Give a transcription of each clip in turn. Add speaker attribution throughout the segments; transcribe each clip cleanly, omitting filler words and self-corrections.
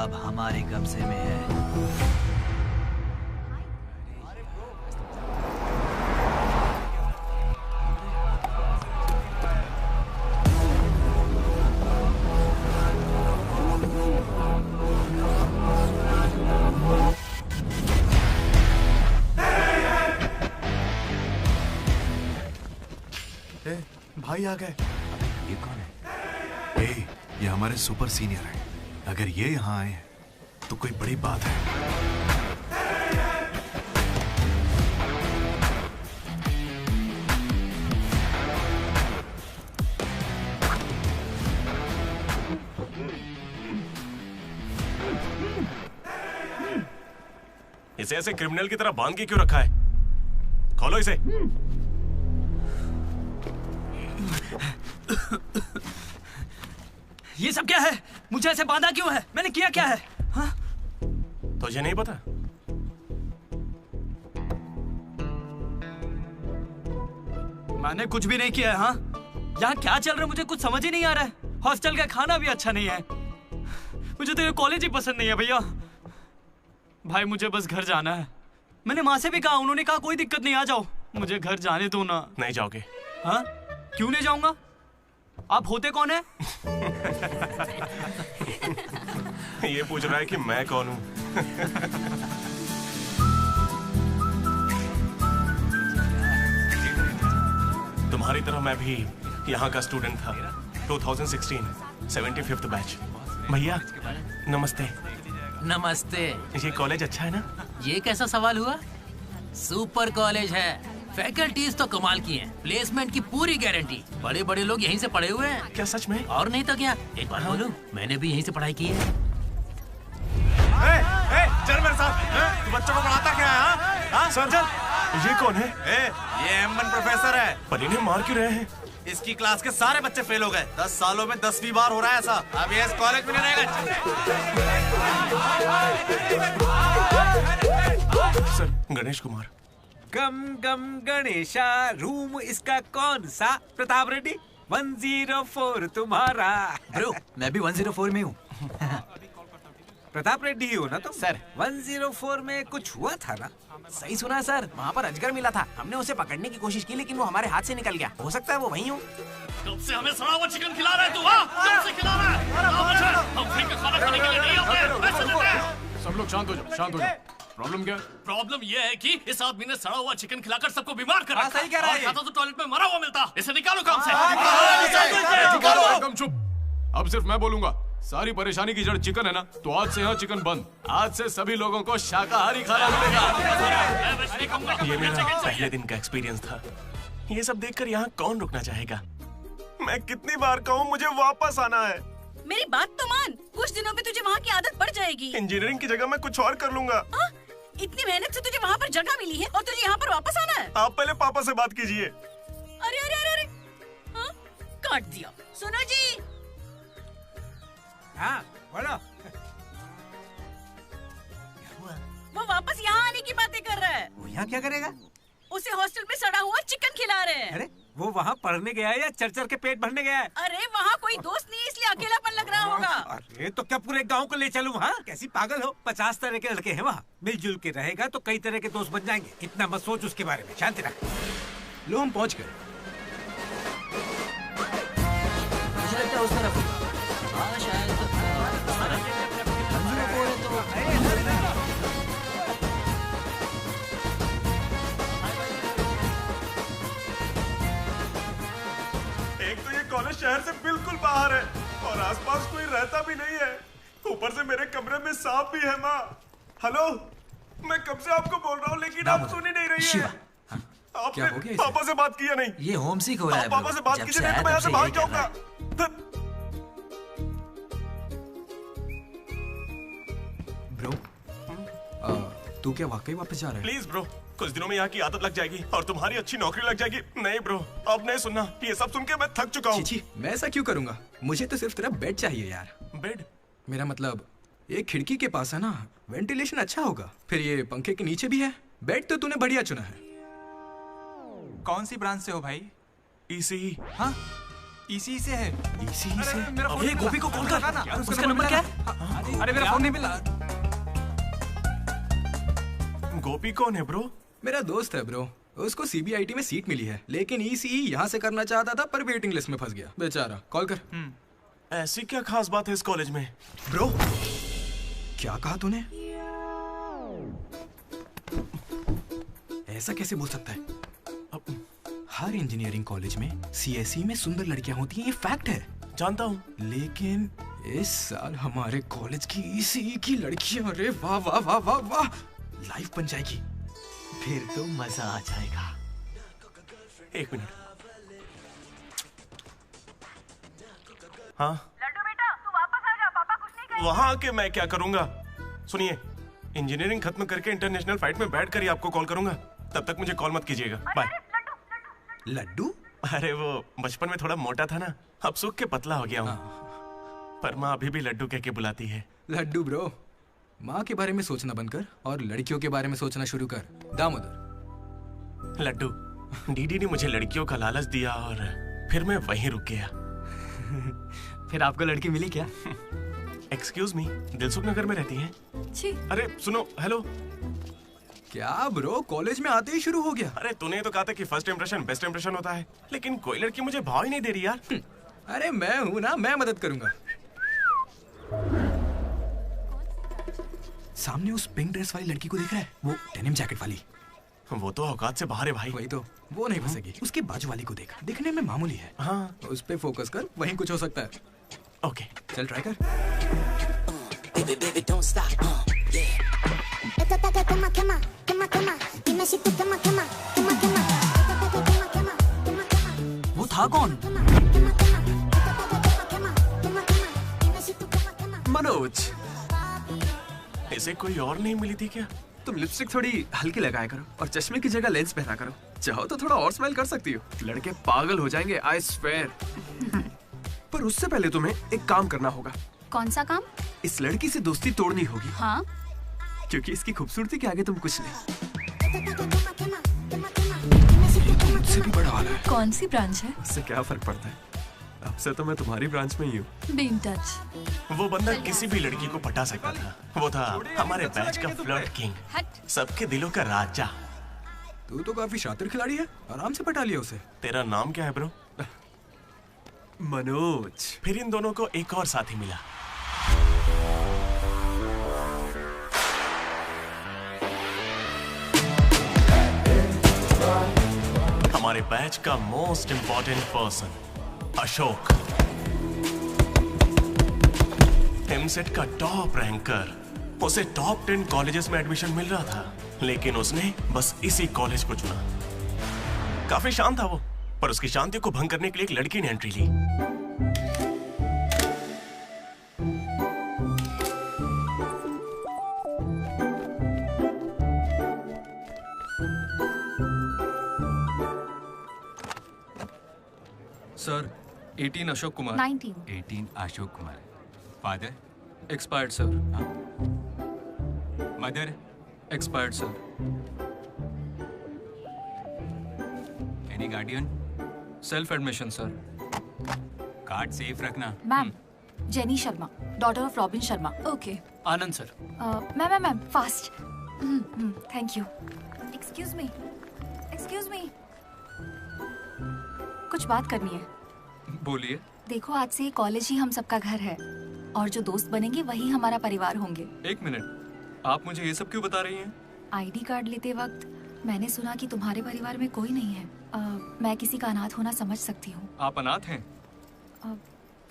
Speaker 1: अब हमारे कब्जे में है।
Speaker 2: भाई आ गए।
Speaker 3: ये कौन है?
Speaker 2: ये हमारे सुपर सीनियर हैं। अगर ये यहाँ आए तो कोई बड़ी बात है।
Speaker 4: इसे ऐसे क्रिमिनल की तरह बांध के क्यों रखा है? खोलो इसे।
Speaker 1: ये सब क्या है? मुझे ऐसे बांधा क्यों है? मैंने किया क्या है? हाँ?
Speaker 4: तुझे नहीं पता?
Speaker 1: मैंने कुछ भी नहीं किया है। हाँ? यहाँ क्या चल रहा है मुझे कुछ समझ ही नहीं आ रहा है। हॉस्टल का खाना भी अच्छा नहीं है। मुझे तो ये कॉलेज ही पसंद नहीं है भैया। भाई मुझे बस घर जाना है। मैंने माँ से भी कहा, उन्होंने कहा कोई दिक्कत नहीं, आ जाओ। मुझे घर जाने दो ना।
Speaker 4: नहीं जाओगे?
Speaker 1: हाँ? क्यों नहीं जाऊंगा? आप होते कौन है?
Speaker 4: ये पूछ रहा है कि मैं कौन हूँ। तुम्हारी तरह मैं भी यहाँ का स्टूडेंट था। 2016 75th बैच। भैया नमस्ते।
Speaker 5: नमस्ते।
Speaker 4: ये कॉलेज अच्छा है ना?
Speaker 5: ये कैसा सवाल हुआ? सुपर कॉलेज है। फैकल्टीज तो कमाल की हैं। प्लेसमेंट की पूरी गारंटी। बड़े बड़े लोग यहीं से पढ़े हुए हैं।
Speaker 4: क्या सच में?
Speaker 5: और नहीं तो क्या। एक बात बोलूं, मैंने भी यहीं से पढ़ाई की है।
Speaker 6: चल मेरे साथ। तू बच्चों को पढ़ाता क्या है? हाँ चल चल।
Speaker 4: ये कौन है?
Speaker 6: ये एमन प्रोफेसर है।
Speaker 4: पर इन्हें मार क्यों रहे हैं?
Speaker 6: इसकी क्लास के सारे बच्चे फेल हो गए। 10 सालों में 10वीं बार हो रहा है ऐसा। अब ये इस कॉलेज में नहीं रहेगा।
Speaker 4: सर गणेश कुमार।
Speaker 7: गम गम गणेशा। रूम इसका कौन सा? प्रताप रेड्डी 104 तुम्हारा।
Speaker 1: ब्रो मैं भी 104 में हूँ।
Speaker 7: प्रताप रेड्डी ही हो ना तुम?
Speaker 1: सर
Speaker 7: 104 में कुछ हुआ था ना?
Speaker 8: सही सुना है सर। वहाँ पर अजगर मिला था। हमने उसे पकड़ने की कोशिश की लेकिन वो हमारे हाथ से निकल गया। हो सकता है वो वहीं हो।
Speaker 9: कब से हमें सड़ा हुआ चिकन खिला रहा है तू? कब से खिला रहा है? हम फ्री का खाना खाने के लिए नहीं आते। पैसे देते हैं।
Speaker 3: सब लोग शांत हो जाओ, शांत हो जाओ। प्रॉब्लम क्या है?
Speaker 9: प्रॉब्लम ये है कि इस आदमी ने सड़ा हुआ चिकन खिलाकर सबको बीमार कर रखा।
Speaker 7: सही कह रहा है।
Speaker 9: खाता तो टॉयलेट में मरा हुआ मिलता। इसे निकालो काम से।
Speaker 3: एकदम चुप। अब सिर्फ मैं बोलूंगा। सारी परेशानी की जड़ चिकन है ना, तो आज से यहाँ चिकन बंद। आज से सभी लोगों को शाकाहारी खाना मिलेगा।
Speaker 4: ये मेरा पहले दिन का एक्सपीरियंस था। ये सब देखकर यहाँ कौन रुकना चाहेगा? मैं कितनी बार कहूँ मुझे वापस आना है।
Speaker 10: मेरी बात तो मान। कुछ दिनों में तुझे वहाँ की आदत पड़ जाएगी।
Speaker 4: इंजीनियरिंग की जगह मैं कुछ और कर लूंगा।
Speaker 10: इतनी मेहनत से तुझे वहाँ पर जगह मिली है और तुझे यहाँ पर वापस आना है?
Speaker 4: आप पहले पापा से बात कीजिए।
Speaker 10: अरे अरे अरे अरे हाँ? काट दिया। सुनो जी।
Speaker 7: हाँ बोलो।
Speaker 10: वो वापस यहाँ आने की बातें कर रहा है।
Speaker 7: वो यहाँ क्या करेगा?
Speaker 10: उसे हॉस्टल में सड़ा हुआ चिकन खिला रहे हैं।
Speaker 7: अरे वो वहाँ पढ़ने गया है या चर के पेट भरने गया है?
Speaker 10: अरे वहाँ कोई दोस्त नहीं इसलिए अकेलापन लग रहा होगा।
Speaker 7: अरे तो क्या पूरे गांव को ले चलूं? हाँ कैसी पागल हो? 50 तरह के लड़के हैं वहाँ। मिलजुल के रहेगा तो कई तरह के दोस्त बन जाएंगे। इतना मत सोच उसके बारे में। शांति रख।
Speaker 1: लो हम पहुँच गए। मुझे लगता है उस तरफ। हाँ शायद
Speaker 4: एक तो ये कॉलेज शहर से बिल्कुल बाहर है और आसपास कोई रहता भी नहीं है। ऊपर से मेरे कमरे में सांप भी है। माँ हेलो, मैं कब से आपको बोल रहा हूँ लेकिन आप सुन ही नहीं रही है। आपने पापा से बात किया नहीं?
Speaker 1: ये होम सिक हो रहा है।
Speaker 4: पापा से बात कीजिए नहीं तो मैं यहाँ से भाग जाऊंगा।
Speaker 1: ब्रो तू क्या वाकई वापस जा रहा है?
Speaker 4: प्लीज ब्रो, कुछ दिनों में यहाँ की आदत लग जाएगी और तुम्हारी अच्छी नौकरी लग जाएगी। नहीं ब्रो, अब नहीं सुनना। ये सब सुन के मैं थक चुका हूँ।
Speaker 1: मैं ऐसा क्यों करूँगा? मुझे तो सिर्फ तेरा बेड चाहिए यार।
Speaker 4: बेड?
Speaker 1: मेरा मतलब ये खिड़की के पास है ना, वेंटिलेशन अच्छा होगा। फिर ये पंखे के नीचे भी है। बेड तो तूने बढ़िया चुना है।
Speaker 11: कौन सी ब्रांच से हो भाई?
Speaker 4: ईसीई।
Speaker 11: हाँ
Speaker 6: इसी से है।
Speaker 2: इसी से?
Speaker 1: ये गोपी को कॉल कर। उसका नंबर क्या है?
Speaker 6: अरे मेरा फोन नहीं मिला।
Speaker 4: गोपी कौन है ब्रो?
Speaker 11: मेरा दोस्त है ब्रो। उसको सीबीआईटी में सीट मिली है, लेकिन ईसीई यहाँ से करना चाहता था पर वेटिंग लिस्ट में फंस गया बेचारा। कॉल कर।
Speaker 4: ऐसी क्या खास बात है इस कॉलेज में?
Speaker 11: ब्रो क्या कहा तूने? ऐसा कैसे बोल सकता है? हर इंजीनियरिंग कॉलेज में सीएसई में सुंदर लड़कियां होती हैं, ये फैक्ट है।
Speaker 4: जानता हूँ,
Speaker 11: लेकिन इस साल हमारे कॉलेज की ईसीई की लड़कियां, अरे वाह वाह वाह वाह वाह, लाइफ बन जाएगी।
Speaker 6: फिर तो मजा आ जाएगा।
Speaker 4: एक मिनट। हाँ
Speaker 10: लड्डू बेटा, तू वापस आ जा, पापा कुछ नहीं करेंगे।
Speaker 4: वहां आके मैं क्या करूंगा? सुनिए, इंजीनियरिंग खत्म करके इंटरनेशनल फ्लाइट में बैठ कर ही आपको कॉल करूंगा। तब तक मुझे कॉल मत कीजिएगा। बाय।
Speaker 11: लड्डू?
Speaker 4: अरे वो बचपन में थोड़ा मोटा था ना, अब सूख के पतला हो गया हूँ। पर माँ अभी भी लड्डू कह के बुलाती है।
Speaker 11: लड्डू ब्रो, माँ के बारे में सोचना बंद कर और लड़कियों के बारे में सोचना शुरू कर। दामोदर।
Speaker 4: लड्डू, डीडी ने मुझे लड़कियों का लालच दिया और फिर मैं वहीं रुक गया।
Speaker 1: फिर आपको लड़की मिली क्या?
Speaker 4: एक्सक्यूज मी, दिलसुख नगर में रहती हैं?
Speaker 10: जी।
Speaker 4: अरे सुनो, हेलो।
Speaker 11: क्या ब्रो, कॉलेज में आते ही शुरू हो गया?
Speaker 4: अरे तूने तो कहा था कि फर्स्ट इंप्रेशन बेस्ट इंप्रेशन होता है, लेकिन कोई लड़की मुझे भाव ही नहीं दे रही यार।
Speaker 11: अरे मैं हूं ना, मैं मदद करूंगा। सामने उस पिंक ड्रेस वाली लड़की को देख रहा है? वो डेनिम जैकेट वाली।
Speaker 4: वो तो औकात से बाहर है भाई।
Speaker 11: वही तो, वो नहीं फंसेगी। उसके बाजू वाली को देख, दिखने में मामूली है।
Speaker 4: हाँ,
Speaker 11: उस पे फोकस कर, वहीं कुछ हो सकता है।
Speaker 4: ओके,
Speaker 11: चल ट्राई कर।
Speaker 1: वो था कौन?
Speaker 3: मनोज।
Speaker 4: इसे कोई और नहीं मिली थी क्या?
Speaker 3: तुम लिपस्टिक थोड़ी हल्की लगाया करो और चश्मे की जगह लेंस पहना करो। चाहो तो थोड़ा और स्माइल कर सकती हो, लड़के पागल हो जाएंगे, आई स्वेयर। पर उससे पहले तुम्हें एक काम करना होगा।
Speaker 10: कौन सा काम?
Speaker 3: इस लड़की से दोस्ती तोड़नी होगी।
Speaker 10: हाँ?
Speaker 3: क्योंकि इसकी खूबसूरती के आगे तुम कुछ नहीं।
Speaker 11: ये तो मुझसे भी बड़ा वाला है।
Speaker 10: कौन सी ब्रांच है?
Speaker 3: उससे क्या फर्क पड़ता है, अब से तो मैं तुम्हारी ब्रांच में ही हूँ।
Speaker 10: Be in touch.
Speaker 4: वो बंदा किसी भी लड़की को पटा सकता था। वो था हमारे बैच का फ्लर्ट किंग, सबके दिलों का राजा।
Speaker 11: तू तो काफी शातिर खिलाड़ी है, आराम से पटा लिया उसे।
Speaker 4: तेरा नाम क्या है ब्रो?
Speaker 3: मनोज।
Speaker 4: फिर इन दोनों को एक और साथी मिला। हमारे बैच का most important person Ashok, EAMCET का टॉप रैंकर। उसे टॉप 10 कॉलेजेस में एडमिशन मिल रहा था, लेकिन उसने बस इसी कॉलेज को चुना। काफी शांत था वो, पर उसकी शांति को भंग करने के लिए एक लड़की ने एंट्री ली।
Speaker 1: Sir, 18 Ashok Kumar.
Speaker 10: 19
Speaker 12: Ashok Kumar. Father?
Speaker 1: Expired sir.
Speaker 12: Mother?
Speaker 1: Expired sir.
Speaker 12: Any guardian?
Speaker 1: Self admission sir.
Speaker 12: Card safe रखना।
Speaker 10: Ma'am, Jenny Sharma, daughter of Robin Sharma. Okay.
Speaker 1: Anand sir.
Speaker 10: Ma'am fast. Thank you. Excuse me, कुछ बात करनी है।
Speaker 1: बोलिए।
Speaker 10: देखो, आज से कॉलेज ही हम सबका घर है और जो दोस्त बनेंगे वही हमारा परिवार होंगे।
Speaker 1: एक मिनट, आप मुझे ये सब क्यों बता रही हैं?
Speaker 10: आईडी कार्ड लेते वक्त मैंने सुना कि तुम्हारे परिवार में कोई नहीं है। मैं किसी का अनाथ होना समझ सकती हूँ।
Speaker 1: आप अनाथ हैं?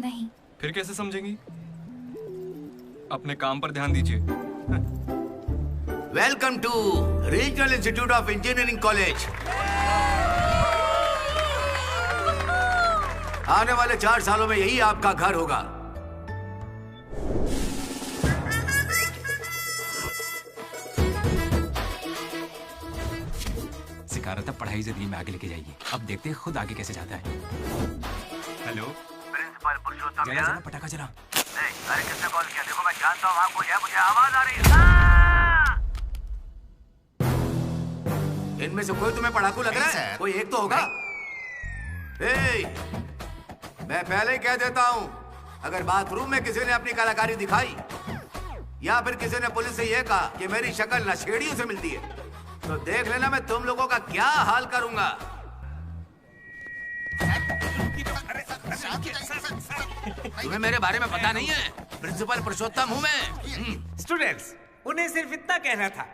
Speaker 10: नहीं।
Speaker 1: फिर कैसे समझेंगी? अपने काम पर ध्यान दीजिए।
Speaker 13: Welcome to regional institute of engineering college. आने वाले 4 सालों में यही आपका घर होगा।
Speaker 12: सिखा रहा था पढ़ाई जिंदगी में आगे लेके जाएगी। अब देखते हैं खुद आगे कैसे जाता है। हेलो
Speaker 13: प्रिंसिपल पुरुषोत्तम।
Speaker 12: जरा पटाखा जरा।
Speaker 13: अरे किसने कॉल किया? देखो मैं जानता हूँ आपको, मुझे आवाज आ रही है। इनमें से कोई तुम्हें पढ़ाकू लग रहा है? कोई एक तो होगा। मैं पहले ही कह देता हूँ, अगर बाथरूम में किसी ने अपनी कलाकारी दिखाई या फिर किसी ने पुलिस से यह कहा कि मेरी शक्ल नशेड़ियों से मिलती है, तो देख लेना मैं तुम लोगों का क्या हाल करूंगा।
Speaker 8: तुम्हें मेरे बारे में पता नहीं है? प्रिंसिपल पुरुषोत्तम हूँ मैं।
Speaker 7: स्टूडेंट्स, उन्हें सिर्फ इतना कहना था,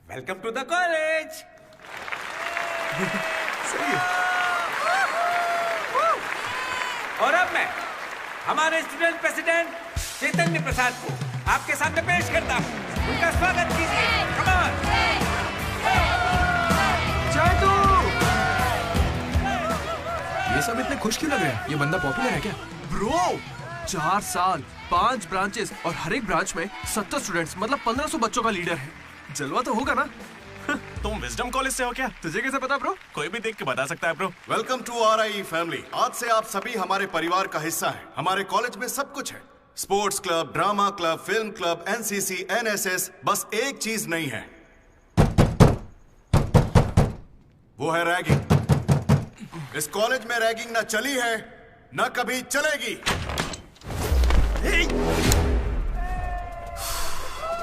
Speaker 7: वेलकम टू द कॉलेज। और अब मैं हमारे स्टूडेंट प्रेसिडेंट चैतन्य प्रसाद को आपके सामने पेश करता हूँ। उनका स्वागत कीजिए। Come on.
Speaker 3: जादू!
Speaker 11: ये सब इतने खुश क्यों लग रहे हैं? ये बंदा पॉपुलर है क्या?
Speaker 3: ब्रो, 4 साल, 5 ब्रांचेस और हर एक ब्रांच में 70 स्टूडेंट्स, मतलब 1500 बच्चों का लीडर है। जलवा तो होगा ना?
Speaker 4: तुम विजडम कॉलेज से हो क्या?
Speaker 3: तुझे कैसे पता ब्रो?
Speaker 4: कोई भी देख के बता सकता है bro.
Speaker 6: Welcome to RIE family. आज से आप सभी हमारे परिवार का हिस्सा हैं। हमारे कॉलेज में सब कुछ है, sports club, drama club, film club, NCC, NSS। बस एक चीज नहीं है, वो है रैगिंग। इस कॉलेज में रैगिंग ना चली है, ना कभी चलेगी।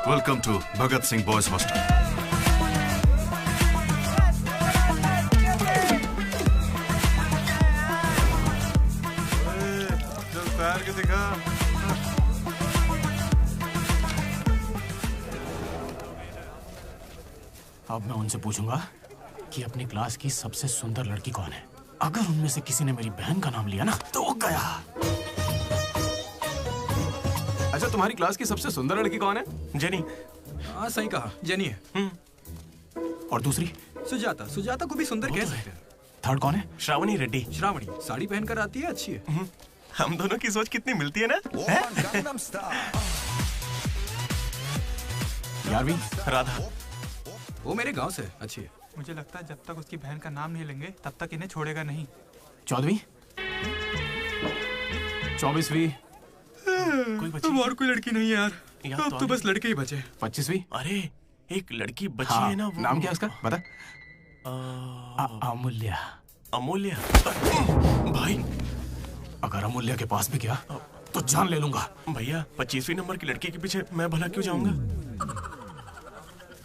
Speaker 6: Welcome to Bhagat Singh boys hostel.
Speaker 4: के दिखा।
Speaker 9: अब मैं उनसे पूछूंगा कि अपनी क्लास की सबसे सुंदर लड़की कौन है। अगर उनमें से किसी ने मेरी बहन का नाम लिया ना तो गया।
Speaker 3: अच्छा, तुम्हारी क्लास की सबसे सुंदर लड़की कौन है?
Speaker 4: जेनी।
Speaker 11: हाँ, सही कहा, जेनी है।
Speaker 9: और दूसरी?
Speaker 11: सुजाता। सुजाता को भी सुंदर कह सकते हैं।
Speaker 9: थर्ड कौन है?
Speaker 4: श्रावणी रेड्डी।
Speaker 11: श्रावणी साड़ी पहनकर आती है, अच्छी है।
Speaker 4: हम दोनों की सोच कितनी मिलती है ना?
Speaker 9: यारवी?
Speaker 4: राधा।
Speaker 11: वो मेरे गांव से, अच्छी है।
Speaker 14: मुझे लगता है जब तक उसकी बहन का नाम नहीं लेंगे तब तक इन्हें छोड़ेगा नहीं।
Speaker 9: 14वीं? 24वीं?
Speaker 14: कोई बची? और कोई लड़की नहीं है यार, अब तो बस लड़के ही बचे।
Speaker 9: 25वीं?
Speaker 4: अरे एक लड़की बची
Speaker 9: हाँ,
Speaker 4: है ना, वो
Speaker 9: नाम क्या उसका बता? अमूल्य।
Speaker 4: अमूल्य? भाई
Speaker 9: अगर अमूल्य के पास भी गया तो जान ले लूंगा।
Speaker 4: भैया 25वीं नंबर की लड़की के पीछे मैं भला क्यों जाऊंगा?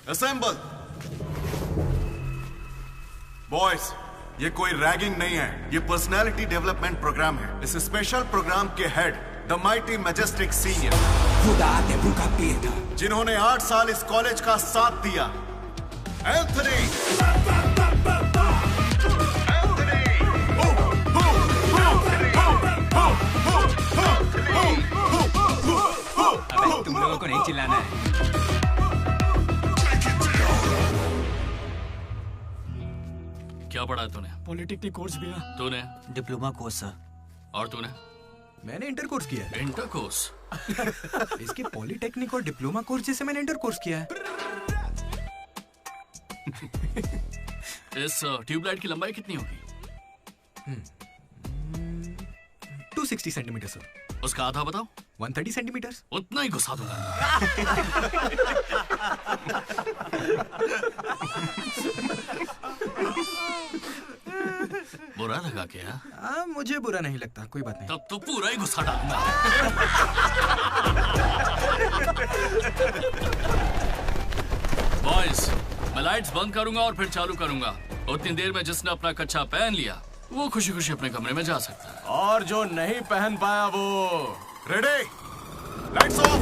Speaker 6: असेंबल। बॉयज, ये कोई रैगिंग नहीं है, ये पर्सनालिटी डेवलपमेंट प्रोग्राम है। इस स्पेशल प्रोग्राम के head the mighty majestic senior, जिन्होंने 8 साल इस कॉलेज का साथ दिया, एंथनी।
Speaker 12: तुम लोगों को नहीं चिल्लाना है।
Speaker 9: क्या पढ़ा है तूने?
Speaker 14: पॉलिटेक्निक कोर्स भी है।
Speaker 9: तूने?
Speaker 8: Diploma course sir.
Speaker 9: और तूने?
Speaker 11: मैंने इंटर कोर्स किया है।
Speaker 9: Inter course?
Speaker 11: इसके पॉलिटेक्निक और डिप्लोमा कोर्स जैसे मैंने इंटर कोर्स किया है।
Speaker 9: इस ट्यूबलाइट की लंबाई कितनी होगी?
Speaker 11: 260 सेंटीमीटर सर।
Speaker 9: उसका आधा बताओ।
Speaker 11: 130 सेंटीमीटर।
Speaker 9: उतना ही घुसा दूंगा। बुरा लगा क्या?
Speaker 11: मुझे बुरा नहीं लगता, कोई बात नहीं।
Speaker 9: तब तो पूरा ही गुस्सा डालूंगा। बॉयज, मैं लाइट्स बंद करूंगा और फिर चालू करूंगा। उतनी देर में जिसने अपना कच्छा पहन लिया वो खुशी खुशी अपने कमरे में जा सकता है,
Speaker 4: और जो नहीं पहन पाया वो
Speaker 6: रेडी, लाइट्स ऑफ।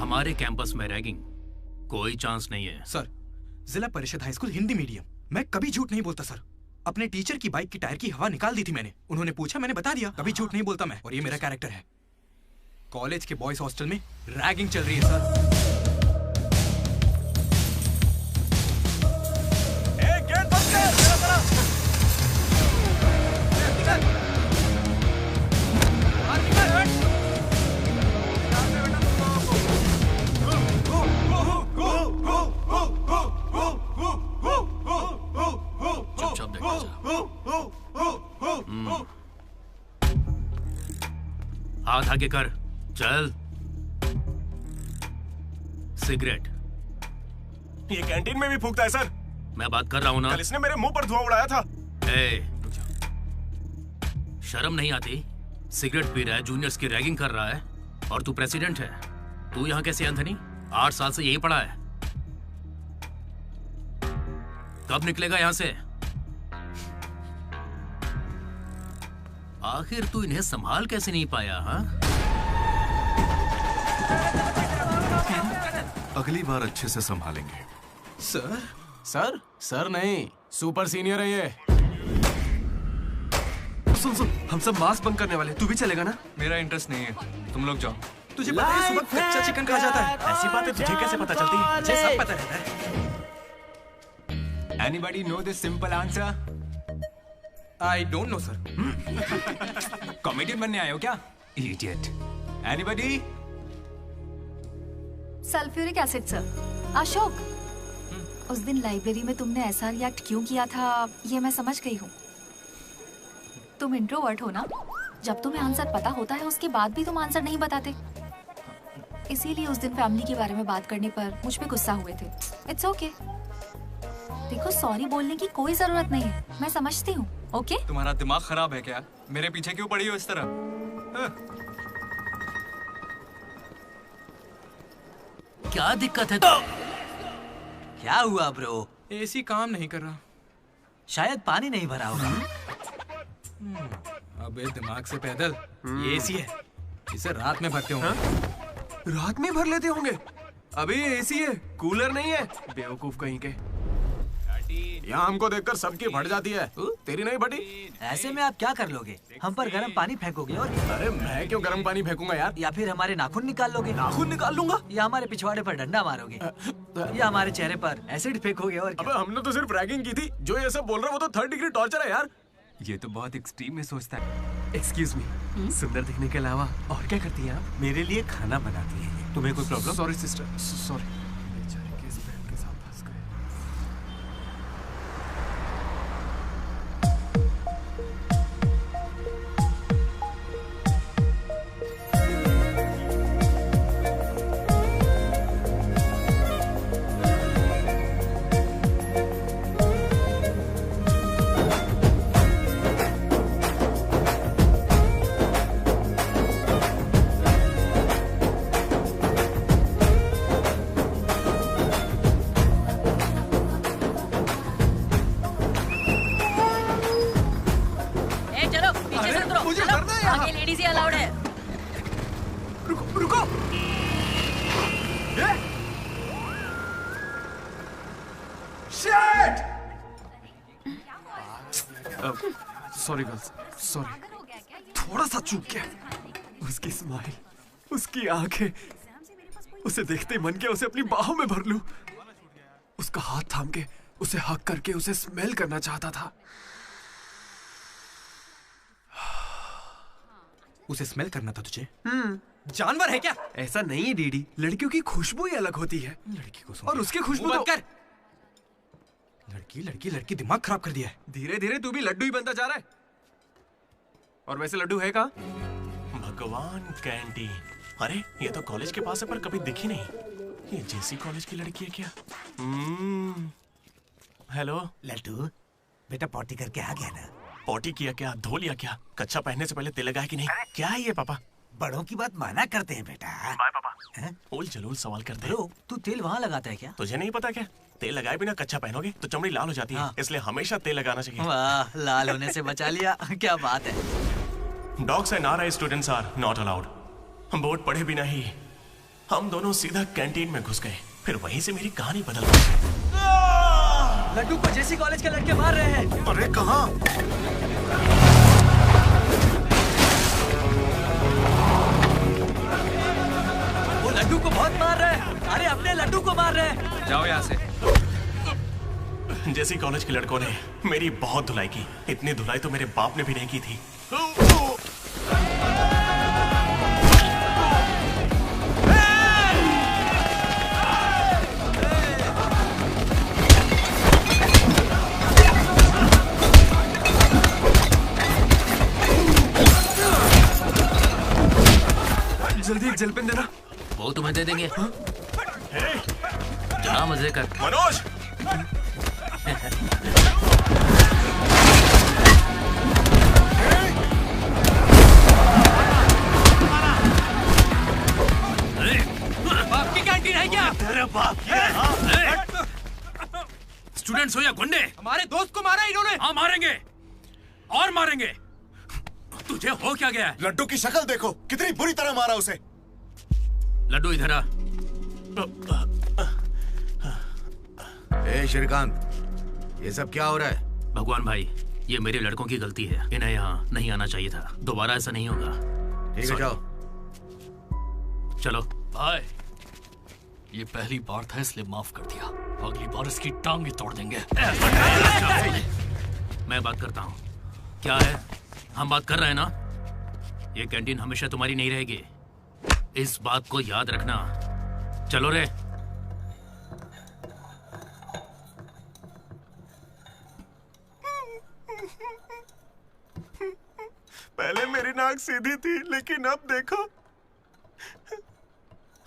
Speaker 9: हमारे कैंपस में रैगिंग कोई चांस नहीं है।
Speaker 11: सर, जिला परिषद हाई स्कूल हिंदी मीडियम, मैं कभी झूठ नहीं बोलता सर। अपने टीचर की बाइक की टायर की हवा निकाल दी थी मैंने। उन्होंने पूछा, मैंने बता दिया। कभी झूठ नहीं बोलता मैं, और ये मेरा कैरेक्टर है। कॉलेज के बॉयज हॉस्टल में रैगिंग चल रही है सर।
Speaker 4: गेट बंद कर, मेरा तरफ।
Speaker 9: चुपचाप देखते जा। हाथ आगे कर, चल।
Speaker 5: सिगरेट।
Speaker 4: ये कैंटीन में भी फूकता है सर।
Speaker 5: मैं बात कर रहा हूँ ना।
Speaker 4: कल इसने मेरे मुंह पर धुआं उड़ाया था।
Speaker 5: शर्म नहीं आती? सिगरेट पी रहा है, जूनियर्स की रैगिंग कर रहा है, और तू प्रेसिडेंट है। तू यहाँ कैसे एंथनी? 8 साल से यही पड़ा है। कब निकलेगा यहाँ से? आखिर तू इन्हें संभाल कैसे नहीं पाया? हाँ,
Speaker 2: अगली बार अच्छे से संभालेंगे।
Speaker 9: सर सर सर नहीं, सुपर सीनियर है ये।
Speaker 3: सुन सुन, हम सब मास्क बंद करने वाले, तू भी चलेगा ना?
Speaker 11: मेरा इंटरेस्ट नहीं है, तुम लोग जाओ। तुझे पता है सुबह कच्चा चिकन खा जाता है?
Speaker 12: ऐसी बातें तुझे कैसे पता चलती है?
Speaker 11: मुझे सब पता रहता है।
Speaker 12: Anybody know this simple answer?
Speaker 11: I don't know, sir.
Speaker 12: Comedian बनने आए हो क्या? Idiot. Anybody?
Speaker 10: Sulphuric acid sir. Ashok, उस दिन लाइब्रेरी में तुमने ऐसा रिएक्ट क्यों किया था, ये मैं समझ गई हूँ। तुम इंट्रोवर्ट हो ना? जब तुम्हें आंसर पता होता है उसके बाद भी तुम आंसर नहीं बताते। इसीलिए उस दिन फैमिली के बारे में बात करने पर मुझ पे गुस्सा हुए थे। It's okay. देखो, सॉरी बोलने की कोई जरूरत नहीं है, मैं समझती हूँ। ओके?
Speaker 11: तुम्हारा दिमाग खराब है क्या? मेरे पीछे क्यों पड़ी हो इस तरह?
Speaker 5: क्या दिक्कत है?
Speaker 15: क्या हुआ ब्रो?
Speaker 11: एसी काम नहीं कर रहा।
Speaker 15: शायद पानी नहीं भरा होगा।
Speaker 11: अबे दिमाग से पैदल, ये एसी है, इसे रात में भरते होंगे।
Speaker 3: रात में भर लेते होंगे? अबे ये एसी है, कूलर नहीं है। बेवकूफ कहीं के।
Speaker 9: यहाँ हमको देखकर सबकी फट जाती है, तेरी नहीं फटी?
Speaker 15: ऐसे में आप क्या कर लोगे? हम पर गर्म पानी फेंकोगे और क्या?
Speaker 9: अरे मैं क्यों गर्म पानी फेंकूंगा यार?
Speaker 15: या फिर हमारे नाखून निकाल लोगे?
Speaker 9: नाखून निकाल लूंगा?
Speaker 15: या हमारे पिछवाड़े पर डंडा मारोगे? या हमारे चेहरे पर एसिड फेंकोगे और क्या?
Speaker 9: अबे हमने तो सिर्फ रैगिंग की थी, जो ये सब बोल रहा है वो तो 3rd डिग्री टॉर्चर है यार।
Speaker 12: ये तो बहुत एक्सट्रीम में सोचता है।
Speaker 3: एक्सक्यूज मी, सुंदर दिखने के अलावा और क्या करती हैं आप?
Speaker 15: मेरे लिए खाना बनाती है। तुम्हें कोई problem?
Speaker 3: Sorry sister, sorry. Sorry girls, sorry. थोड़ा सा चूक गया। उसकी स्माइल, उसकी आंखें, उसे देखते ही मन किया उसे अपनी बाहों में भर लूं। उसका हाथ थाम के उसे हक करके उसे स्मेल करना चाहता था।
Speaker 11: उसे स्मेल करना था तुझे? जानवर है क्या?
Speaker 3: ऐसा नहीं है डीडी, लड़कियों की खुशबू ही अलग होती है।
Speaker 11: लड़की को
Speaker 3: और उसकी खुशबू तो...
Speaker 11: कर। लड़की दिमाग खराब कर दिया है।
Speaker 3: धीरे धीरे तू भी लड्डू ही बनता जा रहा है। और वैसे लड्डू है कहाँ?
Speaker 16: भगवान, कैंटीन। अरे ये तो कॉलेज के पास है पर कभी दिखी नहीं। ये जेसी कॉलेज की लड़की है क्या? हेलो
Speaker 15: लड्डू, बेटा पॉटी करके आ गया ना?
Speaker 16: पॉटी किया क्या, धो लिया क्या? कच्चा पहनने से पहले तेल लगाया कि नहीं? क्या है ये पापा?
Speaker 15: बड़ों की बात माना करते हैं बेटा।
Speaker 16: बाय पापा। उल जलूल सवाल करते हैं।
Speaker 15: तू तेल वहाँ लगाता है क्या?
Speaker 16: तुझे नहीं पता क्या? तेल लगाए बिना कच्चा पहनोगे तो चमड़ी लाल हो जाती है। इसलिए हमेशा तेल लगाना चाहिए।
Speaker 15: वाह, लाल होने से बचा लिया। क्या बात है।
Speaker 16: Dogs and RI students are not allowed. Board पढ़े बिना ही हम दोनों सीधा कैंटीन में घुस गए। फिर वहीं से मेरी कहानी बदल गई।
Speaker 15: लड्डू को जेसी कॉलेज के लड़के मार रहे हैं।
Speaker 6: अरे कहाँ?
Speaker 15: वो लड्डू को बहुत मार रहे हैं। अरे अपने लड्डू को मार रहे हैं।
Speaker 11: जाओ यहाँ से।
Speaker 16: जेसी कॉलेज के लड़कों ने मेरी बहुत धुलाई की। इतनी धुलाई तो मेरे बाप ने भी नहीं की थी।
Speaker 3: जल्दी एक जल पेन देना।
Speaker 5: वो तुम्हें दे देंगे। जा मजे कर।
Speaker 16: मनोज
Speaker 5: बाप की कैंटीन है क्या? तेरे बाप की है। स्टूडेंट्स हो या गुंडे,
Speaker 11: हमारे दोस्त को मारा इन्होंने।
Speaker 5: हाँ मारेंगे और मारेंगे। तुझे हो क्या गया है?
Speaker 6: लड्डू की शक्ल देखो, कितनी बुरी तरह मारा उसे।
Speaker 5: लड्डू इधर आ।
Speaker 13: ए श्रीकांत, ये सब क्या हो रहा है?
Speaker 5: भगवान भाई, ये मेरे लड़कों की गलती है। इन्हें यहाँ नहीं आना चाहिए था। दोबारा ऐसा नहीं होगा।
Speaker 13: ठीक है, जाओ।
Speaker 5: चलो
Speaker 17: भाई, ये पहली बार था इसलिए माफ कर दिया। अगली बार इसकी टांग भी तोड़ देंगे।
Speaker 5: मैं बात करता हूँ। क्या है? हम बात कर रहे हैं ना? ये कैंटीन हमेशा तुम्हारी नहीं रहेगी, इस बात को याद रखना। चलो रे।
Speaker 4: पहले मेरी नाक सीधी थी, लेकिन अब देखो,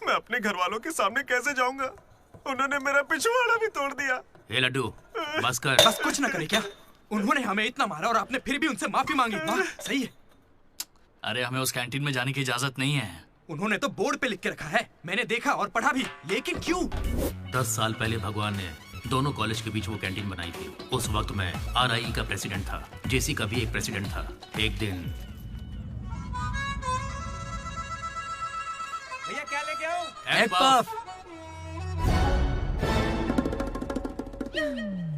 Speaker 4: मैं अपने घर वालों के सामने कैसे जाऊंगा? उन्होंने मेरा पिछवाड़ा भी तोड़ दिया।
Speaker 5: ए लड्डू, बस कर।
Speaker 11: बस कुछ ना करे क्या? उन्होंने हमें इतना मारा और आपने फिर भी उनसे माफी मांगी। वाह, सही है।
Speaker 17: अरे हमें उस कैंटीन में जाने की इजाजत नहीं है।
Speaker 11: उन्होंने तो बोर्ड पे लिख के रखा है, मैंने देखा और पढ़ा भी, लेकिन क्यों?
Speaker 5: 10 साल पहले भगवान ने दोनों कॉलेज के बीच वो कैंटीन बनाई थी। उस वक्त मैं RIE का प्रेसिडेंट था, JC का भी एक प्रेसिडेंट था। एक दिन
Speaker 7: भैया क्या लेके आओ?
Speaker 5: Egg puff.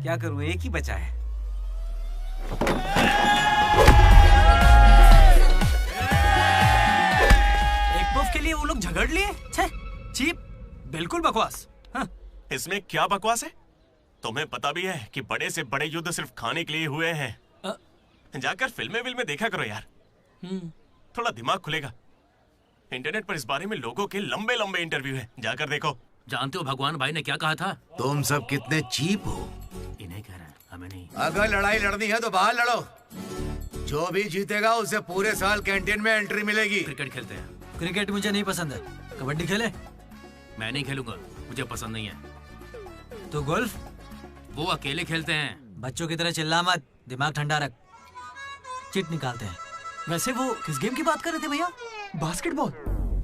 Speaker 7: क्या करूं, एक ही बचा है।
Speaker 1: एक पफ के लिए वो लोग झगड़ लिए? छे, चीप, बिल्कुल बकवास। हाँ।
Speaker 16: इसमें क्या बकवास है? तुम्हें पता भी है कि बड़े से बड़े युद्ध सिर्फ खाने के लिए हुए हैं। जाकर फिल्में देखा करो यार, थोड़ा दिमाग खुलेगा। इंटरनेट पर इस बारे में लोगों के लंबे लंबे इंटरव्यू हैं, जाकर देखो।
Speaker 5: जानते हो भगवान भाई ने क्या कहा था?
Speaker 13: तुम सब कितने चीप हो।
Speaker 5: इन्हें कह रहे हैं, हमें नहीं।
Speaker 13: अगर लड़ाई लड़नी है तो बाहर लड़ो। जो भी जीतेगा उसे पूरे साल कैंटीन में एंट्री मिलेगी।
Speaker 5: क्रिकेट खेलते हैं।
Speaker 15: क्रिकेट मुझे नहीं पसंद है। कबड्डी खेले?
Speaker 5: मैं नहीं खेलूंगा, मुझे पसंद नहीं है।
Speaker 15: तो गोल्फ?
Speaker 5: वो अकेले खेलते हैं।
Speaker 15: बच्चों की तरह चिल्ला मत, दिमाग ठंडा रख। चिट निकालते हैं।
Speaker 1: वैसे वो किस गेम की बात कर रहे थे भैया?
Speaker 11: बास्केटबॉल।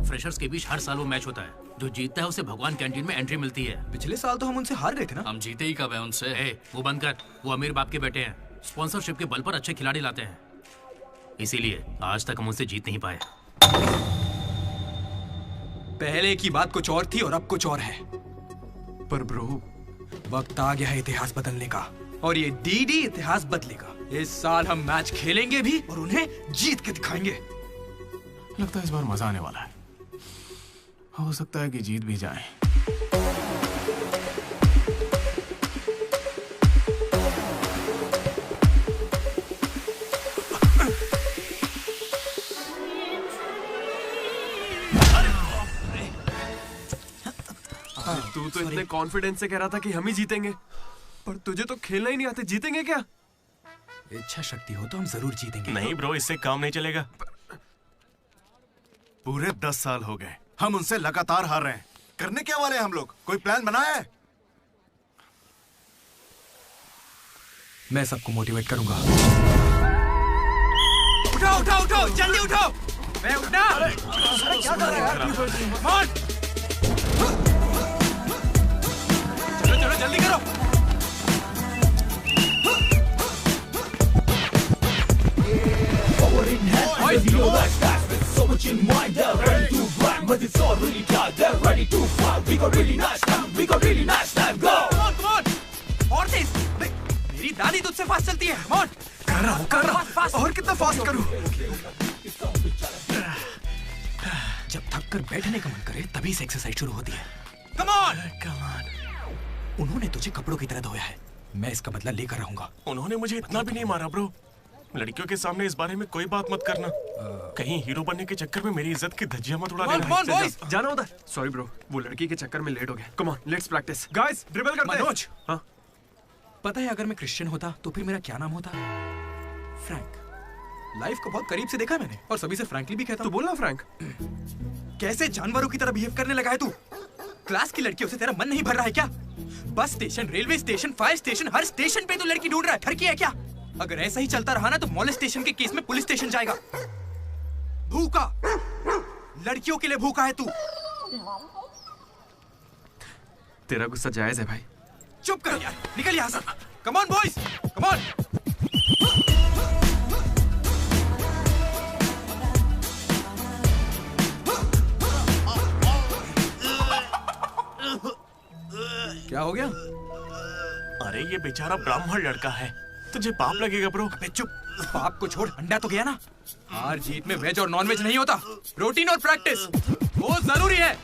Speaker 5: फ्रेशर्स के बीच हर साल वो मैच होता है। जो जीतता है उसे भगवान कैंटीन में एंट्री मिलती है।
Speaker 11: पिछले साल तो हम उनसे हार गए थे ना।
Speaker 17: हम जीते ही कब है उनसे?
Speaker 5: वो बंद कर। वो अमीर बाप के बेटे हैं, स्पॉन्सरशिप के बल पर अच्छे खिलाड़ी लाते हैं, इसीलिए आज तक हम उनसे जीत नहीं पाए।
Speaker 11: पहले की बात कुछ और थी और अब कुछ और है। पर ब्रो, वक्त आ गया है इतिहास बदलने का, और ये डीडी इतिहास बदलेगा। इस साल हम मैच खेलेंगे भी और उन्हें जीत के दिखाएंगे।
Speaker 9: लगता है इस बार मजा आने वाला है। हो सकता है कि जीत भी जाए।
Speaker 3: तू तो इतने कॉन्फिडेंस से कह रहा था कि हम ही जीतेंगे, पर तुझे तो खेलना ही नहीं आता। जीतेंगे क्या?
Speaker 11: इच्छा शक्ति हो तो हम जरूर जीतेंगे।
Speaker 16: नहीं ब्रो, इससे काम नहीं चलेगा।
Speaker 6: पूरे 10 साल हो गए हम उनसे लगातार हार रहे हैं। करने क्या वाले हम लोग? कोई प्लान बनाया है?
Speaker 11: मैं सबको मोटिवेट करूंगा।
Speaker 1: उठाओ उठाओ उठाओ, जल्दी उठाओ। मैं उठना। अरे क्या कर रहा है यार? चलो चलो जल्दी करो। मेरी दादी तुझसे फास्ट चलती है।
Speaker 3: कर रहा हूँ। और कितना फास्ट करूँ?
Speaker 11: जब थक कर बैठने का मन करे तभी से एक्सरसाइज शुरू होती है।
Speaker 1: Come on!
Speaker 11: उन्होंने तुझे कपड़ों की तरह धोया है, मैं इसका बदला लेकर रहूंगा।
Speaker 16: उन्होंने मुझे इतना भी नहीं मारा ब्रो। लड़कियों के सामने इस बारे में कोई बात मत करना। कहीं हीरो बनने के चक्कर में मेरी इज्जत की धज्जियां मत उड़ा देना।
Speaker 3: जाना होता है। सॉरी ब्रो, वो लड़की के चक्कर में लेट हो गया। Come on, let's practise. Guys, dribble करते हैं।
Speaker 11: मनोज,
Speaker 3: हाँ?
Speaker 11: पता है अगर मैं क्रिश्चियन होता तो फिर मेरा क्या नाम होता? फ्रैंक। लाइफ को बहुत करीब से देखा मैंने और सभी से फ्रैंकली भी कहता।
Speaker 3: तू बोलना फ्रैंक।
Speaker 11: कैसे जानवरों की तरह बिहेव करने लगा है तू? क्लास की लड़कियों से तेरा मन नहीं भर रहा है क्या? Bus station, railway station, fire station, हर स्टेशन पे तू लड़की ढूंढ रहा है। ठरकी है क्या? अगर ऐसा ही चलता रहा ना तो मॉलेस्टेशन के केस में पुलिस स्टेशन जाएगा। भूखा, लड़कियों के लिए भूखा है तू।
Speaker 3: तेरा गुस्सा जायज है भाई।
Speaker 11: चुप कर यार, निकल यहाँ से। Come on boys, come on. क्या हो गया?
Speaker 16: अरे ये बेचारा ब्राह्मण लड़का है, तुझे पाप लगेगा ब्रो।
Speaker 11: अबे चुप, पाप को छोड़, अंडा तो गया ना। हार जीत में वेज और नॉन वेज नहीं होता, प्रोटीन और प्रैक्टिस वो जरूरी है।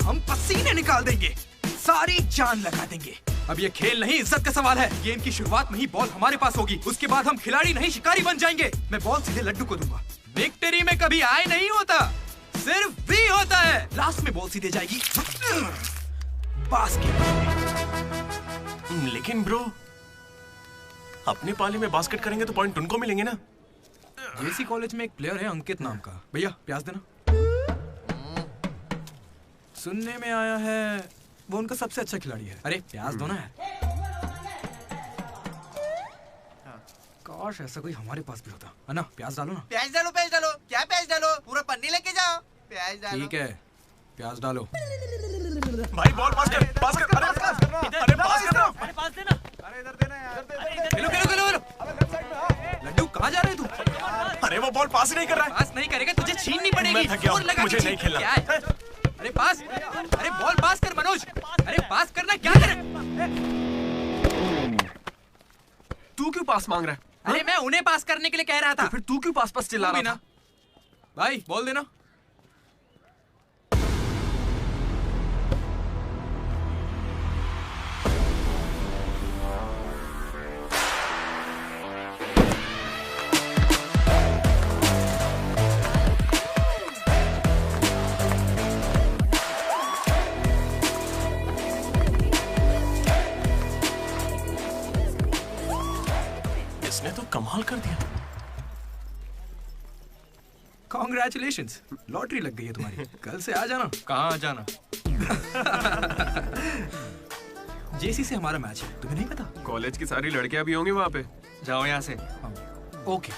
Speaker 11: हम पसीने निकाल देंगे, सारी जान लगा देंगे। अब ये खेल नहीं, इज्जत का सवाल है। गेम की शुरुआत में ही बॉल हमारे पास होगी, उसके बाद हम खिलाड़ी नहीं शिकारी बन जाएंगे। मैं बॉल सीधे लड्डू को दूंगा। विक्ट्री में कभी आए नहीं होता, सिर्फ भी होता है। लास्ट में बॉल सीधे जाएगी बास्केट।
Speaker 16: लेकिन ब्रो, अपने पाले में बास्केट करेंगे तो पॉइंट उनको मिलेंगे ना।
Speaker 11: जेसी कॉलेज में एक प्लेयर है अंकित नाम का। भैया प्याज देना। सुनने में आया है वो उनका सबसे अच्छा खिलाड़ी है। अरे प्याज दो ना यार। काश ऐसा कोई हमारे पास भी होता है ना। प्याज डालो ना।
Speaker 18: प्याज डालो, प्याज डालो। क्या प्याज डालो? पूरा पन्नी लेके जाओ। प्याज डालो।
Speaker 11: ठीक है, प्याज डालो।
Speaker 16: भाई बॉल पास कर, पास कर। अरे पास कर, अरे पास करना।
Speaker 1: अरे पास देना।
Speaker 18: अरे इधर देना यार।
Speaker 11: खेलो खेलो खेलो खेलो। लड्डू कहाँ जा रहे हैं तू?
Speaker 16: अरे वो बॉल पास ही नहीं कर रहा है।
Speaker 11: पास नहीं करेगा तुझे छीननी पड़ेगी।
Speaker 16: मैं थक गया हूं,
Speaker 11: जोर लगा के
Speaker 16: मुझे नहीं खेलना।
Speaker 11: क्या है? अरे पास, अरे बॉल पास कर मनोज। अरे पास करना, क्या करे?
Speaker 3: तू क्यों पास मांग रहा है?
Speaker 11: अरे मैं उन्हें पास करने के लिए कह रहा था।
Speaker 3: तो फिर तू क्यों पास चिल्ला रहा था?
Speaker 11: भाई बॉल देना।
Speaker 16: इसने तो कमाल कर दिया।
Speaker 11: Congratulations, लॉटरी लग गई है तुम्हारी। कल से आ जाना।
Speaker 3: कहाँ आ जाना?
Speaker 11: जेसी से हमारा मैच है, तुम्हें नहीं पता?
Speaker 3: कॉलेज की सारी लड़कियां भी होंगी वहाँ पे। जाओ यहाँ से।
Speaker 11: ओके।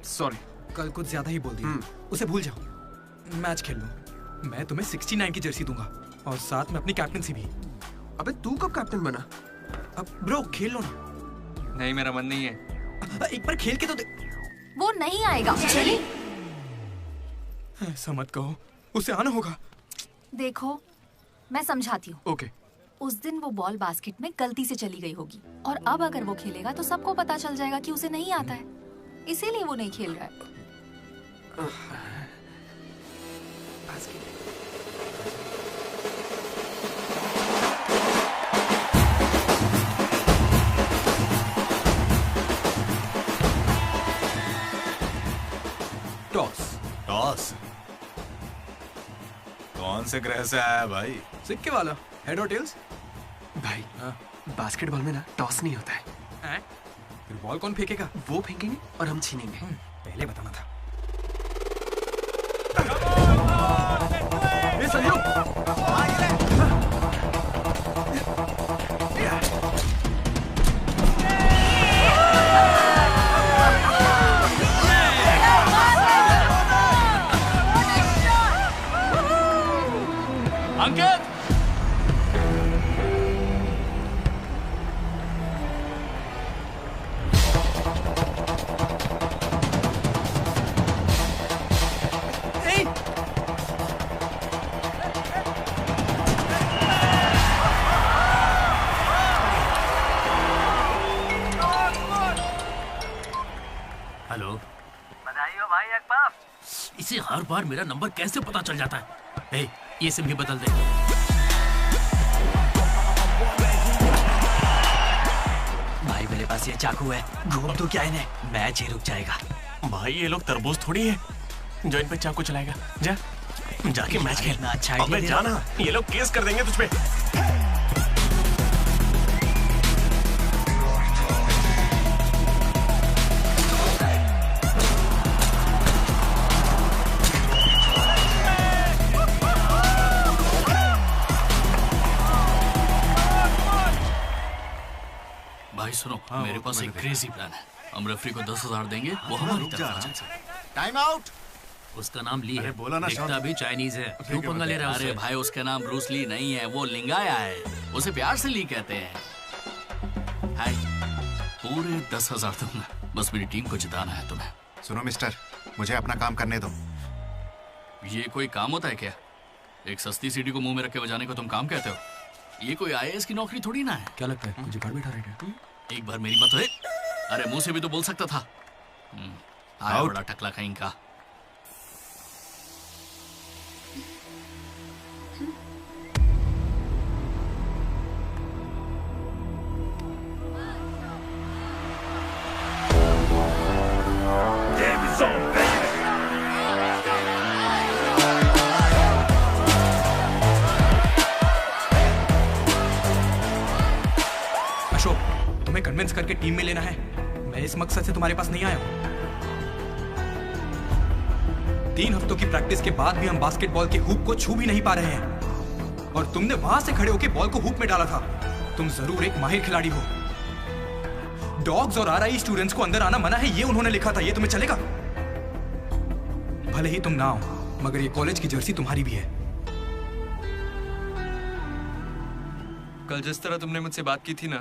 Speaker 3: सॉरी,
Speaker 11: कल कुछ ज्यादा ही बोल दिया। उसे भूल जाओ, मैच खेल लो। मैं तुम्हें 69 की जर्सी दूंगा और साथ में अपनी कैप्टनसी भी।
Speaker 3: अबे तू कब कैप्टन बना?
Speaker 11: अब ब्रो खेल लो ना।
Speaker 3: नहीं, मेरा मन नहीं है।
Speaker 11: एक बार खेल के तो
Speaker 10: वो नहीं आएगा। चलिए।
Speaker 11: ऐसा मत कहो, उसे आना होगा।
Speaker 10: देखो मैं समझाती हूँ।
Speaker 11: ओके।
Speaker 10: उस दिन वो बॉल बास्केट में गलती से चली गई होगी और अब अगर वो खेलेगा तो सबको पता चल जाएगा कि उसे नहीं आता है, इसीलिए वो नहीं खेल रहा है।
Speaker 11: टॉस।
Speaker 2: टॉस? कौन से ग्रह से आया भाई?
Speaker 11: सिक्के वाला। हेड और टेल्स?
Speaker 3: भाई बास्केटबॉल में ना टॉस नहीं होता है।
Speaker 11: फिर बॉल कौन फेंकेगा?
Speaker 3: वो फेंकेंगे और हम छीनेंगे।
Speaker 11: पहले बताना था।
Speaker 3: ये सहयोग।
Speaker 17: अंकित,
Speaker 5: हेलो।
Speaker 18: बधाई हो भाई अकबाफ।
Speaker 5: इसे हर बार मेरा नंबर कैसे पता चल जाता है? ए, ये सिम भी बदल दे।
Speaker 15: भाई मेरे पास ये चाकू है, घूम तो क्या इन्हें, मैच ही रुक जाएगा।
Speaker 16: भाई ये लोग तरबूज थोड़ी है जो इन पे चाकू चलाएगा। जा जाके मैच खेलना।
Speaker 15: अच्छा
Speaker 16: अबे जाना, ये लोग केस कर देंगे तुझ पे।
Speaker 17: सुनो, मेरे पास एक क्रेजी प्लान है। हम रेफरी को 10,000 देंगे, वो हमारी तरफ आ जाए।
Speaker 6: Time out.
Speaker 5: उसका नाम ली है।
Speaker 6: बोला ना,
Speaker 5: दिखता भी चाइनीज है। क्यों पंगा ले रहा है?
Speaker 17: अरे भाई, उसका नाम ब्रूस ली नहीं है, वो लिंगाया है। उसे प्यार से ली कहते हैं। हाय, पूरे 10,000 दूंगा। बस मेरी टीम को जिताना है तुम्हें।
Speaker 6: सुनो मिस्टर, मुझे अपना काम करने दो।
Speaker 17: ये कोई काम होता है क्या? एक सस्ती सीडी को मुंह में रख के बजाने को तुम काम कहते हो? ये कोई IAS की नौकरी थोड़ी ना है।
Speaker 11: क्या लगता है मुझे घर बैठा रहेगा?
Speaker 17: एक बार मेरी बात है। अरे मुंह से भी तो बोल सकता था। आया बड़ा टकला कहीं का।
Speaker 11: अशोक, तुम्हें कन्विंस करके टीम में लेना है। मैं इस मकसद से तुम्हारे पास नहीं आया हूं। 3 हफ्तों की प्रैक्टिस के बाद भी हम बास्केटबॉल के हुप को छू भी नहीं पा रहे हैं, और तुमने वहां से खड़े होकर बॉल को हुप में डाला था। तुम जरूर एक माहिर खिलाड़ी हो। डॉग्स और RI स्टूडेंट्स को अंदर आना मना है, ये उन्होंने लिखा था। ये तुम्हें चलेगा? भले ही तुम ना हो, मगर ये कॉलेज की जर्सी तुम्हारी भी है।
Speaker 3: कल जिस तरह तुमने मुझसे बात की थी ना,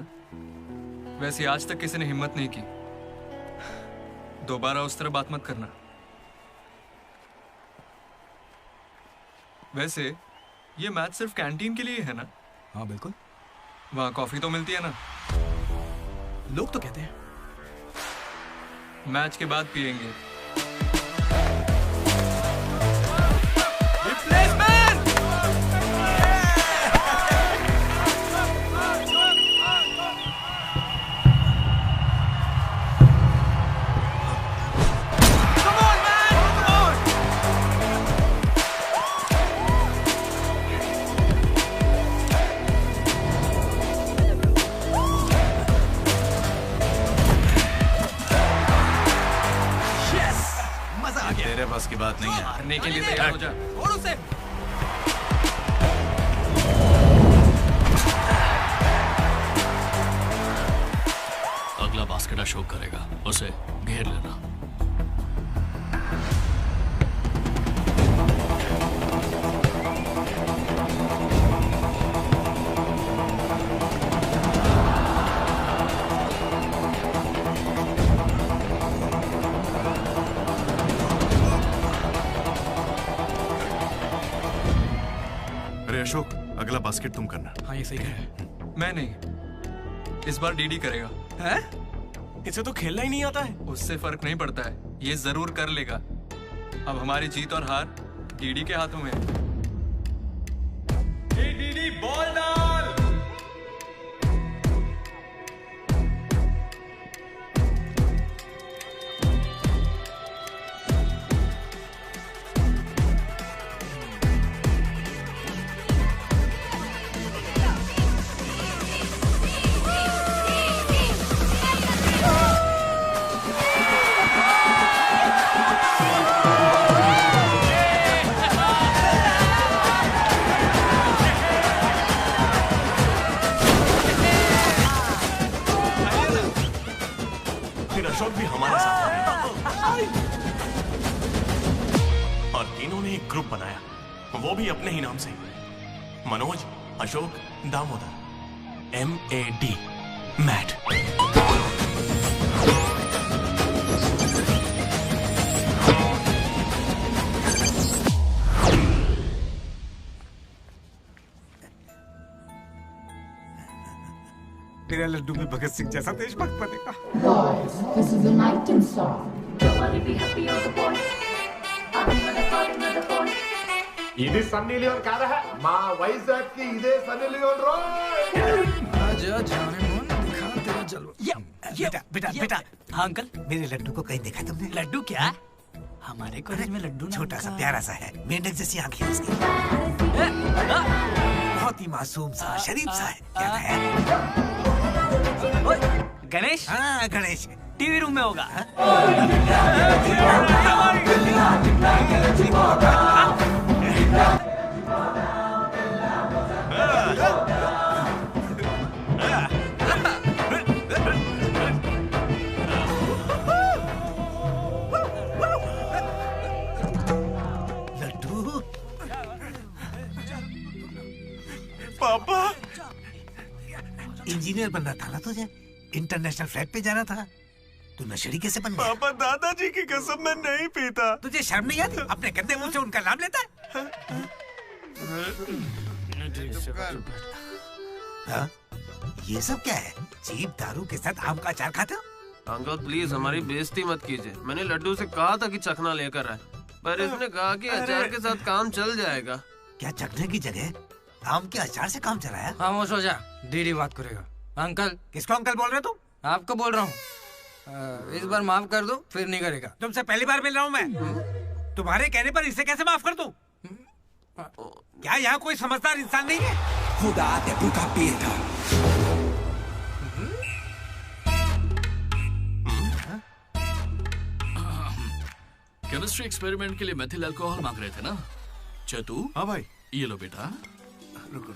Speaker 3: वैसे आज तक किसी ने हिम्मत नहीं की। दोबारा उस तरह बात मत करना। वैसे ये मैच सिर्फ कैंटीन के लिए है ना?
Speaker 11: हाँ बिल्कुल।
Speaker 3: वहाँ कॉफी तो मिलती है ना?
Speaker 11: लोग तो कहते हैं।
Speaker 3: मैच के बाद पियेंगे।
Speaker 2: तेरे पास की बात नहीं है।
Speaker 3: मारने के लिए तैयार हो जा।
Speaker 15: छोड़ उसे।
Speaker 17: अगला बास्केट अशोक करेगा, उसे घेर लेना।
Speaker 2: अशोक, अगला बास्केट तुम करना।
Speaker 11: हाँ ये सही है।
Speaker 3: मैं नहीं, इस बार डीडी करेगा।
Speaker 16: हैं? इसे तो खेलना ही नहीं आता है।
Speaker 3: उससे फर्क नहीं पड़ता है, ये जरूर कर लेगा। अब हमारी जीत और हार डीडी के हाथों में है। डीडी बॉल डाल।
Speaker 16: अशोक भी हमारे साथ है। और तीनों ने एक ग्रुप बनाया, वो भी अपने ही नाम से। मनोज, अशोक, दामोदर। MAD, Matt.
Speaker 7: तेरा लड्डू में भगत सिंह जैसा देशभक्त बनेगा।
Speaker 19: Boys, this is the night and song. Nobody be happy on the boys.
Speaker 20: ఇది సన్నీ లియోన్ కాదా మా వైజాగ్ కి ఇదే సన్నీ లియోన్
Speaker 11: आजा जाने मन दिखा तेरा जलवा।
Speaker 15: बेटा बेटा बेटा।
Speaker 7: हाँ अंकल, मेरे लड्डू को कहीं देखा तुमने?
Speaker 15: लड्डू क्या? हमारे कॉलेज में लड्डू
Speaker 7: छोटा सा प्यारा सा है, मेंढक जैसी आंखें उसकी, बहुत ही मासूम सा, शरीफ सा है। क्या है?
Speaker 15: गणेश?
Speaker 7: हाँ गणेश।
Speaker 15: टीवी रूम में होगा।
Speaker 4: पापा
Speaker 13: इंजीनियर बनना था ना तुझे, इंटरनेशनल फ्लाइट पे जाना था, तू नशेड़ी कैसे बन गया?
Speaker 4: पापा दादाजी की कसम मैं नहीं पीता।
Speaker 13: तुझे शर्म नहीं आती? अपने गंदे मुंह से उनका नाम लेता है? हाँ? ये सब क्या है? चीप दारू के साथ आम का अचार खाते हो?
Speaker 21: अंकल प्लीज हमारी बेइज्जती मत कीजिए। मैंने लड्डू से कहा था कि चखना लेकर आए, पर इसने कहा कि अचार के साथ काम चल जाएगा।
Speaker 13: क्या चखने की जगह आम के अचार से काम चलाया?
Speaker 22: खामोश हो जा, दीदी बात करेगा। अंकल।
Speaker 13: किसको अंकल बोल रहे हो तुम?
Speaker 22: आपको बोल रहा हूँ। इस बार माफ कर दो, फिर नहीं करेगा।
Speaker 13: तुमसे पहली बार मिल रहा हूँ मैं। तुम्हारे कहने पर इसे कैसे माफ कर दूं? क्या यहाँ कोई समझदार इंसान नहीं है?
Speaker 23: खुदा te puta pieta.
Speaker 17: Chemistry experiment के लिए मेथिल अल्कोहल मांग रहे थे ना चतु?
Speaker 2: हाँ भाई।
Speaker 17: ये लो बेटा।
Speaker 2: रुको।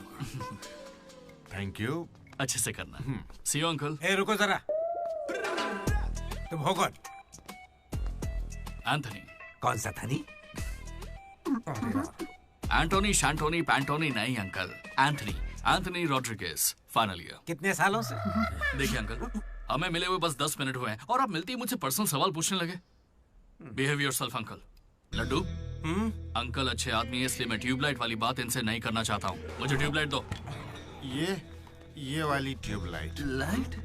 Speaker 2: Thank you.
Speaker 17: अच्छे से करना। सी यू अंकल।
Speaker 13: ए रुको जरा, तुम हो कौन?
Speaker 17: एंथनी।
Speaker 13: कौन सा थनी?
Speaker 17: एंटोनी शैंटोनी पैंटोनी नहीं uncle, Anthony Rodriguez, final year.
Speaker 13: कितने सालों से?
Speaker 17: देखिए अंकल, हमें मिले हुए बस 10 मिनट हुए हैं और आप मिलते ही मुझसे पर्सनल सवाल पूछने लगे। Behave yourself uncle. Laddu, uncle अच्छे आदमी है इसलिए मैं ट्यूबलाइट वाली बात इनसे नहीं करना चाहता हूँ। मुझे ट्यूबलाइट दो।
Speaker 24: ये वाली ट्यूबलाइट।
Speaker 17: लाइट?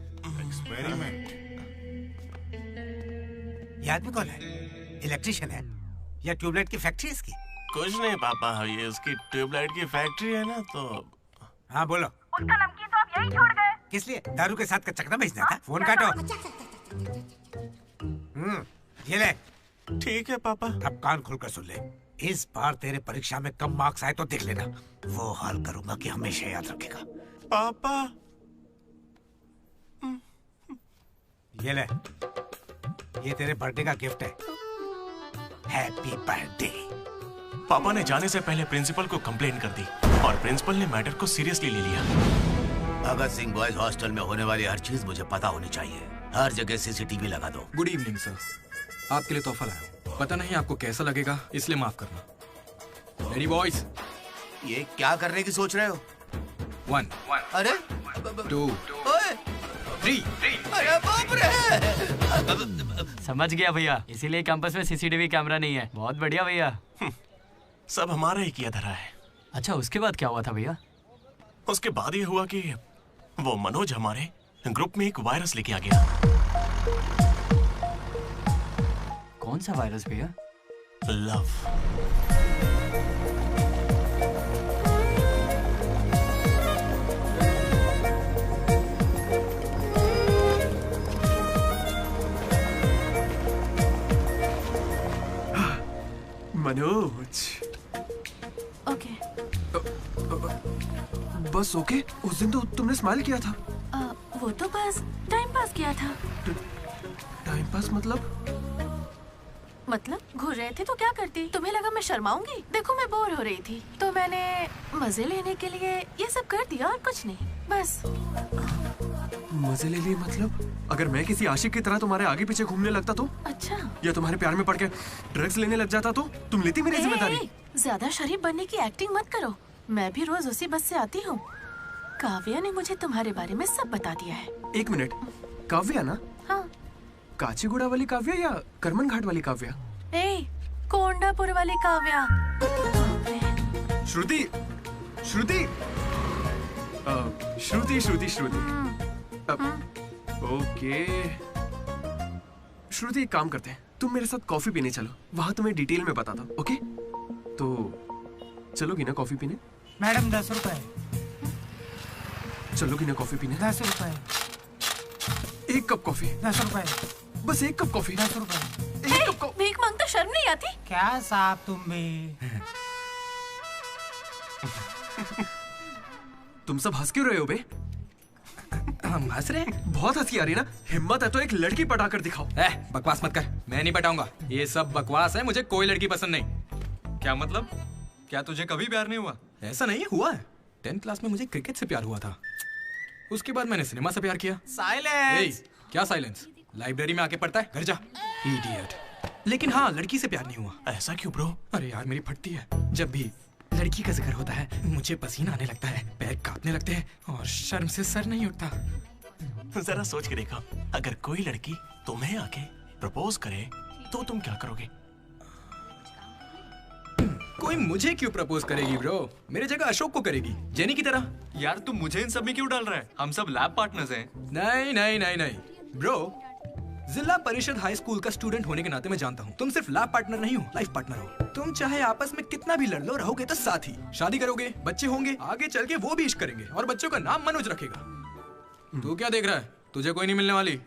Speaker 24: एक्सपेरिमेंट।
Speaker 13: ये आदमी कौन है? इलेक्ट्रिशियन है या ट्यूबलाइट की फैक्ट्री है इसकी?
Speaker 16: कुछ नहीं पापा, ये उसकी ट्यूबलाइट की फैक्ट्री है ना तो।
Speaker 13: हाँ बोलो।
Speaker 25: उसका नमकीन तो आप यही छोड़ गए।
Speaker 13: किस लिए? दारू के साथ का चकना भेजना था? फोन काटो। ये ले।
Speaker 16: ठीक है पापा।
Speaker 13: अब कान खोलकर सुन ले। इस बार तेरे परीक्षा में कम मार्क्स आए तो देख लेना, वो हाल करूंगा कि हमेशा याद रखेगा।
Speaker 16: पापा
Speaker 13: ये ले, ये तेरे बर्थडे का गिफ्ट है। Happy birthday.
Speaker 16: पापा ने जाने से पहले प्रिंसिपल को कंप्लेन कर दी और प्रिंसिपल ने मैटर को सीरियसली ले लिया।
Speaker 13: भगत सिंह बॉयज हॉस्टल में होने वाली हर चीज मुझे पता होनी चाहिए। हर जगह सीसीटीवी लगा दो।
Speaker 11: गुड इवनिंग सर, आपके लिए तोहफा लाया। पता नहीं आपको कैसा लगेगा, इसलिए माफ करना। Ready boys?
Speaker 13: ये क्या करने की सोच रहे हो?
Speaker 11: 1
Speaker 13: अरे
Speaker 11: 2 3।
Speaker 13: अरे बाप रे!
Speaker 1: समझ गया भैया, इसीलिए कैंपस में सीसीटीवी कैमरा नहीं है। बहुत बढ़िया भैया।
Speaker 16: सब हमारा ही किया धरा है।
Speaker 1: अच्छा, उसके बाद क्या हुआ था भैया?
Speaker 16: उसके बाद ये हुआ कि वो मनोज हमारे ग्रुप में एक वायरस लेके आ गया।
Speaker 1: कौन सा वायरस भैया?
Speaker 16: लव।
Speaker 3: मनोज।
Speaker 10: ओके।
Speaker 3: बस ओके? उस दिन तो तुमने स्माइल किया था।
Speaker 10: वो तो बस टाइम पास किया था।
Speaker 3: टाइम पास मतलब
Speaker 10: घूर रहे थे तो क्या करती? तुम्हें लगा मैं शर्माऊंगी? देखो मैं बोर हो रही थी तो मैंने मजे लेने के लिए ये सब कर दिया और कुछ नहीं, बस।
Speaker 3: मजे ले लिए मतलब? अगर मैं किसी आशिक की तरह तुम्हारे आगे पीछे घूमने लगता तो?
Speaker 10: अच्छा।
Speaker 3: या तुम्हारे प्यार में पड़ के ड्रग्स लेने लग जाता तो? तुम लेती मेरी जिम्मेदारी?
Speaker 10: ज्यादा शरीफ बनने की एक्टिंग मत करो। मैं भी रोज उसी बस से आती हूँ। काव्या ने मुझे तुम्हारे बारे में सब बता दिया है।
Speaker 3: 1 मिनट, काव्या ना?
Speaker 10: हाँ।
Speaker 3: काचीगुड़ा वाली काव्या या करमन घाट वाली काव्या?
Speaker 10: कोंडापुर वाली काव्या।
Speaker 3: श्रुति, श्रुति, श्रुति, श्रुति, श्रुति। ओके श्रुति, एक काम करते हैं, तुम मेरे साथ कॉफी पीने चलो, वहां तुम्हें डिटेल में बताता हूँ। ओके तो चलोगी ना कॉफी पीने?
Speaker 22: मैडम 10 रुपए।
Speaker 3: चलोगी ना कॉफी पीने?
Speaker 22: 10 रुपए।
Speaker 3: 1 कप कॉफी।
Speaker 22: 10 रुपए।
Speaker 3: बस 1 कप कॉफी।
Speaker 22: 10 रुपए।
Speaker 10: भीख मांगता शर्म नहीं आती?
Speaker 22: क्या साहब तुम भी?
Speaker 3: तुम सब हंस क्यों रहे हो बे?
Speaker 11: हम हंस रहे हैं?
Speaker 3: बहुत हंसी आ रही ना। हिम्मत है तो एक लड़की पटा कर दिखाओ।
Speaker 11: बकवास मत कर, मैं नहीं पटाऊंगा। ये सब बकवास है, मुझे कोई लड़की पसंद नहीं। क्या मतलब? क्या तुझे कभी प्यार नहीं हुआ? ऐसा नहीं हुआ है। 10th क्लास में मुझे क्रिकेट से प्यार हुआ था, उसके बाद मैंने सिनेमा से प्यार किया।
Speaker 22: साइलेंस।
Speaker 11: क्या साइलेंस? लाइब्रेरी में आके पढ़ता है, घर जा। इडियट। लेकिन हाँ, लड़की से प्यार नहीं हुआ।
Speaker 16: ऐसा क्यों ब्रो?
Speaker 11: अरे यार मेरी फटती है जब भी लड़की का जिक्र होता है मुझे पसीना आने लगता है, पैर कांपने लगते हैं और शर्म से सर नहीं उठता।
Speaker 16: जरा सोच के देखो, अगर कोई लड़की तुम्हें आके प्रपोज करे तो तुम क्या करोगे?
Speaker 11: कोई मुझे क्यों प्रपोज करेगी ब्रो? मेरे जगह अशोक को करेगी, जेनी की तरह।
Speaker 3: यार तुम मुझे इन सब में क्यों डाल रहा है? हम सब लैब पार्टनर्स हैं।
Speaker 11: नहीं नहीं नहीं नहीं ब्रो, जिला परिषद हाई स्कूल का स्टूडेंट होने के नाते मैं जानता हूँ तुम सिर्फ लैब पार्टनर नहीं हो, लाइफ पार्टनर हो। तुम चाहे आपस में कितना भी लड़ लो, रहोगे तो साथ ही। शादी करोगे, बच्चे होंगे, आगे चल के वो भी इश्क करेंगे और बच्चों का नाम मनोज रखेगा। तू क्या देख रहा है? तुझे कोई नहीं मिलने वाली।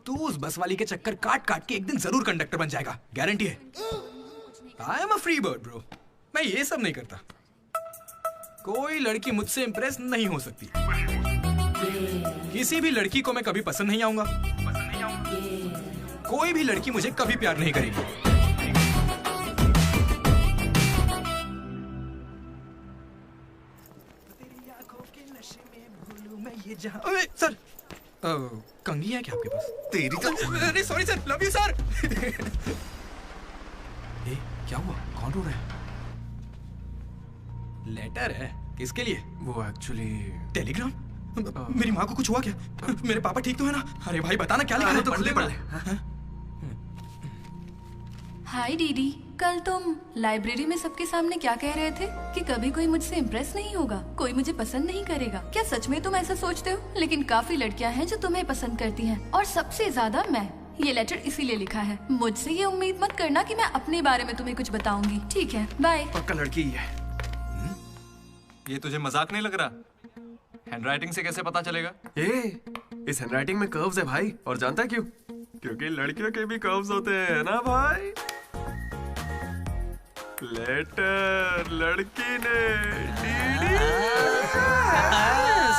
Speaker 11: तू उस बस वाली के चक्कर काट काट के एक दिन जरूर कंडक्टर बन जाएगा, गारंटी है। I am a free bird bro, मैं ये सब नहीं करता। कोई लड़की मुझसे इंप्रेस नहीं हो सकती। किसी भी लड़की को मैं कभी पसंद नहीं आऊंगा। कोई भी लड़की मुझे कभी प्यार नहीं करेगी। सर, कंघी है क्या आपके पास?
Speaker 3: तेरी तो
Speaker 11: अरे sorry sir, love you sir. क्या हुआ? कौन रो रहा है? लेटर है? किसके लिए?
Speaker 3: वो एक्चुअली
Speaker 11: टेलीग्राम। मेरी माँ को कुछ हुआ क्या? मेरे पापा ठीक तो है ना? अरे भाई बताना क्या लिखा है?
Speaker 3: तो खुले पढ़ ले।
Speaker 8: हाय डीडी, कल तुम लाइब्रेरी में सबके सामने क्या कह रहे थे कि कभी कोई मुझसे इम्प्रेस नहीं होगा, कोई मुझे पसंद नहीं करेगा। क्या सच में तुम ऐसा सोचते हो? लेकिन काफी लड़कियां हैं जो तुम्हें पसंद करती हैं और सबसे ज्यादा मैं। ये लेटर इसीलिए लिखा है। मुझसे ये उम्मीद मत करना कि मैं अपने बारे में तुम्हें कुछ बताऊंगी। ठीक है, बाय।
Speaker 3: पक्का लड़की ही है। ये तुझे मजाक नहीं लग रहा? हैंडराइटिंग से कैसे पता चलेगा? इस हैंडराइटिंग में कर्व्स है भाई, और जानता है क्यों? क्योंकि लड़कियों के भी कर्व्स होते हैं ना भाई। लेटर लड़की ने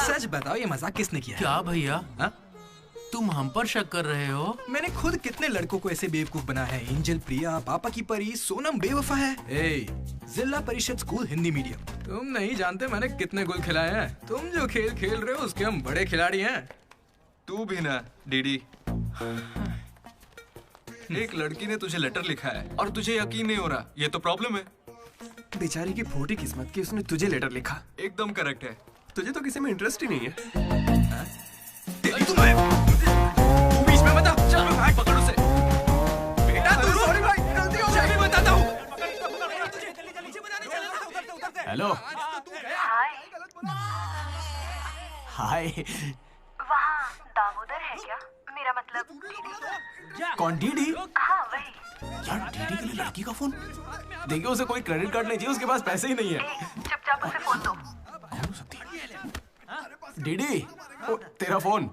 Speaker 11: सच बताओ, ये मजाक किसने किया?
Speaker 5: क्या भैया? तुम हम पर शक कर रहे हो?
Speaker 11: मैंने खुद कितने लड़कों को ऐसे बेवकूफ बना है। एंजल, प्रिया, पापा की परी, सोनम बेवफा है। जिला परिषद स्कूल हिंदी मीडियम। तुम नहीं जानते मैंने कितने गोल खिलाए हैं। तुम जो खेल खेल रहे हो उसके हम बड़े खिलाड़ी हैं।
Speaker 3: तू भी ना डीडी। एक लड़की ने तुझे लेटर लिखा है और तुझे यकीन नहीं हो रहा, ये तो प्रॉब्लम है। बेचारी की फोटी किस्मत की उसने तुझे लेटर लिखा। एकदम करेक्ट है। तुझे तो किसी में इंटरेस्ट ही नहीं है।
Speaker 11: बीच में मत आ, चल भाई पकड़ उसे। बेटा तू सॉरी भाई, गलती हो गई, बताता हूँ।
Speaker 16: हेलो। हाय।
Speaker 25: वहाँ दामोदर है क्या? मेरा मतलब डीडी।
Speaker 16: कौन डीडी?
Speaker 25: हाँ वही।
Speaker 16: यार डीडी के लिए लड़की का फोन? देखिए उसे कोई क्रेडिट कार्ड नहीं चाहिए, उसके पास पैसे ही नहीं है।
Speaker 25: चुपचाप उसे फोन दो।
Speaker 16: डीडी, तेरा फोन।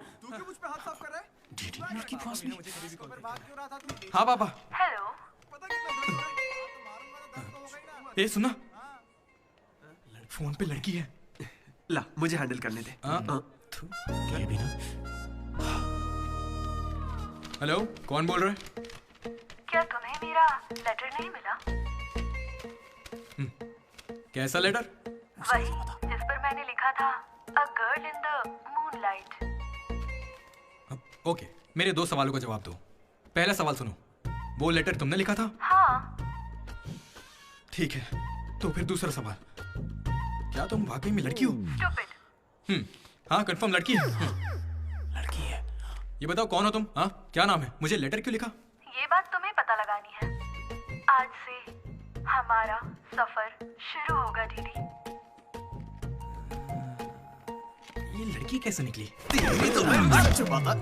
Speaker 11: डीडी ने लड़की पास नहीं। हाँ पापा।
Speaker 25: हेलो।
Speaker 11: ए सुना, फोन पे लड़की है।
Speaker 3: ला मुझे हैंडल करने दे।
Speaker 11: क्या भी ना। हेलो, कौन बोल रहा है?
Speaker 25: क्या तुम्हें मेरा लेटर नहीं मिला?
Speaker 11: कैसा लेटर?
Speaker 25: वही जिस पर मैंने लिखा था a girl in the moonlight.
Speaker 11: Okay, मेरे दो सवालों का जवाब दो। पहला सवाल सुनो, वो लेटर तुमने लिखा था?
Speaker 25: हाँ।
Speaker 11: ठीक है, तो फिर दूसरा सवाल, क्या तुम वाकई में लड़की हो? हाँ कंफर्म लड़की है।
Speaker 16: लड़की है।
Speaker 11: ये बताओ कौन हो तुम? हाँ क्या नाम है? मुझे लेटर क्यों लिखा?
Speaker 25: ये बात तुम्हें पता लगानी है। आज से हमारा सफर शुरू होगा दीदी।
Speaker 11: ये लड़की कैसे निकली?
Speaker 16: तो मैं मर चुका था।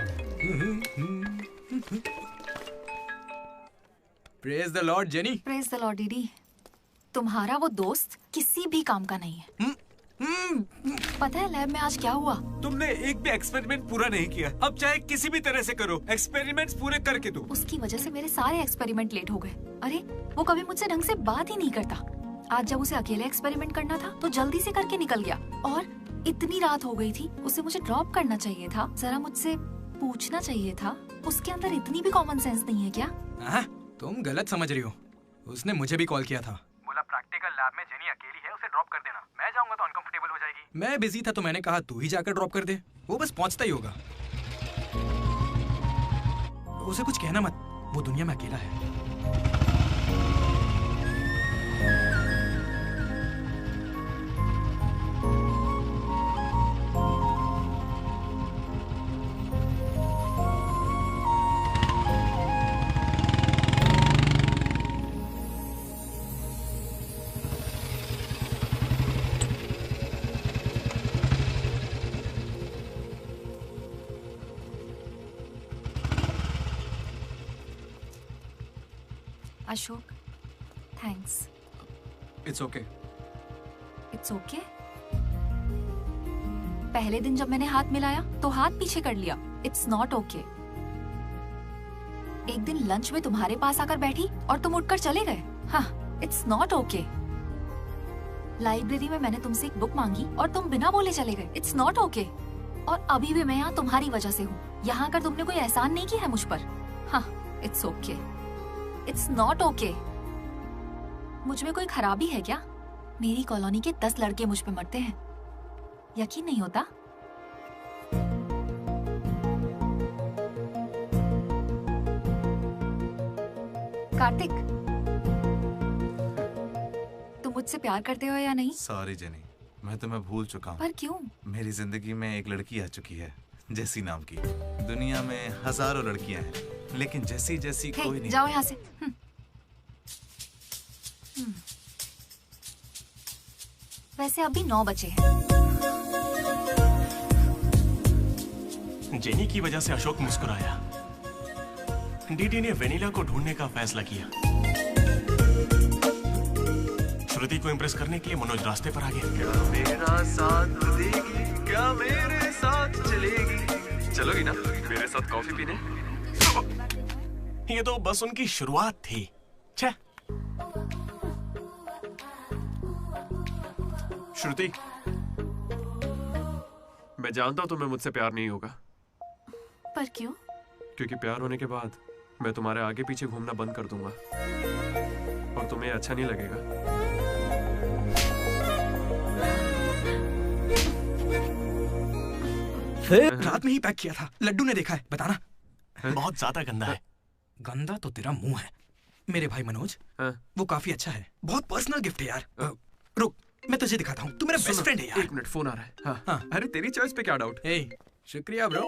Speaker 11: Praise the Lord jenny.
Speaker 10: Praise the Lord DD. तुम्हारा वो दोस्त किसी भी काम का नहीं है। पता है लैब में आज क्या हुआ?
Speaker 7: तुमने एक भी एक्सपेरिमेंट पूरा नहीं किया। अब चाहे किसी भी तरह से करो, एक्सपेरिमेंट्स पूरे करके दो।
Speaker 10: उसकी वजह से मेरे सारे एक्सपेरिमेंट लेट हो गए। अरे वो कभी मुझसे ढंग से बात ही नहीं करता। आज जब उसे अकेले एक्सपेरिमेंट करना था तो जल्दी से करके निकल गया। और इतनी रात हो गई थी, उसे मुझे ड्रॉप करना चाहिए था, जरा मुझसे पूछना चाहिए था। उसके अंदर इतनी भी कॉमन सेंस नहीं है क्या?
Speaker 11: तुम गलत समझ रही हो। उसने मुझे भी कॉल किया था। बोला प्रैक्टिकल लैब में जेनी अकेली है, उसे ड्रॉप कर देना। मैं जाऊंगा तो अनकंफर्टेबल हो जाएगी। मैं बिजी था तो मैंने कहा तू ही जाकर ड्रॉप कर दे, वो बस पहुंचता ही होगा। उसे कुछ कहना मत, वो दुनिया में अकेला है।
Speaker 10: Ashok, thanks.
Speaker 3: It's okay.
Speaker 10: It's okay? पहले दिन जब मैंने हाथ मिलाया तो हाथ पीछे कर लिया। It's not okay. एक दिन लंच में तुम्हारे पास आकर बैठी और तुम उठकर चले गए। हाँ, इट्स नॉट ओके। लाइब्रेरी में मैंने तुमसे एक बुक मांगी और तुम बिना बोले चले गए। It's not okay. और अभी भी मैं यहाँ तुम्हारी वजह से हूँ। यहाँ आकर तुमने कोई एहसान नहीं किया है मुझ पर। हाँ, it's okay. It's not okay. मुझ में कोई खराबी है क्या? मेरी कॉलोनी के 10 लड़के मुझ पे मरते हैं, यकीन नहीं होता? कार्तिक, तुम मुझसे प्यार करते हो या नहीं?
Speaker 2: सॉरी जेनी, मैं तुम्हें भूल चुका हूँ।
Speaker 10: पर क्यों?
Speaker 2: मेरी जिंदगी में एक लड़की आ चुकी है, जेसी नाम की। दुनिया में हजारों लड़कियां हैं, लेकिन जैसी जैसी कोई नहीं।
Speaker 10: जाओ यहाँ से। वैसे अभी 9 बजे हैं।
Speaker 16: जेनी की वजह से अशोक मुस्कुराया। डीडी ने वेनिला को ढूंढने का फैसला किया। श्रुति को इम्प्रेस करने के लिए मनोज रास्ते पर आ गया।
Speaker 3: क्या मेरा साथ देगी, क्या मेरे साथ चलेगी? चलोगी ना मेरे साथ कॉफी पीने?
Speaker 16: ये तो बस उनकी शुरुआत थी। छे।
Speaker 3: श्रुति, मैं जानता हूं तुम्हें मुझसे प्यार नहीं होगा।
Speaker 8: पर क्यों?
Speaker 3: क्योंकि प्यार होने के बाद मैं तुम्हारे आगे पीछे घूमना बंद कर दूंगा और तुम्हें अच्छा नहीं लगेगा।
Speaker 11: फिर रात में ही पैक किया था। लड्डू ने देखा है, बताना।
Speaker 16: बहुत ज्यादा गंदा है।
Speaker 11: गंदा तो तेरा मुंह है। मेरे भाई मनोज, वो काफी अच्छा है। बहुत पर्सनल गिफ्ट है यार। रुक, मैं तुझे दिखाता हूँ। तू मेरा बेस्ट फ्रेंड है यार।
Speaker 3: 1 मिनट, फोन आ रहा है। हाँ, हाँ। अरे तेरी चॉइस पे क्या डाउट?
Speaker 11: शुक्रिया ब्रो।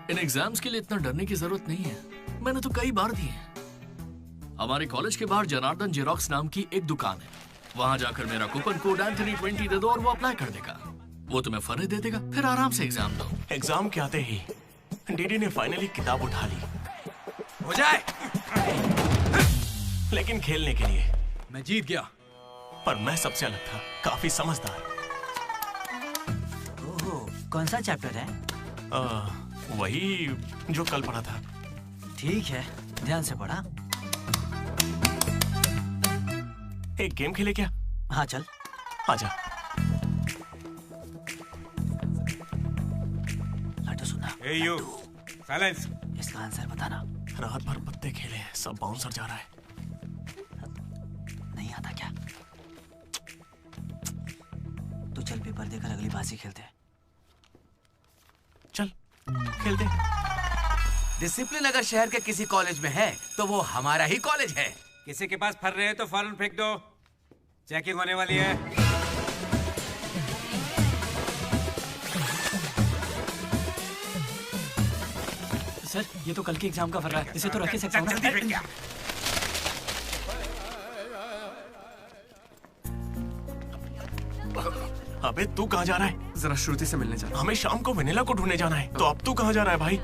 Speaker 17: इन एग्जाम्स के लिए इतना डरने की जरूरत नहीं है। मैंने तो कई बार दिए हैं। हमारे कॉलेज के बाहर जनार्दन जेरोक्स नाम की एक दुकान है। वहां जाकर मेरा कूपन कोड एंथनी 20 दे दो और वो अप्लाई कर देगा। वो तुम्हें फर्ज दे देगा, फिर आराम से एग्जाम दो।
Speaker 16: एग्जाम के आते ही डीडी ने फाइनली किताब उठा ली।
Speaker 11: हो जाए।
Speaker 16: लेकिन खेलने के लिए
Speaker 11: मैं जीत गया।
Speaker 16: पर मैं सबसे अलग था, काफी समझदार।
Speaker 6: ओहो, कौन सा चैप्टर है?
Speaker 16: वही जो कल पढ़ा था।
Speaker 6: ठीक है, ध्यान से पढ़ा।
Speaker 16: एक गेम खेले क्या?
Speaker 6: हाँ चल।
Speaker 16: आजा।
Speaker 6: लड्डू सुना।
Speaker 7: Hey you, silence.
Speaker 6: इसका आंसर बताना।
Speaker 16: रात भर पत्ते खेले, सब बाउंसर जा रहा है।
Speaker 6: नहीं आता क्या? तो चल पेपर देकर अगली बाजी खेलते हैं।
Speaker 16: चल खेलते।
Speaker 13: डिसिप्लिन अगर शहर के किसी कॉलेज में है तो वो हमारा ही कॉलेज है।
Speaker 7: किसी के पास फर रहे हैं तो फौरन फेंक दो। चेकिंग होने वाली है।
Speaker 1: सर, ये तो कल के एग्जाम का फर रहा है। इसे तो रख ही सकता हूं ना?
Speaker 7: जल्दी फेंक।
Speaker 16: अबे तू कहाँ जा रहा है?
Speaker 3: जरा श्रुति से मिलने जा।
Speaker 16: हमें शाम को वेनिला को ढूंढने जाना है। तो अब तू कहाँ जा रहा है भाई?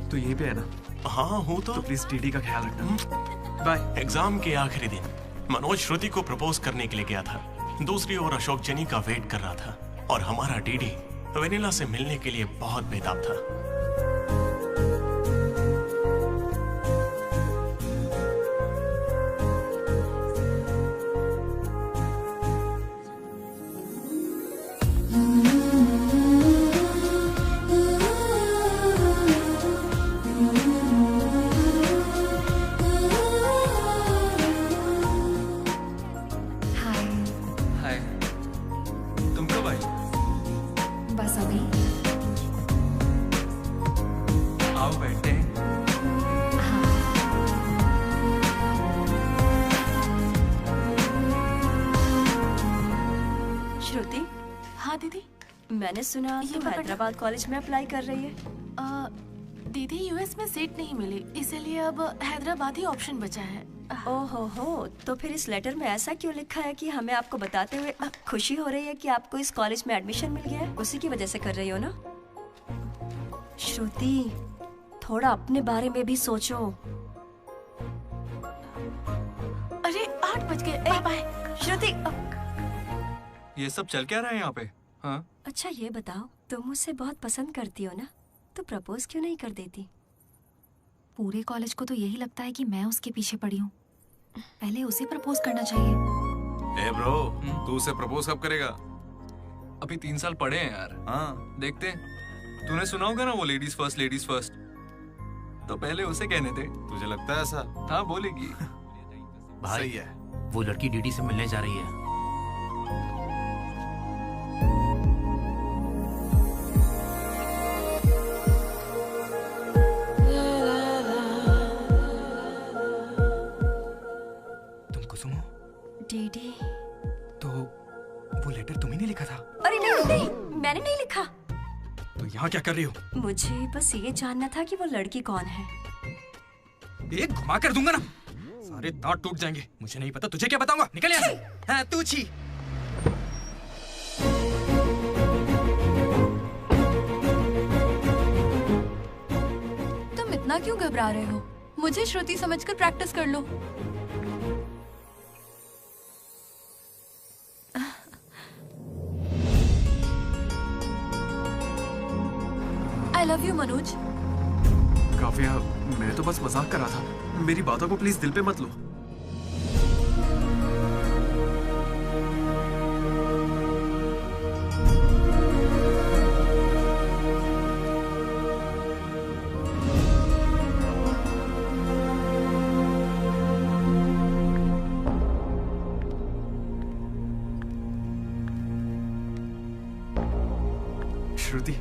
Speaker 3: तू यहीं पे है ना?
Speaker 16: हाँ हूँ तो
Speaker 3: प्लीज डीडी का ख्याल रखना। बाय।
Speaker 16: एग्जाम के आखिरी दिन मनोज श्रुति को प्रपोज करने के लिए गया था। दूसरी ओर अशोक जेनी का वेट कर रहा था और हमारा डीडी वेनिला से मिलने के लिए बहुत बेताब था।
Speaker 9: मैंने सुना तुम हैदराबाद कॉलेज में अप्लाई कर रही है।
Speaker 8: दीदी यूएस में सीट नहीं मिली, इसीलिए अब हैदराबाद ही ऑप्शन बचा है।
Speaker 9: ओहो, तो फिर इस लेटर में ऐसा क्यों लिखा है कि हमें आपको बताते हुए खुशी हो रही है कि आपको इस कॉलेज में एडमिशन मिल गया है? उसी की वजह से कर रही हो ना? श्रुति, थोड़ा अपने बारे में भी सोचो।
Speaker 10: अरे 8 बज गए। बाय बाय
Speaker 9: श्रुति।
Speaker 3: ये सब चल क्या रहा है यहाँ पे? हाँ?
Speaker 9: अच्छा ये बताओ, तुम मुझसे बहुत पसंद करती हो ना, तो प्रपोज क्यों नहीं कर देती?
Speaker 10: पूरे कॉलेज को तो यही लगता है कि मैं उसके पीछे पड़ी हूँ। पहले उसे प्रपोज करना चाहिए।
Speaker 2: ए ब्रो, तू उसे प्रपोज कब करेगा?
Speaker 3: अभी 3 साल पड़े हैं यार।
Speaker 2: हाँ
Speaker 3: देखते हैं। तूने सुना होगा ना वो लेडीज फर्स्ट, तो पहले उसे कहने दे।
Speaker 2: तुझे लगता है ऐसा?
Speaker 3: हाँ बोलेगी।
Speaker 5: भाई
Speaker 2: सही है।
Speaker 5: वो लड़की डीडी से मिलने जा रही है।
Speaker 11: तुम कुसुम हो?
Speaker 9: डीडी।
Speaker 11: तो वो लेटर तुम्ही ने लिखा था?
Speaker 9: अरे नहीं नहीं, मैंने नहीं लिखा।
Speaker 11: तो यहाँ क्या कर रही हो?
Speaker 9: मुझे बस ये जानना था कि वो लड़की कौन है।
Speaker 11: एक घुमा कर दूंगा ना, सारे दांत टूट जाएंगे। मुझे नहीं पता, तुझे क्या बताऊंगा? निकल यहाँ से। हाँ तू छी।
Speaker 8: तुम इतना क्यों घबरा रहे हो? मुझे श्रुति समझकर प्रैक्टिस कर लो। I love you, Manoj.
Speaker 3: Kavya, मैं तो बस मजाक कर रहा था। मेरी बातों को प्लीज दिल पे मत लो। श्रुति,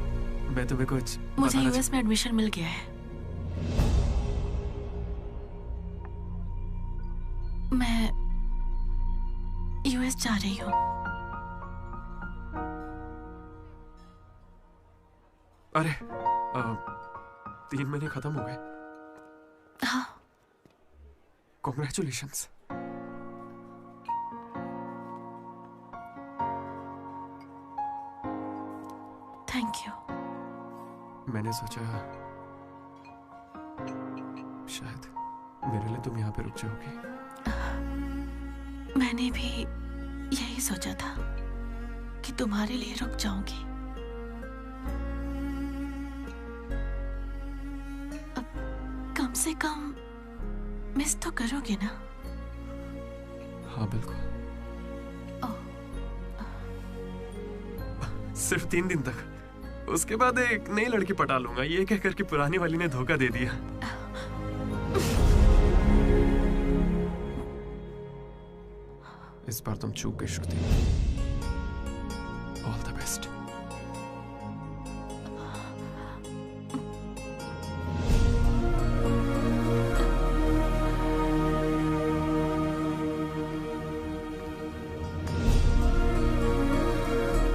Speaker 3: मैं तुम्हें कुछ
Speaker 10: मुझे यूएस में एडमिशन मिल गया है। मैं यूएस जा रही हूँ।
Speaker 3: अरे 3 महीने खत्म हो गए।
Speaker 10: हाँ।
Speaker 3: कॉन्ग्रेचुलेशंस।
Speaker 10: Thank you.
Speaker 3: मैंने सोचा शायद मेरे लिए तुम यहाँ पे रुक जाओगी।
Speaker 10: मैंने भी यही सोचा था कि तुम्हारे लिए रुक जाऊंगी। अब कम से कम मिस तो करोगे ना?
Speaker 3: हाँ बिल्कुल। सिर्फ 3 दिन तक, उसके बाद एक नई लड़की पटा लूंगा, ये कहकर कि पुरानी वाली ने धोखा दे दिया। इस बार तुम चूक गई Shruti. All the best.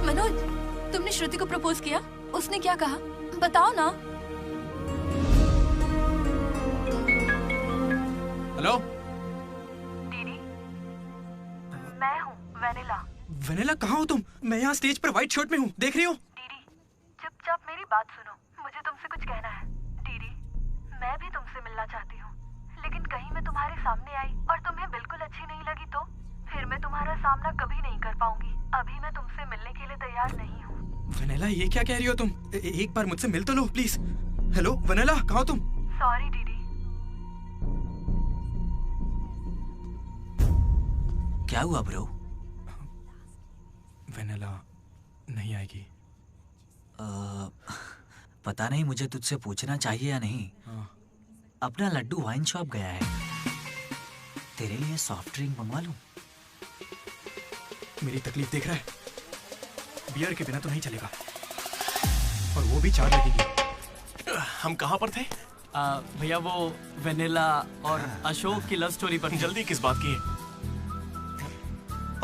Speaker 8: Manoj, तुमने श्रुति को प्रपोज किया? उसने क्या कहा? बताओ ना।
Speaker 11: हेलो
Speaker 25: दीदी, मैं हूँ वेनिला।
Speaker 11: वेनिला, कहाँ हो तुम? मैं यहाँ स्टेज पर व्हाइट शर्ट में हूँ, देख रही हो?
Speaker 25: दीदी, चुपचाप मेरी बात सुनो, मुझे तुमसे कुछ कहना है। दीदी, मैं भी तुमसे मिलना चाहती हूँ, लेकिन कहीं मैं तुम्हारे सामने आई और तुम्हें बिल्कुल अच्छी नहीं लगी तो फिर मैं तुम्हारा सामना कभी नहीं कर पाऊंगी। अभी मैं तुमसे मिलने के लिए तैयार नहीं हूँ।
Speaker 11: वेनिला, ये क्या कह रही हो तुम? एक बार मुझसे मिल तो लो प्लीज। हेलो वेनिला, कहाँ हो तुम?
Speaker 25: सॉरी दीदी।
Speaker 6: क्या हुआ ब्रो?
Speaker 11: वेनिला नहीं आएगी।
Speaker 6: पता नहीं, मुझे तुझसे पूछना चाहिए या नहीं। अपना लड्डू वाइन शॉप गया है, तेरे लिए सॉफ्ट ड्रिंक मंगवा लूं?
Speaker 11: मेरी तकलीफ देख रहा है? बियर के बिना तो नहीं चलेगा, और वो भी 4 लगेगी।
Speaker 16: हम कहाँ पर थे?
Speaker 1: भैया वो वेनिला और अशोक की लव स्टोरी पर।
Speaker 16: जल्दी किस बात की?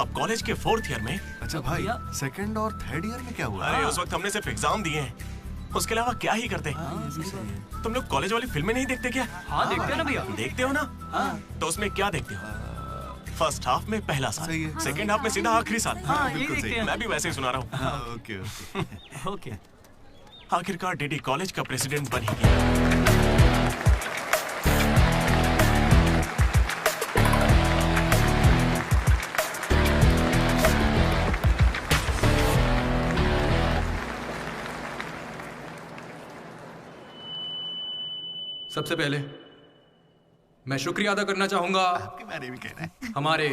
Speaker 16: अब कॉलेज के 4th ईयर में।
Speaker 24: अच्छा भाई, 2nd और 3rd ईयर में क्या हुआ?
Speaker 16: अरे उस वक्त हमने सिर्फ एग्जाम दिए हैं, उसके अलावा क्या ही करते। तुम लोग कॉलेज वाली फिल्में नहीं देखते क्या?
Speaker 1: हाँ देखते हैं ना भैया।
Speaker 16: देखते हो ना? तो उसमें क्या देखते हो? फर्स्ट हाफ में पहला साल, सेकंड हाफ में सीधा आखिरी साल।
Speaker 1: हाँ, ये देखते हैं।
Speaker 16: मैं भी वैसे ही सुना रहा हूँ।
Speaker 24: Okay okay.
Speaker 16: आखिरकार डीडी कॉलेज का प्रेसिडेंट बन ही गया।
Speaker 11: सबसे पहले मैं शुक्रिया अदा करना चाहूंगा
Speaker 24: आपके बारे में कहना है।
Speaker 11: हमारे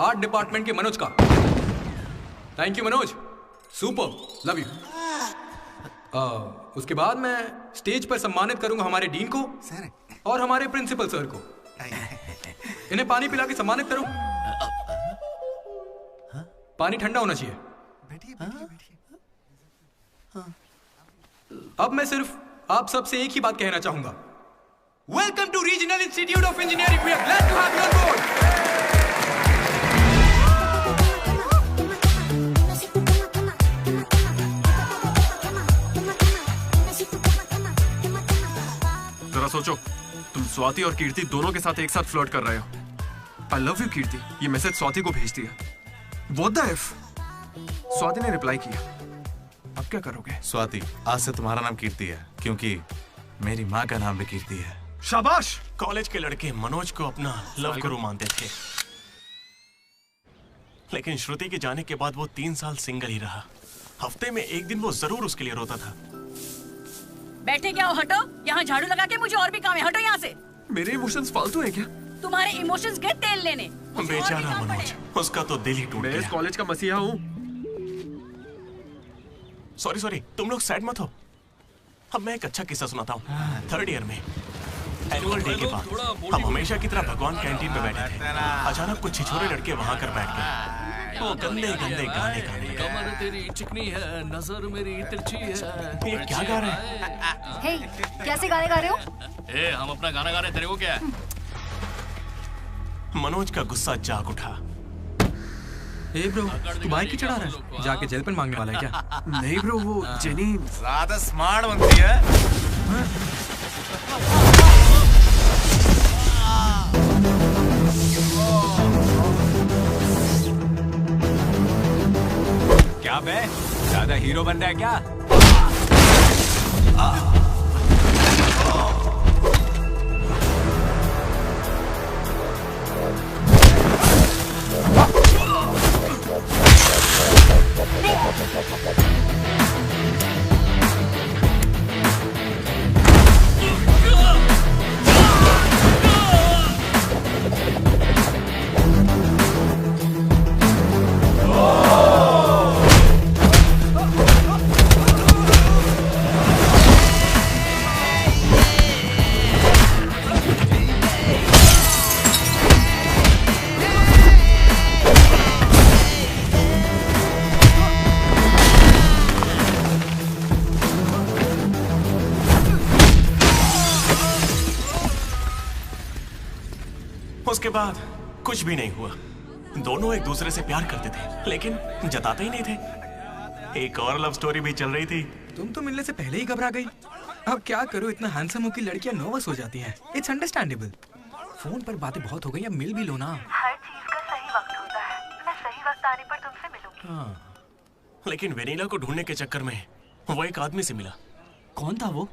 Speaker 11: आर्ट डिपार्टमेंट के मनोज का। Thank you Manoj, super, love you. उसके बाद मैं स्टेज पर सम्मानित करूंगा हमारे डीन को और हमारे प्रिंसिपल सर को। इन्हें पानी पिला के सम्मानित करो। पानी ठंडा होना चाहिए। अब मैं सिर्फ आप सबसे एक ही बात कहना चाहूंगा। Welcome to regional institute of engineering, we are glad to have you on board.
Speaker 3: जरा सोचो, तुम स्वाति और कीर्ति दोनों के साथ एक साथ फ्लर्ट कर रहे हो। आई लव यू कीर्ति, ये मैसेज स्वाति को भेज दिया। What the if? स्वाति ने रिप्लाई किया। अब क्या करोगे?
Speaker 2: स्वाति, आज से तुम्हारा नाम कीर्ति है, क्योंकि मेरी माँ का नाम भी कीर्ति है।
Speaker 3: शाबाश।
Speaker 16: कॉलेज के लड़के मनोज को अपना लव गुरु मानते थे, लेकिन श्रुति के जाने के बाद वो 3 साल सिंगल ही रहा। हफ्ते में एक दिन वो जरूर उसके लिए रोता था।
Speaker 12: बैठे क्या हो, हटो। यहाँ झाड़ू लगा के मुझे और भी काम है, हटो यहाँ से।
Speaker 3: मेरे इमोशंस फालतू है क्या?
Speaker 12: तुम्हारे इमोशंस गए तेल लेने।
Speaker 16: बेचारा मनोज, उसका तो दिल ही टूट गया।
Speaker 3: मैं इस कॉलेज का मसीहा हूँ।
Speaker 16: सॉरी, तुम लोग सैड मत हो। अब मैं एक अच्छा किस्सा सुनाता हूँ। 3rd ईयर में एनुअल डे के बाद हम हमेशा की तरह भगवान कैंटीन में बैठे थे। अचानक कुछ छिछोरे लड़के वहाँ कर बैठ गए। वो गंदे गंदे गाने गाने लगे।
Speaker 17: कमर तेरी चिकनी है, नजर मेरी तिरछी है।
Speaker 16: ये क्या गा रहे हैं?
Speaker 10: हे, कैसे गाने गा रहे हो?
Speaker 17: ए, हम अपना गाना गा रहे हैं, तेरे को क्या है?
Speaker 16: मनोज का गुस्सा जाग उठा।
Speaker 11: ए ब्रो, तू बाइक ही चढ़ा रहा है? जाके जेल पेन मांगने वाला है क्या?
Speaker 3: नहीं ब्रो, वो जेनी
Speaker 2: ज्यादा स्मार्ट बनती है।
Speaker 7: क्या बे, ज्यादा हीरो बन रहा है क्या?
Speaker 16: उसके बाद कुछ भी नहीं हुआ। दोनों एक दूसरे से प्यार करते थे, लेकिन जताते ही नहीं थे। एक और लव स्टोरी भी चल रही थी।
Speaker 11: तुम तो मिलने से पहले ही घबरा गई। अब क्या करूं, इतना हैंडसम हो कि लड़कियां नर्वस हो जाती हैं। It's understandable. फोन पर बातें बहुत हो गई, अब मिल भी लो ना।
Speaker 25: हर चीज का सही वक्त होता है। मैं सही वक्त आने पर तुमसे मिलूंगी।
Speaker 11: हाँ।
Speaker 16: लेकिन वेनिला को ढूंढने के चक्कर में वो एक आदमी से मिला।
Speaker 1: कौन था वो?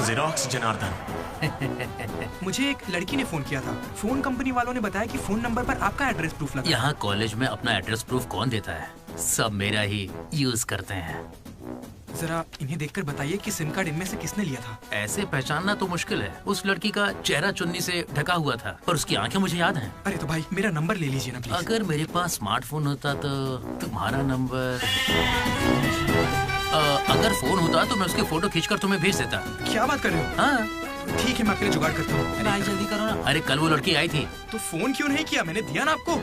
Speaker 16: जेरोक्स जनार्दन।
Speaker 11: मुझे एक लड़की ने फोन किया था। फोन कंपनी वालों ने बताया कि फोन नंबर पर आपका एड्रेस प्रूफ लगा।
Speaker 5: यहाँ कॉलेज में अपना एड्रेस प्रूफ कौन देता है? सब मेरा ही यूज करते हैं।
Speaker 11: जरा इन्हें देखकर बताइए कि सिम कार्ड इनमें से किसने लिया था।
Speaker 5: ऐसे पहचानना तो मुश्किल है। उस लड़की का चेहरा चुन्नी से ढका हुआ था, पर उसकी आंखें मुझे याद हैं।
Speaker 11: अरे तो भाई मेरा नंबर ले लीजिए ना प्लीज।
Speaker 5: अगर मेरे पास स्मार्टफोन होता तो तुम्हारा नंबर, अगर फोन होता तो मैं उसकी फोटो खींचकर तुम्हें भेज देता।
Speaker 11: क्या बात कर रहे हो?
Speaker 5: हाँ
Speaker 11: ठीक है, मैं आपके लिए जुगाड़ करता हूँ।
Speaker 5: भाई जल्दी करो ना। अरे कल वो लड़की आई थी।
Speaker 11: तो फोन क्यों नहीं किया? मैंने दिया ना आपको।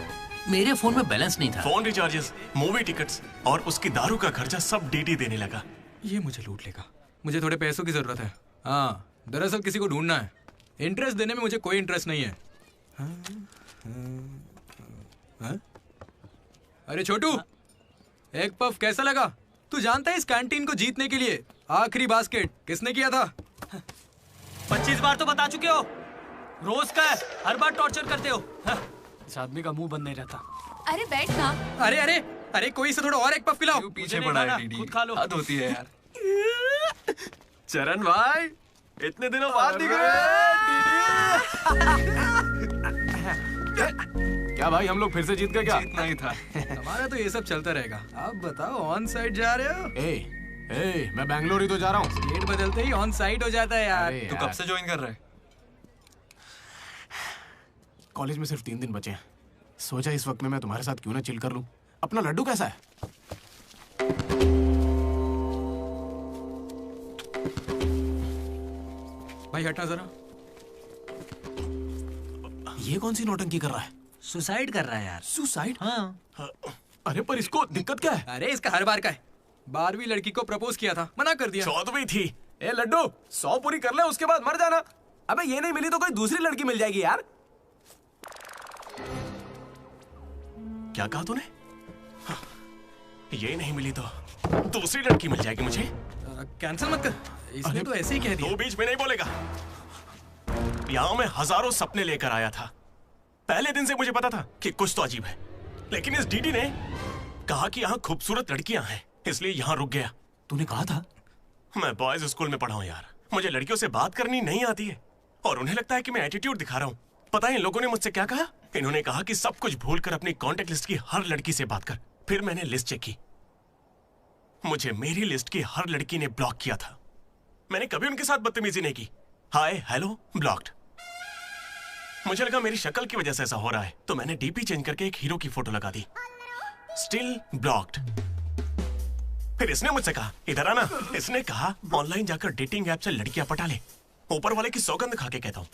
Speaker 5: मेरे फोन में बैलेंस नहीं था।
Speaker 16: फोन रिचार्जेस, मूवी टिकट्स और उसकी दारू का खर्चा सब डीडी देने लगा।
Speaker 11: ये मुझे लूट लेगा। मुझे थोड़े पैसों की जरूरत है। हाँ, दरअसल किसी को ढूंढना है। इंटरेस्ट देने में मुझे कोई इंटरेस्ट नहीं है। हाँ? अरे छोटू, एक पफ कैसा लगा? तू जानता है इस कैंटीन को जीतने के लिए आखिरी बास्केट किसने किया था?
Speaker 1: 25 बार तो बता चुके हो। रोज का है, हर बार टॉर्चर करते हो। इस आदमी का मुंह बंद नहीं रहता।
Speaker 10: अरे बैठ ना।
Speaker 11: अरे अरे अरे, कोई से थोड़ा और एक पफ खिलाओ।
Speaker 3: पीछे पड़ा है डीडी,
Speaker 1: खुद खा लो।
Speaker 3: हद होती है यार। चरण भाई, इतने दिनों बाद दिख रहे हैं। क्या भाई, हम लोग फिर से जीत गए क्या?
Speaker 11: जीतना ही था। हमारा तो ये सब चलता रहेगा। आप बताओ, ऑन साइड जा रहे हो?
Speaker 3: ए, मैं बैंगलोर ही तो जा रहा हूँ।
Speaker 11: स्टेट बदलते ही ऑन साइट हो जाता है यार।
Speaker 3: तू कब से ज्वाइन कर रहा है? कॉलेज में सिर्फ 3 दिन बचे हैं। सोचा इस वक्त में मैं तुम्हारे साथ क्यों ना चिल कर लूं। अपना लड्डू कैसा है?
Speaker 11: भाई हटना जरा।
Speaker 3: ये कौन सी नौटंकी कर रहा है?
Speaker 6: सुसाइड कर रहा है यार।
Speaker 3: सुसाइड?
Speaker 6: हाँ।
Speaker 3: अरे पर इसको दिक्कत क्या है?
Speaker 11: अरे इसका हर बार का है। 12वीं लड़की को प्रपोज किया था, मना कर दिया।
Speaker 16: 14वीं थी।
Speaker 3: ए लड्डू, 100 पूरी कर ले, उसके बाद मर जाना। अबे ये नहीं मिली तो कोई दूसरी लड़की मिल जाएगी यार।
Speaker 16: क्या कहा तूने? हाँ, ये नहीं मिली तो दूसरी लड़की मिल जाएगी मुझे।
Speaker 11: कैंसिल मत कर, इसने तो ऐसे ही कह दिया।
Speaker 16: तू बीच में नहीं बोलेगा। यहाँ मैं हजारों सपने लेकर आया था। पहले दिन से मुझे पता था कि कुछ तो अजीब है, लेकिन इस डीडी ने कहा कि यहाँ खूबसूरत लड़कियां हैं, इसलिए यहाँ रुक गया।
Speaker 3: तूने कहा था?
Speaker 16: मैं बॉयज स्कूल में पढ़ा हूँ यार। मुझे लड़कियों से बात करनी नहीं आती है और उन्हें लगता है कि मैं एटीट्यूड दिखा रहा हूँ। पता है इन लोगों ने मुझसे क्या कहा? इन्होंने कहा कि सब कुछ भूलकर अपनी कॉन्टेक्ट लिस्ट की हर लड़की से बात कर। फिर मैंने लिस्ट चेक की, मुझे मेरी लिस्ट की हर लड़की ने ब्लॉक किया था। मैंने कभी उनके साथ बदतमीजी नहीं की। Hi hello blocked. मुझे लगा मेरी शक्ल की वजह से ऐसा हो रहा है, तो मैंने डीपी चेंज करके एक हीरो की फोटो लगा दी। Still blocked. फिर इसने मुझसे कहा इधर आना। इसने कहा ऑनलाइन जाकर डेटिंग ऐप से लड़कियां पटा ले। ऊपर वाले की सौगंध खा के कहता हूं,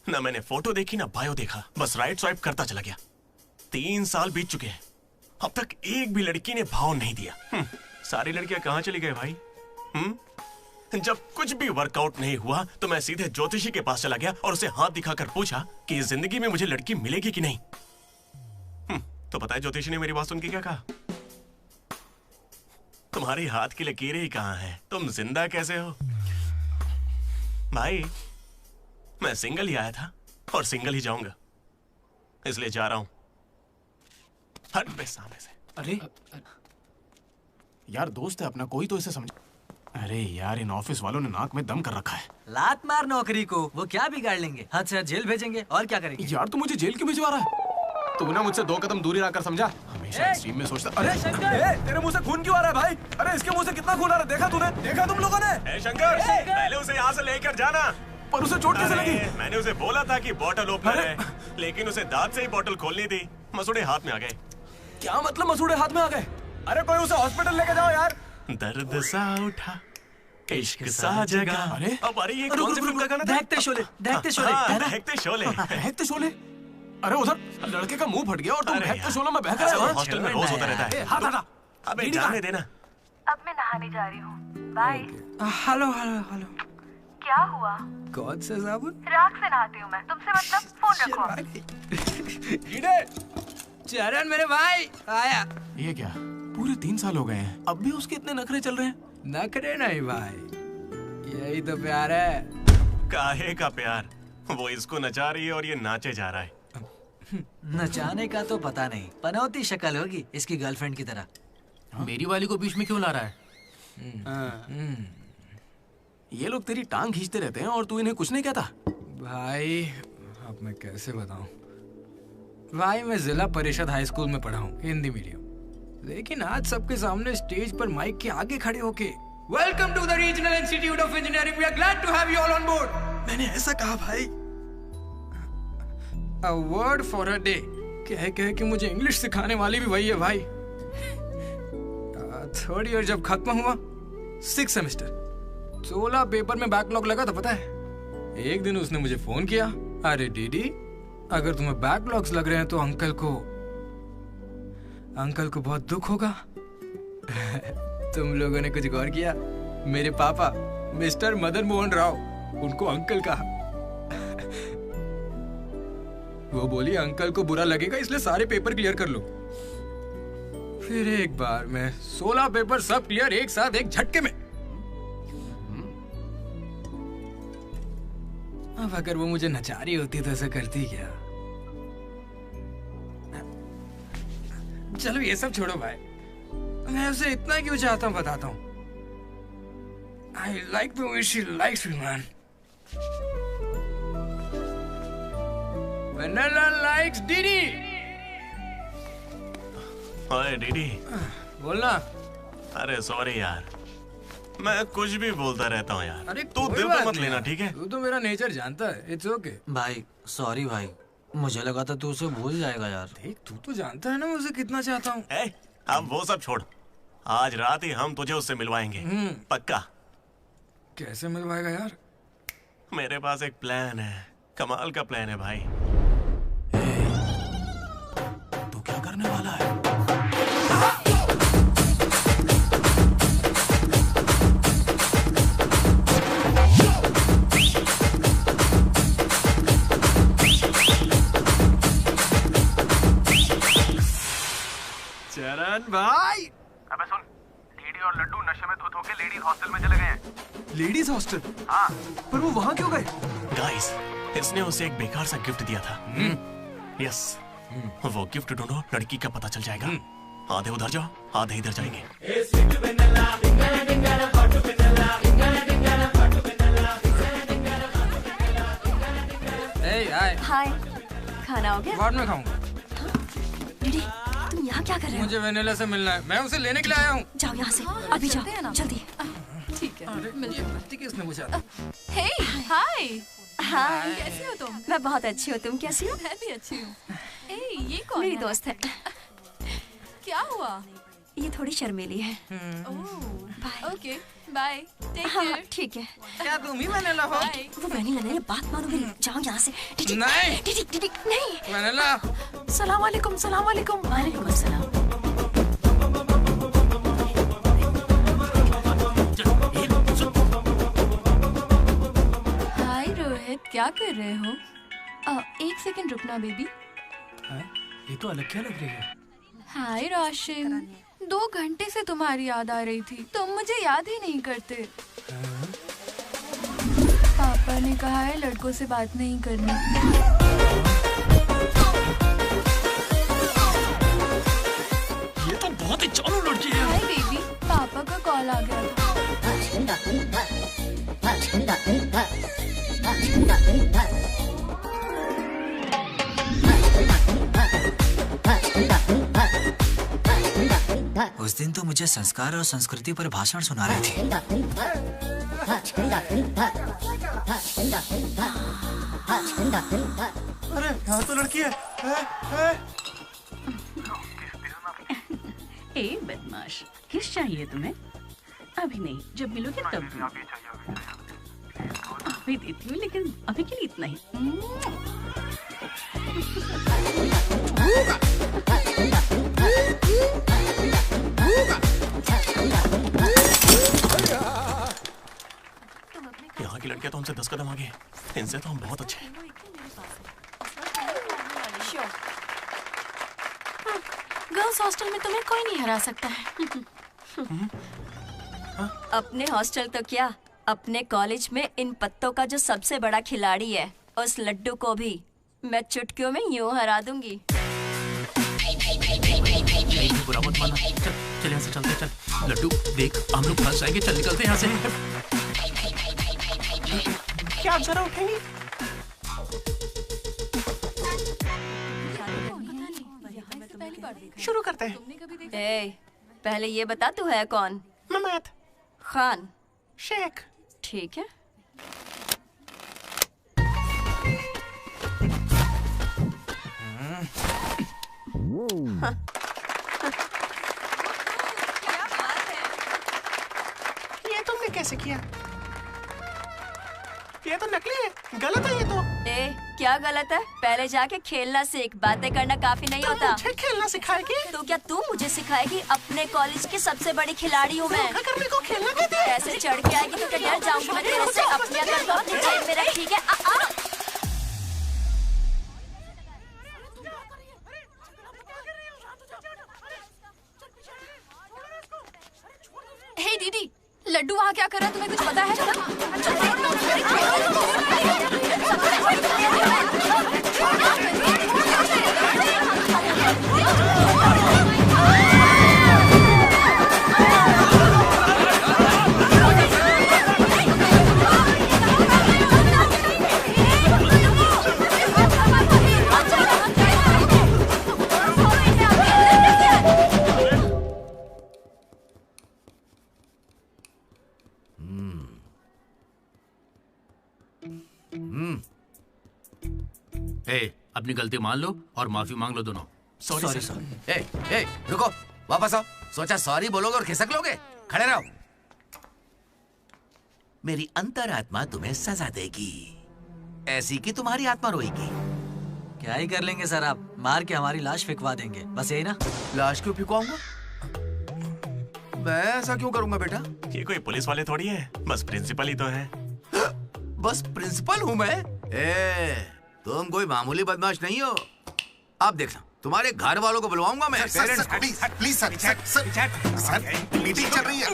Speaker 16: ना मैंने फोटो देखी ना बायो देखा, बस राइट स्वाइप करता चला गया। 3 साल बीत चुके हैं, अब तक एक भी लड़की ने भाव नहीं दिया। सारी लड़कियां कहां चली गई भाई? जब कुछ भी वर्कआउट नहीं हुआ तो मैं सीधे ज्योतिषी के पास चला गया और उसे हाथ दिखाकर पूछा कि इस जिंदगी में मुझे लड़की मिलेगी कि नहीं। तो पता है ज्योतिषी ने मेरी बात सुन के क्या कहा? तुम्हारी हाथ की लकीरें ही कहां हैं, तुम जिंदा कैसे हो? भाई मैं सिंगल ही आया था और सिंगल ही जाऊंगा, इसलिए जा रहा हूं। हट बे सामने से।
Speaker 3: अरे यार दोस्त है अपना, कोई तो इसे समझ। अरे यार इन ऑफिस वालों ने नाक में दम कर रखा है।
Speaker 6: लात मार नौकरी को, वो क्या बिगाड़ लेंगे? हद से हद जेल भेजेंगे और क्या करेंगे?
Speaker 3: यार तू मुझे जेल क्यों भिजवा रहा है? तू ना मुझसे 2 कदम दूरी रखकर समझा। हमेशा एक्सट्रीम में सोचता। अरे तेरे मुंह से खून क्यों आ रहा है भाई? अरे इसके मुंह से कितना खून आ रहा है? देखा तूने? देखा तुम लोगों ने?
Speaker 16: शंकर, पहले उसे यहाँ से लेकर जाना।
Speaker 3: पर उसे चोट कैसे लगी?
Speaker 16: मैंने उसे बोला था कि बॉटल ओपनर है, लेकिन उसे दांत से ही बॉटल खोलनी थी। मसूड़े हाथ में आ गए।
Speaker 3: क्या मतलब मसूड़े हाथ में आ गए? अरे कोई उसे हॉस्पिटल लेके जाओ यार।
Speaker 16: दर्द सा उठा इश्क सा जगा।
Speaker 3: अरे
Speaker 16: अब ये कौन सी फिल्म का गाना था?
Speaker 6: दहकते शोले, दहकते शोले।
Speaker 16: दहकते शोले।
Speaker 3: दहकते शोले। अरे उधर लड़के का मुंह फट गया और तुम दहकते शोले में बहक रहे हो।
Speaker 16: हॉस्टल में रोज होता रहता है।
Speaker 3: हाथ हटा।
Speaker 16: अबे जाने देना।
Speaker 25: अब मैं नहाने जा रही हूँ, बाय।
Speaker 11: Hello hello hello.
Speaker 25: क्या हुआ?
Speaker 11: कौन सा साबुन?
Speaker 25: राख से नहाती हूँ मैं, तुमसे मतलब फोन रखो।
Speaker 11: चरण मेरे भाई आया।
Speaker 3: ये क्या पूरे 3 साल हो गए हैं, अब भी उसके इतने नखरे चल रहे हैं?
Speaker 11: नखरे नहीं भाई, यही तो प्यार है।
Speaker 16: काहे का प्यार? वो इसको नचा रही है और ये नाचे जा रहा है।
Speaker 6: नचाने का तो पता नहीं, पनौती शक्ल होगी इसकी गर्लफ्रेंड की तरह।
Speaker 5: मेरी वाली को बीच में क्यों ला रहा है?
Speaker 3: ये लोग तेरी टांग खींचते रहते हैं और तू इन्हें कुछ नहीं कहता।
Speaker 11: भाई अब मैं कैसे बताऊं? भाई मैं जिला परिषद हाई स्कूल में पढ़ा हूँ, हिंदी मीडियम। लेकिन आज सबके सामने स्टेज पर माइक के आगे खड़े होके welcome to the regional institute of engineering, we are glad to have you all on board. मैंने ऐसा कहा भाई, a word for a day कह के मुझे इंग्लिश सिखाने वाली भी वही है भाई। 3rd ईयर जब खत्म हुआ, 6th सेमेस्टर, 16 पेपर में बैकलॉग लगा था पता है। एक दिन उसने मुझे फोन किया, अरे डीडी अगर तुम्हें बैकलॉग्स लग रहे हैं तो अंकल को बहुत दुख होगा। तुम लोगों ने कुछ गौर किया? मेरे पापा मिस्टर मदन मोहन राव, उनको अंकल कहा। वो बोली अंकल को बुरा लगेगा इसलिए सारे पेपर क्लियर कर लो। फिर एक बार मैं 16 पेपर सब क्लियर एक साथ एक झटके में। अब अगर वो मुझे नचा रही होती तो ऐसा करती क्या? चलो ये सब छोड़ो भाई, मैं उसे इतना क्यों चाहता हूँ बताता हूँ। I like the way she likes me, man. Vanilla likes Didi.
Speaker 16: ओए डीडी।
Speaker 11: बोलना।
Speaker 16: अरे सॉरी यार, मैं कुछ भी बोलता रहता हूँ यार।
Speaker 11: अरे
Speaker 16: तू
Speaker 11: कोई
Speaker 16: दिल
Speaker 11: बात
Speaker 16: पे मत
Speaker 11: नहीं
Speaker 16: लेना,
Speaker 11: यार।
Speaker 16: ठीक है?
Speaker 11: तू तो मेरा नेचर जानता है। It's okay.
Speaker 6: भाई सॉरी भाई, मुझे लगा था तू उसे भूल जाएगा यार।
Speaker 11: देख तू तो जानता है ना मैं उसे कितना चाहता हूँ।
Speaker 16: अब वो सब छोड़, आज रात ही हम तुझे उससे मिलवाएंगे, पक्का।
Speaker 11: कैसे मिलवाएगा यार?
Speaker 16: मेरे पास एक प्लान है, कमाल का प्लान है भाई।
Speaker 6: तू क्या करने वाला है?
Speaker 3: चरण भाई।
Speaker 14: अबे सुन, डीडी और लड्डू नशे में धुत होके लेडीज हॉस्टल में चले गए हैं।
Speaker 3: Ladies hostel?
Speaker 14: हाँ।
Speaker 3: पर वो वहाँ क्यों गए?
Speaker 16: गाइस, इसने उसे एक बेकार सा गिफ्ट दिया था। यस, वो गिफ्ट ढूंढो, लड़की का पता चल जाएगा। आधे उधर जाओ, आधे इधर जाएंगे।
Speaker 9: हाय, खाना हो गया?
Speaker 11: बाद में खाऊंगा।
Speaker 9: डीडी, तुम यहाँ क्या कर रहे हो?
Speaker 11: मुझे वेनिला से मिलना है, मैं उसे लेने के लिए आया हूँ।
Speaker 9: जाओ यहाँ से, अभी जाओ, जल्दी।
Speaker 8: ठीक है,
Speaker 11: ये बत्ती किसने बुझा?
Speaker 8: हे हाय।
Speaker 9: हाय।
Speaker 8: कैसी हो तुम?
Speaker 9: मैं बहुत अच्छी हूँ, तुम कैसी हो?
Speaker 8: मैं भी अच्छी हूँ। ए, ये कौन
Speaker 9: मेरी
Speaker 8: है?
Speaker 9: दोस्त है।
Speaker 8: क्या हुआ?
Speaker 9: ये थोड़ी शर्मीली है।
Speaker 8: Okay, bye. टेक
Speaker 9: हाँ,
Speaker 8: केयर।
Speaker 9: ठीक है।
Speaker 11: क्या तुम ही वेनिला हो?
Speaker 9: वो वेनिला नहीं है, बात मानो मेरी। जाओ यहाँ से। डीडी,
Speaker 11: नहीं।
Speaker 9: डीडी, डीडी, नहीं।
Speaker 11: वेनिला।
Speaker 12: सलाम वालेकुम, सलाम वालेकुम।
Speaker 9: वालेकुम अस्सलाम।
Speaker 8: हाय रोहित, क्या कर रहे हो? एक सेकंड रुकना बेबी।
Speaker 3: ये तो अलग क्या लग रही है?
Speaker 8: हाय रोशन, 2 घंटे से तुम्हारी याद आ रही थी, तुम मुझे याद ही नहीं करते। पापा ने कहा है लड़कों से बात नहीं करनी।
Speaker 3: ये तो बहुत ही चालू लड़की है।
Speaker 8: हाय बेबी, पापा का कॉल आ गया था।
Speaker 6: उस दिन तो मुझे संस्कार और संस्कृति पर भाषण सुना रहे थे।
Speaker 4: अरे यहाँ तो लड़की है।
Speaker 12: ए बदमाश, किस चाहिए तुम्हें? अभी नहीं, जब मिलोगे तब दूँ। अभी देती हूँ, लेकिन अभी के लिए इतना ही।
Speaker 16: यहाँ की लड़कियां तो हमसे 10 कदम आगे हैं। इनसे तो हम बहुत अच्छे हैं।
Speaker 12: गर्ल्स हॉस्टल में तुम्हें कोई नहीं हरा सकता है।
Speaker 9: अपने हॉस्टल तो क्या, अपने कॉलेज में इन पत्तों का जो सबसे बड़ा खिलाड़ी है, उस लड्डू को भी मैं चुटकियों में यूं हरा दूंगी।
Speaker 5: बुरा मत माना। चल यहाँ से चलते, चल। लड्डू देख, हम लोग फंस जाएंगे। चल निकलते यहाँ से।
Speaker 16: क्या आप जरा उठेंगे?
Speaker 9: शुरू करते हैं। ए, पहले ये बता तू है कौन?
Speaker 16: ममैद
Speaker 9: खान
Speaker 16: शेख।
Speaker 9: ठीक है।
Speaker 16: ये तुमने कैसे किया? ये तो नकली है, गलत है ये तो।
Speaker 9: ए, क्या गलत है? पहले जाके खेलना सीख, बातें करना काफी नहीं होता।
Speaker 16: मुझे खेलना सिखाएगी?
Speaker 9: तो क्या तू मुझे सिखाएगी? अपने कॉलेज की सबसे बड़ी खिलाड़ी हूँ मैं।
Speaker 16: करने को खेलना कहते हैं।
Speaker 9: ऐसे चढ़ के आएगी तो क्या डर जाऊंगी मैं तेरे से? अपनी अगर तो अपनी जेब में रख, ठीक है?
Speaker 8: हे दीदी, लड्डू वहाँ क्या कर रहा है, तुम्हें कुछ पता
Speaker 5: अपनी गलती मान लो और माफी मांग लो दोनों।
Speaker 13: Sorry sir. ए, रुको, वापस आओ। सोचा सॉरी बोलोगे और खिसक लोगे? खड़े रहो। मेरी अंतरात्मा तुम्हें सजा देगी, ऐसी कि तुम्हारी आत्मा रोएगी।
Speaker 6: क्या ही कर लेंगे सर आप, मार के हमारी लाश फिकवा देंगे, बस यही ना।
Speaker 13: लाश क्यों फिकवाऊंगा? मैं ऐसा क्यों करूंगा बेटा?
Speaker 16: ये कोई पुलिस वाले थोड़ी है, बस प्रिंसिपल ही तो है।
Speaker 13: बस प्रिंसिपल हूँ मैं? तुम कोई मामूली बदमाश नहीं हो। आप देखना, तुम्हारे घर वालों को बुलवाऊंगा मैं।
Speaker 24: प्लीज सर, मीटिंग चल रही है।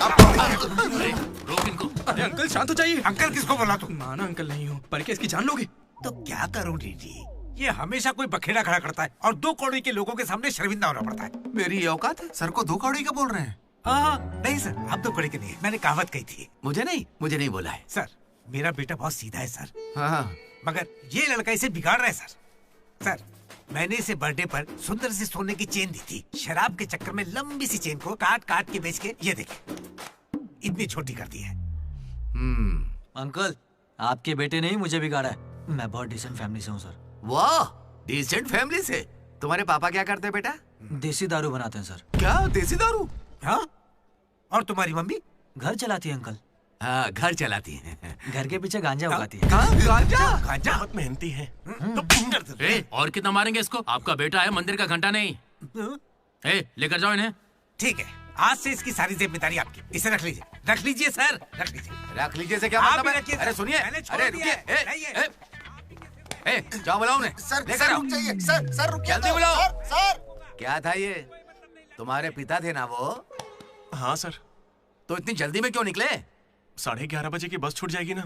Speaker 11: रोक इनको। अरे अंकल शांत हो जाइए।
Speaker 7: अंकल किसको बोला तू?
Speaker 11: माना अंकल नहीं हो, पर क्या इसकी जान लोगे?
Speaker 7: तो क्या करूं डीडी, ये हमेशा कोई बखेड़ा खड़ा करता है और 2 कौड़ी के लोगों के सामने शर्मिंदा होना पड़ता है।
Speaker 13: मेरी औकात है?
Speaker 24: सर को 2 कौड़ी का बोल रहे हैं?
Speaker 7: नहीं सर, आप 2 कौड़ी के नहीं, मैंने कहावत कही थी।
Speaker 13: मुझे नहीं बोला है
Speaker 7: सर। मेरा बेटा बहुत सीधा है सर।
Speaker 13: हाँ।
Speaker 7: मगर ये लड़का इसे बिगाड़ रहा है सर। सर, मैंने इसे बर्थडे पर सुंदर से सोने की चेन दी थी। शराब के चक्कर में लंबी सी चेन को काट काट के बेच के ये देखिए इतनी छोटी कर दी है।
Speaker 6: अंकल, आपके बेटे ने ही मुझे बिगाड़ा है। मैं बहुत डिसेंट फैमिली से हूँ सर।
Speaker 13: वाह, डिसेंट फैमिली से? तुम्हारे पापा क्या करते हैं बेटा?
Speaker 6: देसी दारू बनाते हैं सर।
Speaker 13: क्या देसी दारू?
Speaker 7: हाँ। और तुम्हारी मम्मी?
Speaker 6: घर चलाती है अंकल।
Speaker 13: हाँ, घर चलाती है।
Speaker 6: घर के पीछे गांजा उगाती है।
Speaker 13: गांजा
Speaker 16: बहुत मेहनती है।
Speaker 5: और कितना मारेंगे इसको? आपका बेटा है, मंदिर का घंटा नहीं। लेकर जाओ इन्हें।
Speaker 7: ठीक है, आज से इसकी सारी जिम्मेदारी आपकी। इसे रख लीजिए। रख लीजिए सर, रख लीजिए।
Speaker 13: रख लीजिए से क्या मतलब है? अरे सुनिए, अरे रुकिए। जाओ बुलाओ उन्हें।
Speaker 24: सर रुक जाइए। सर रुकिए।
Speaker 13: जल्दी बुलाओ।
Speaker 24: सर
Speaker 13: क्या था ये? तुम्हारे पिता थे ना वो?
Speaker 16: हाँ सर।
Speaker 13: तो इतनी जल्दी में क्यों निकले?
Speaker 16: 11:30 बजे की बस छूट जाएगी ना।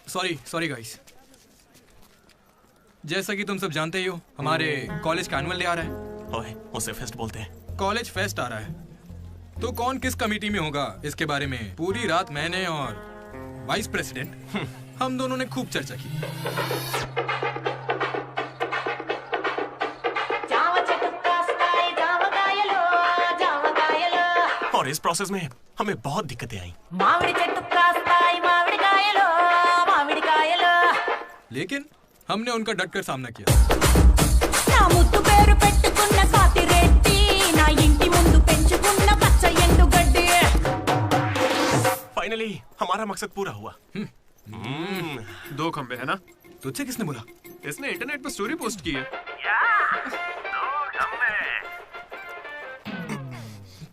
Speaker 11: Sorry guys. जैसा कि तुम सब जानते ही हो, हमारे कॉलेज का एनुअल डे आ रहा है।
Speaker 16: ओए, उसे फेस्ट बोलते हैं।
Speaker 11: कॉलेज फेस्ट आ रहा है, तो कौन किस कमेटी में होगा इसके बारे में पूरी रात मैंने और वाइस प्रेसिडेंट हम दोनों ने खूब चर्चा की।
Speaker 16: और इस प्रोसेस में हमें बहुत दिक्कतें आई।
Speaker 11: लेकिन हमने उनका डटकर सामना किया।
Speaker 16: फाइनली हमारा मकसद पूरा हुआ।
Speaker 3: 2 खंबे है ना?
Speaker 11: तुझसे किसने बोला?
Speaker 3: इसने इंटरनेट पर स्टोरी पोस्ट की है।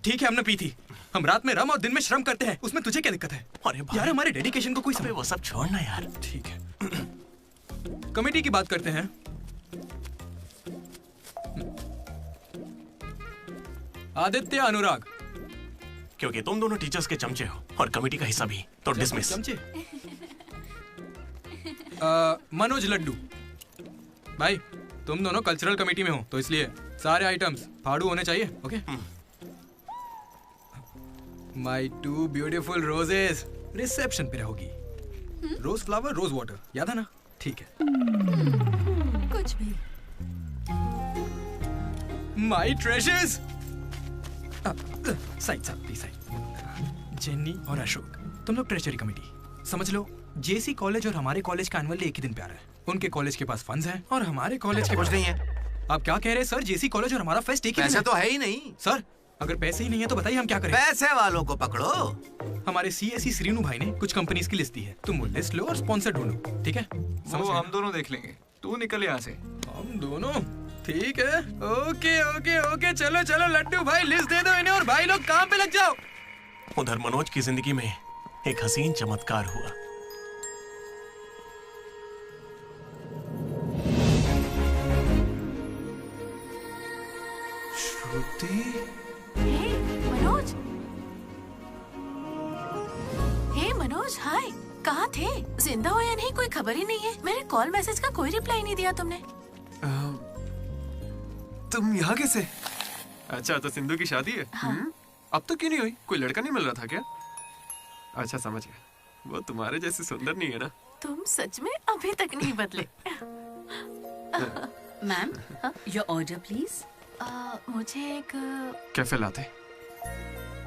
Speaker 11: ठीक है, हमने पी थी। हम रात में रम और दिन में श्रम करते हैं, उसमें तुझे क्या दिक्कत है?
Speaker 16: अरे
Speaker 11: यार, हमारे डेडिकेशन को कोई समझ।
Speaker 16: वो सब छोड़ना यार।
Speaker 11: ठीक है, कमेटी की बात करते हैं। आदित्य, अनुराग।
Speaker 16: क्योंकि तुम दोनों टीचर्स के चमचे हो और कमेटी का हिस्सा भी, तो डिसमिस।
Speaker 11: चमचे। मनोज, लड्डू। भाई, तुम दोनों कल्चरल कमेटी में हो, तो इसलिए सारे आइटम्स फाड़ू होने चाहिए। Okay? My 2 beautiful roses reception पे रहोगी। रोज फ्लावर, रोज वाटर, याद है ना? ठीक है।
Speaker 8: कुछ भी।
Speaker 11: My treasures. Side side. Jenny और अशोक, तुम लोग ट्रेजरी कमेटी। समझ लो, जेसी कॉलेज और हमारे कॉलेज का एनुअल डे एक ही दिन पे आ रहा है। उनके कॉलेज के पास फंड्स हैं और हमारे कॉलेज के
Speaker 13: कुछ
Speaker 11: पास
Speaker 13: नहीं है।
Speaker 11: आप क्या कह रहे हैं सर? जेसी कॉलेज और हमारा फेस्ट एक ही दिन
Speaker 13: पैसे तो है ही नहीं
Speaker 11: सर। अगर पैसे ही नहीं है तो बताइए हम क्या करें?
Speaker 13: पैसे वालों को पकड़ो।
Speaker 11: हमारे सीएससी श्रीनु भाई ने कुछ कंपनीज की लिस्ट दी है, तुम वो लिस्ट लो और स्पॉन्सर ढूंढो। ठीक है?
Speaker 3: वो हम दोनों देख लेंगे, तू निकल यहाँ से।
Speaker 11: हम दोनों? ठीक है। ओके ओके ओके, चलो चलो लड्डू भाई, लिस्ट दे दो इन्हें और भाई लोग काम पे लग जाओ।
Speaker 16: उधर मनोज की जिंदगी में एक हसीन चमत्कार हुआ।
Speaker 8: मनोज। हे मनोज, हाय। कहाँ थे? जिंदा हो या नहीं कोई खबर ही नहीं है। मेरे कॉल मैसेज का कोई रिप्लाई नहीं दिया तुमने।
Speaker 3: तुम यहाँ कैसे? अच्छा, तो सिंधु की शादी है?
Speaker 8: हाँ।
Speaker 3: अब तो क्यों नहीं हुई? कोई लड़का नहीं मिल रहा था क्या? अच्छा, समझ गया। वो तुम्हारे जैसे सुंदर नहीं है ना?
Speaker 8: तुम सच में अभी तक नहीं बदले।
Speaker 12: Ma'am, your order please.
Speaker 8: मुझे एक
Speaker 3: cafe latte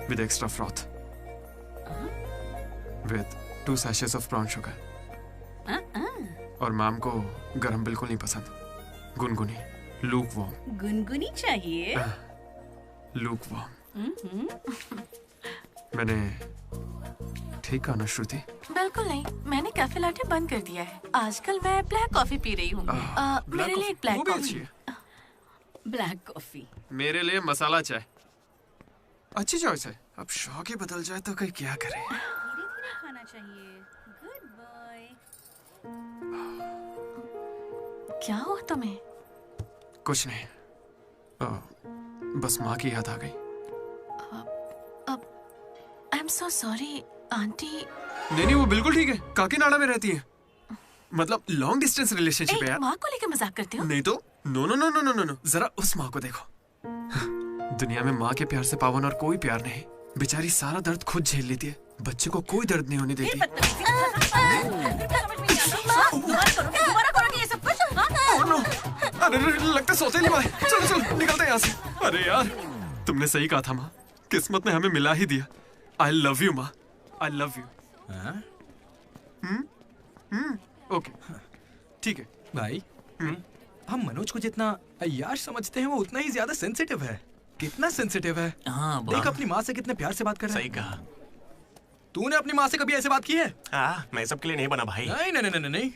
Speaker 3: with extra froth. With 2 sachets of brown sugar. और मैम को गरम बिल्कुल नहीं पसंद, गुनगुनी, लूक वार्म।
Speaker 12: गुनगुनी चाहिए।
Speaker 3: Lukewarm. मैंने ठीक कहा ना श्रुति?
Speaker 8: बिल्कुल नहीं, मैंने कैफे लाटे बंद कर दिया है। आजकल मैं ब्लैक कॉफी पी रही हूँ। मेरे लिए एक ब्लैक कॉफी।
Speaker 12: Black coffee.
Speaker 3: मेरे लिए मसाला चाय। अच्छी चॉइस है। अब शौक ही बदल जाए तो कोई क्या करे।
Speaker 12: धीरे-धीरे खाना चाहिए। Good boy.
Speaker 8: क्या हुआ तुम्हें?
Speaker 3: कुछ नहीं, बस माँ की याद आ गई।
Speaker 8: I am so sorry aunty.
Speaker 3: नहीं, वो बिल्कुल ठीक है। काकीनाडा में रहती है, मतलब लॉन्ग डिस्टेंस रिलेशनशिप है यार।
Speaker 8: माँ को लेकर मजाक करते हो?
Speaker 3: नहीं तो no no no no no no, जरा उस माँ को देखो। दुनिया में माँ के प्यार से पावन और कोई प्यार नहीं। बेचारी सारा दर्द खुद झेल लेती है, बच्चे को कोई दर्द नहीं होने देती। अरे लगता सौतेली माँ है। चलो चलो निकलते हैं यहाँ से। अरे यार तुमने सही कहा था माँ, किस्मत ने हमें मिला ही दिया। आई लव यू माँ, आई लव यू। ओके ठीक है
Speaker 11: भाई। हम मनोज को जितना अय्याश समझते हैं वो उतना ही ज्यादा सेंसिटिव है। कितना सेंसिटिव है।
Speaker 5: हाँ,
Speaker 11: देख अपनी माँ से कितने प्यार से बात कर रहा है।
Speaker 16: सही कहा।
Speaker 11: तूने अपनी माँ से कभी ऐसे बात की है?
Speaker 16: मैं सबके लिए नहीं बना भाई।
Speaker 11: नहीं नहीं नहीं नहीं।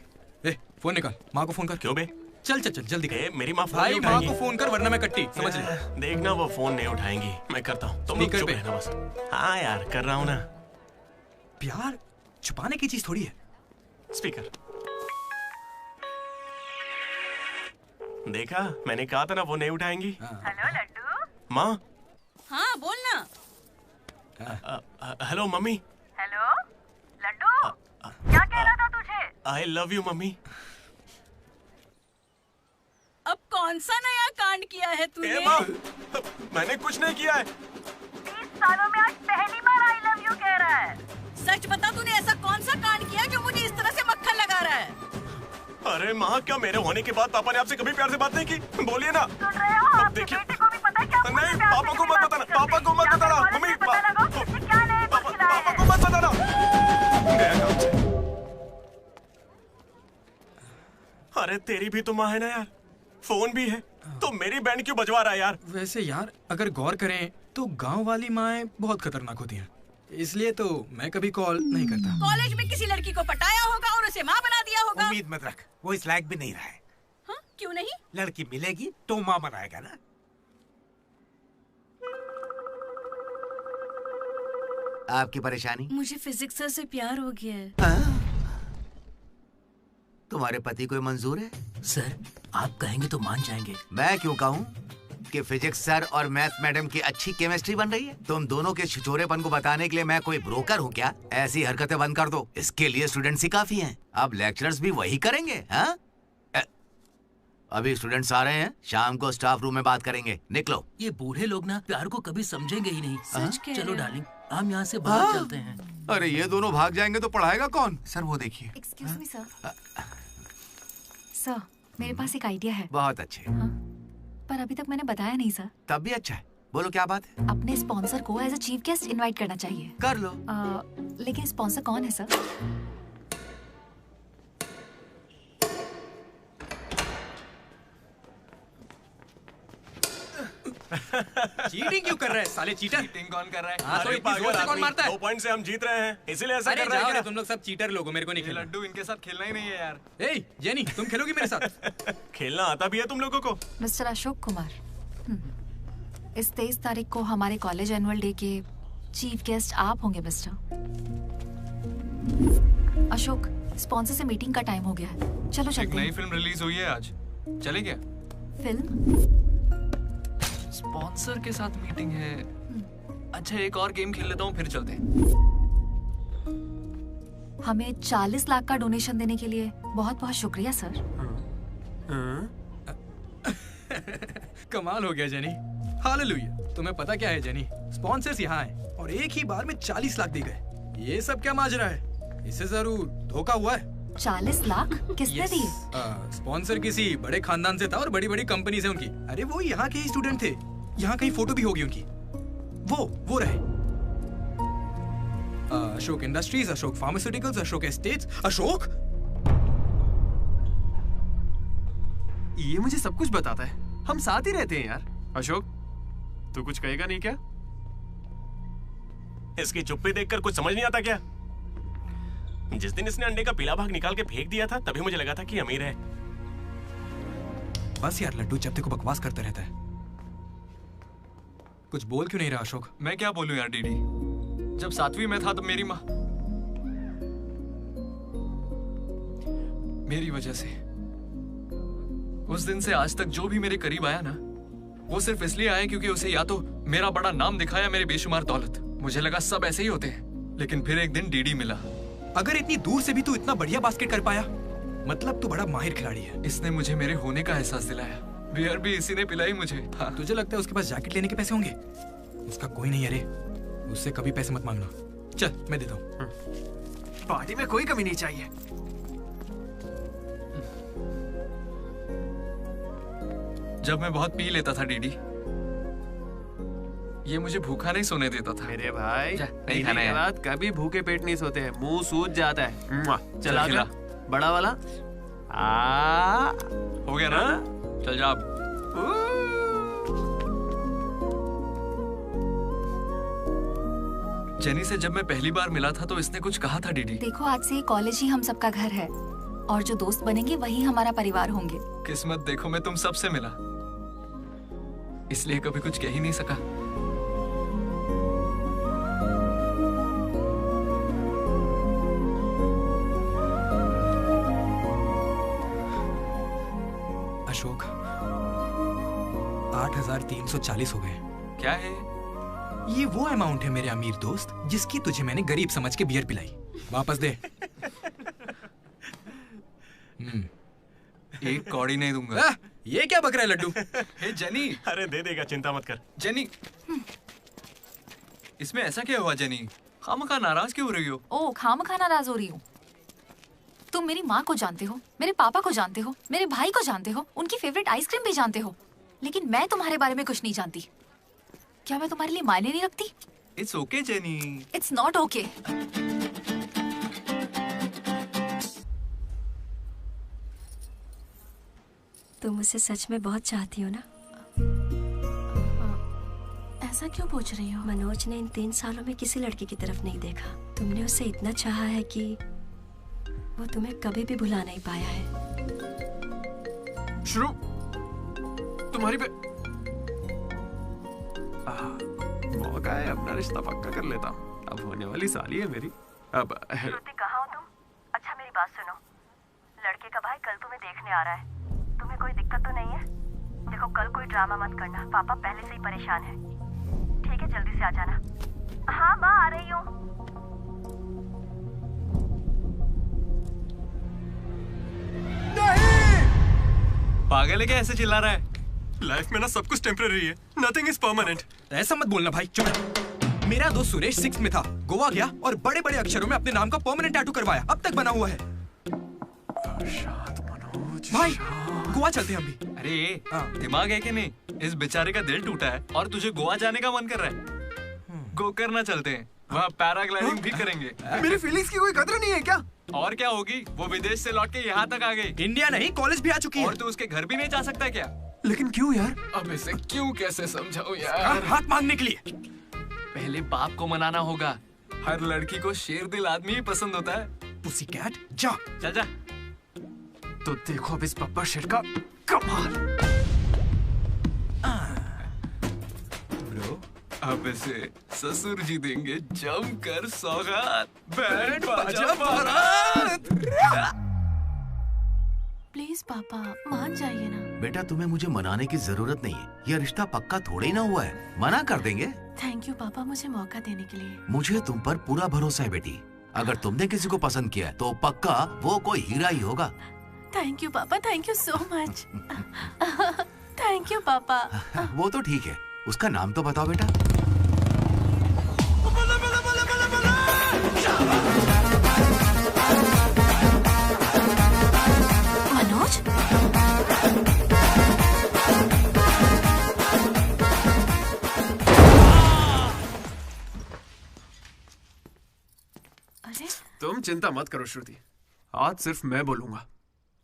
Speaker 11: ए, फोन निकाल, माँ को फोन कर।
Speaker 16: क्यों बे?
Speaker 11: चल चल चल जल्दी कर।
Speaker 16: मेरी माँ फोन
Speaker 11: भाई
Speaker 16: नहीं
Speaker 11: माँ
Speaker 16: उठाएंगी।
Speaker 11: को फोन कर वरना मैं कट्टी, समझ ले।
Speaker 16: देखना वो फोन नहीं उठाएंगी, मैं करता हूँ। तुम लोग चुप रहना बस। हाँ यार कर रहा हूँ ना।
Speaker 11: प्यार छुपाने की चीज थोड़ी है।
Speaker 16: स्पीकर। देखा, मैंने कहा था ना वो नहीं उठाएंगी।
Speaker 12: हेलो लड्डू।
Speaker 16: माँ।
Speaker 12: हाँ बोलना।
Speaker 16: Hello mummy.
Speaker 12: हेलो लड्डू, क्या कहना था तुझे?
Speaker 16: I love you mummy.
Speaker 12: अब कौन सा नया कांड किया है तूने?
Speaker 16: माँ, मैंने कुछ नहीं किया है।
Speaker 12: 30 सालों में आज पहली बार आई लव यू कह रहा है। सच बता, तूने ऐसा कौन सा कांड किया जो मुझे इस तरह से मक्खन लगा रहा है?
Speaker 16: अरे माँ, क्या मेरे होने के बाद पापा ने आपसे कभी प्यार से बात नहीं की? बोलिए ना।
Speaker 12: सुन रहे हो? आपके बेटे को भी पता है क्या?
Speaker 16: नहीं, पापा को मत बताना, पापा को मत बताना। मम्मी, पापा को मत बताना। अरे तेरी भी तो माँ है ना यार, फोन भी है, तो मेरी बैंड क्यों बजवा रहा है यार?
Speaker 11: वैसे यार अगर गौर करें तो गांव वाली माएं बहुत खतरनाक होती हैं, इसलिए तो मैं कभी कॉल नहीं करता।
Speaker 12: कॉलेज में किसी लड़की को पटाया होगा और उसे माँ बना दिया होगा।
Speaker 7: उम्मीद मत रख, वो इस लायक भी नहीं रहा है।
Speaker 12: हाँ? क्यों नहीं?
Speaker 7: लड़की मिलेगी तो माँ बनाएगा ना।
Speaker 13: आपकी परेशानी?
Speaker 12: मुझे फिजिक्स सर से प्यार हो गया है।
Speaker 13: तुम्हारे पति को मंजूर है?
Speaker 5: सर आप कहेंगे तो मान जाएंगे।
Speaker 13: मैं क्यों कहूँ कि फिजिक्स सर और मैथ मैडम की अच्छी केमिस्ट्री बन रही है। तुम दोनों के छिछोरेपन को बताने के लिए मैं कोई ब्रोकर हूँ क्या? ऐसी हरकतें बंद कर दो, इसके लिए स्टूडेंट्स ही काफी हैं। अब लेक्चरर्स भी वही करेंगे। हाँ, अभी स्टूडेंट्स आ रहे हैं, शाम को स्टाफ रूम में बात करेंगे। निकलो।
Speaker 5: ये बूढ़े लोग ना प्यार को कभी समझेंगे ही नहीं।
Speaker 12: सच कह
Speaker 5: चलो
Speaker 12: रहे हो।
Speaker 5: डार्लिंग, हम यहाँ से बाहर चलते हैं।
Speaker 13: अरे ये दोनों भाग जाएंगे तो पढ़ाएगा कौन?
Speaker 2: सर वो देखिए।
Speaker 10: Excuse me sir. सर मेरे पास एक आइडिया है।
Speaker 13: बहुत अच्छे।
Speaker 10: पर अभी तक मैंने बताया नहीं सर।
Speaker 13: तब भी अच्छा है, बोलो क्या बात है?
Speaker 10: अपने स्पॉन्सर को as a chief guest invite करना चाहिए।
Speaker 13: कर लो।
Speaker 10: लेकिन स्पॉन्सर कौन है सर?
Speaker 11: चीटिंग क्यों कर रहे हैं साले चीटर?
Speaker 2: चीटिंग कौन कर रहा है?
Speaker 11: हाँ, तो इतनी जोर से कौन मारता है?
Speaker 16: 2 पॉइंट से हम जीत रहे हैं, इसीलिए ऐसा
Speaker 11: अरे
Speaker 16: कर रहे
Speaker 11: जाओ
Speaker 16: हैं
Speaker 11: रे,
Speaker 16: क्या?
Speaker 11: तुम लोग सब चीटर लोग हो, मेरे को नहीं खेलना।
Speaker 3: लड्डू इनके साथ खेलना ही नहीं है यार।
Speaker 11: ए जेनी, तुम खेलोगी मेरे साथ?
Speaker 16: खेलना आता भी है तुम लोगों को?
Speaker 10: मिस्टर अशोक कुमार, इस 23 तारीख को हमारे कॉलेज एनुअल डे के चीफ गेस्ट आप होंगे मिस्टर अशोक। स्पॉन्सर से मीटिंग का टाइम हो गया है, चलो
Speaker 3: एक
Speaker 10: चलते
Speaker 3: नई
Speaker 10: हैं।
Speaker 3: फिल्म रिलीज हुई है आज, चले क्या?
Speaker 10: फिल्म?
Speaker 3: स्पॉन्सर के साथ मीटिंग है। अच्छा एक और गेम खेल लेता हूँ फिर चलते हैं।
Speaker 10: हमें 40 लाख का डोनेशन देने के लिए बहुत बहुत शुक्रिया सर।
Speaker 11: कमाल हो गया जेनी, हालेलुया। तुम्हें पता क्या है जेनी, स्पॉन्सर्स यहाँ आए और एक ही बार में 40 लाख दे गए। ये सब क्या माजरा है? इससे जरूर धोखा हुआ है।
Speaker 10: 40 लाख किसने दिए?
Speaker 11: स्पॉन्सर किसी बड़े खानदान से था और बड़ी बड़ी कंपनी से उनकी। अरे वो यहाँ के ही स्टूडेंट थे, यहाँ कहीं फोटो भी होगी उनकी। वो रहे। Ashok industries, Ashok pharmaceuticals, Ashok estates. Ashok
Speaker 3: ये मुझे सब कुछ बताता है, हम साथ ही रहते हैं यार। अशोक तू कुछ कहेगा नहीं क्या?
Speaker 16: इसकी चुप्पी देखकर कुछ समझ नहीं आता क्या? जिस दिन इसने अंडे का पीला भाग निकाल के फेंक दिया था तभी मुझे लगा था कि अमीर है।
Speaker 11: बस यार लड्डू जब देखो बकवास करता रहता है। कुछ बोल क्यों नहीं रहा अशोक?
Speaker 3: मैं क्या बोलूं यार डीडी, जब 7वीं में था तो मेरी माँ मेरी वजह से उस दिन से आज तक जो भी मेरे करीब आया ना, वो सिर्फ इसलिए आया क्योंकि उसे या तो मेरा बड़ा नाम दिखाया, मेरे बेशुमार दौलत। मुझे लगा सब ऐसे ही होते हैं, लेकिन फिर एक दिन डीडी मिला।
Speaker 11: अगर इतनी दूर से भी तू इतना बढ़िया बास्केट कर पाया, मतलब तू बड़ा माहिर खिलाड़ी है।
Speaker 3: इसने मुझे मेरे होने का एहसास दिलाया। बियर भी इसी ने पिलाई मुझे।
Speaker 11: हाँ। तुझे लगता है उसके पास जैकेट लेने के पैसे होंगे? उसका कोई नहीं। अरे उससे कभी पैसे मत मांगना। चल मैं देता हूँ।
Speaker 3: पार्टी में कोई कमी नहीं चाहिए। जब मैं बहुत पी लेता था डीडी, ये मुझे भूखा नहीं सोने देता था।
Speaker 15: मेरे भाई
Speaker 3: नहीं खाना है।
Speaker 15: बाद कभी भूखे पेट नहीं सोते हैं, मुंह सूज जाता है। चल आगे, बड़ा वाला।
Speaker 3: हो गया ना? चल जा अब। जेनी से जब मैं पहली बार मिला था तो इसने कुछ कहा था डीडी।
Speaker 10: देखो आज से कॉलेज ही हम सबका घर है और जो दोस्त बनेंगे वही हमारा परिवार होंगे।
Speaker 3: किस्मत देखो मैं तुम सबसे मिला, इसलिए कभी कुछ कह ही नहीं सका।
Speaker 11: अशोक 8,340 हो गए।
Speaker 3: क्या है
Speaker 11: ये? वो अमाउंट है मेरे अमीर दोस्त जिसकी तुझे मैंने गरीब समझ के बियर पिलाई। वापस दे।
Speaker 3: एक कौड़ी नहीं दूंगा।
Speaker 11: ये क्या बक रहा है लड्डू?
Speaker 3: हे जेनी।
Speaker 16: अरे दे देगा, चिंता मत कर।
Speaker 3: जेनी, इसमें ऐसा क्या हुआ जेनी? खामखा नाराज क्यों हो रही हो?
Speaker 10: ओ खामखा नाराज हो रही हूँ? तुम मेरी माँ को जानते हो, मेरे पापा को जानते हो, मेरे भाई को जानते हो, उनकी फेवरेट आइसक्रीम भी जानते हो, लेकिन मैं तुम्हारे बारे में कुछ नहीं जानती। क्या मैं तुम्हारे लिए मायने नहीं रखती?
Speaker 3: It's okay jenny.
Speaker 10: It's not okay.
Speaker 9: तुम मुझसे सच में बहुत चाहती हो ना?
Speaker 10: ऐसा क्यों पूछ रही हो?
Speaker 9: मनोज ने इन 3 सालों में किसी लड़की की तरफ नहीं देखा। तुमने उसे इतना चाहा है कि वो तुम्हें कभी भी भुला नहीं पाया है।
Speaker 3: शुरू तुम्हारी पे
Speaker 15: मौका है, अपना रिश्ता पक्का कर लेता हूँ। अब होने वाली साली है मेरी। अब
Speaker 25: श्रुति कहाँ हो तुम? अच्छा मेरी बात सुनो, लड़के का भाई कल तुम्हें देखने आ रहा है। तुम्हें कोई दिक्कत तो नहीं है? देखो कल कोई ड्रामा मत करना, पापा पहले से ही परेशान है। ठीक है जल्दी से आ जाना। हाँ माँ आ रही हूँ।
Speaker 3: पागल है क्या ऐसे चिल्ला रहा है?
Speaker 4: लाइफ में ना सब कुछ टेम्परेरी है, नथिंग इज परमानेंट।
Speaker 11: ऐसा मत बोलना भाई, चुप। मेरा दोस्त सुरेश 6th में था, गोवा गया और बड़े बड़े अक्षरों में अपने नाम का परमानेंट टैटू करवाया, अब तक बना हुआ है। भाई गोवा चलते हैं हम भी।
Speaker 3: अरे दिमाग है कि नहीं? इस बेचारे का दिल टूटा है और तुझे गोवा जाने का मन कर रहा है। गो करना चलते हैं, वहाँ पैराग्लाइडिंग भी करेंगे।
Speaker 11: मेरी फीलिंग्स की कोई कदर नहीं है क्या?
Speaker 3: और क्या होगी, वो विदेश से लौट के यहाँ तक आ गई।
Speaker 11: इंडिया नहीं कॉलेज भी आ चुकी है।
Speaker 3: और तू उसके घर भी नहीं जा सकता क्या?
Speaker 11: लेकिन क्यों यार?
Speaker 3: अब इसे क्यों कैसे समझाऊं यार?
Speaker 11: हाथ मांगने के लिए
Speaker 3: पहले बाप को मनाना होगा। हर लड़की को शेर दिल आदमी ही पसंद होता है।
Speaker 11: पुसी कैट जा।
Speaker 3: चल जा।
Speaker 15: तो देखो अब इस पप्पा शेर का कमाल।
Speaker 3: ब्रो अब इसे ससुर जी देंगे जमकर सौगात। बैंड बाजा बारात।
Speaker 10: प्लीज पापा मान जाइए ना।
Speaker 13: बेटा तुम्हें मुझे मनाने की जरूरत नहीं है, यह रिश्ता पक्का थोड़े ही ना हुआ है, मना कर देंगे।
Speaker 10: थैंक यू पापा मुझे मौका देने के लिए।
Speaker 13: मुझे तुम पर पूरा भरोसा है बेटी, अगर तुमने किसी को पसंद किया तो पक्का वो कोई हीरा ही होगा।
Speaker 10: थैंक यू पापा, thank you so much. Thank you पापा।
Speaker 13: वो तो ठीक है, उसका नाम तो बताओ बेटा।
Speaker 10: मनोज?
Speaker 3: चिंता मत करो श्रुति, आज सिर्फ मैं बोलूंगा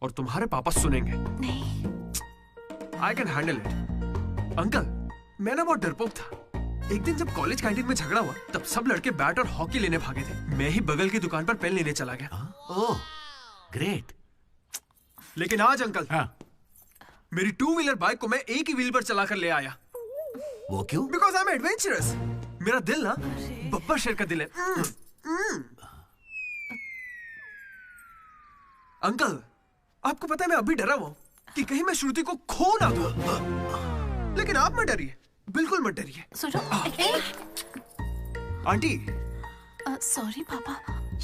Speaker 3: और तुम्हारे पापा सुनेंगे।
Speaker 10: नहीं,
Speaker 3: I can handle it. Uncle, मैं ना बहुत डरपोक था। एक दिन जब कॉलेज कैंटीन में झगड़ा हुआ तब सब लड़के बैट और हॉकी लेने भागे थे। मैं ही बगल की दुकान पर पेन लेने चला गया।
Speaker 13: Oh great.
Speaker 3: लेकिन आज अंकल, मेरी 2 व्हीलर बाइक को मैं एक ही व्हील पर चलाकर ले आया।
Speaker 13: वो क्यों?
Speaker 3: Because I am adventurous. मेरा दिल ना बब्बर शेर का दिल है। अंकल, आपको पता है मैं अभी डरा हुआ हूं कि कहीं मैं श्रुति को खो ना दूं। लेकिन आप मत डरिए, बिल्कुल मत डरिए।
Speaker 10: सुनो,
Speaker 3: आंटी,
Speaker 10: सॉरी पापा।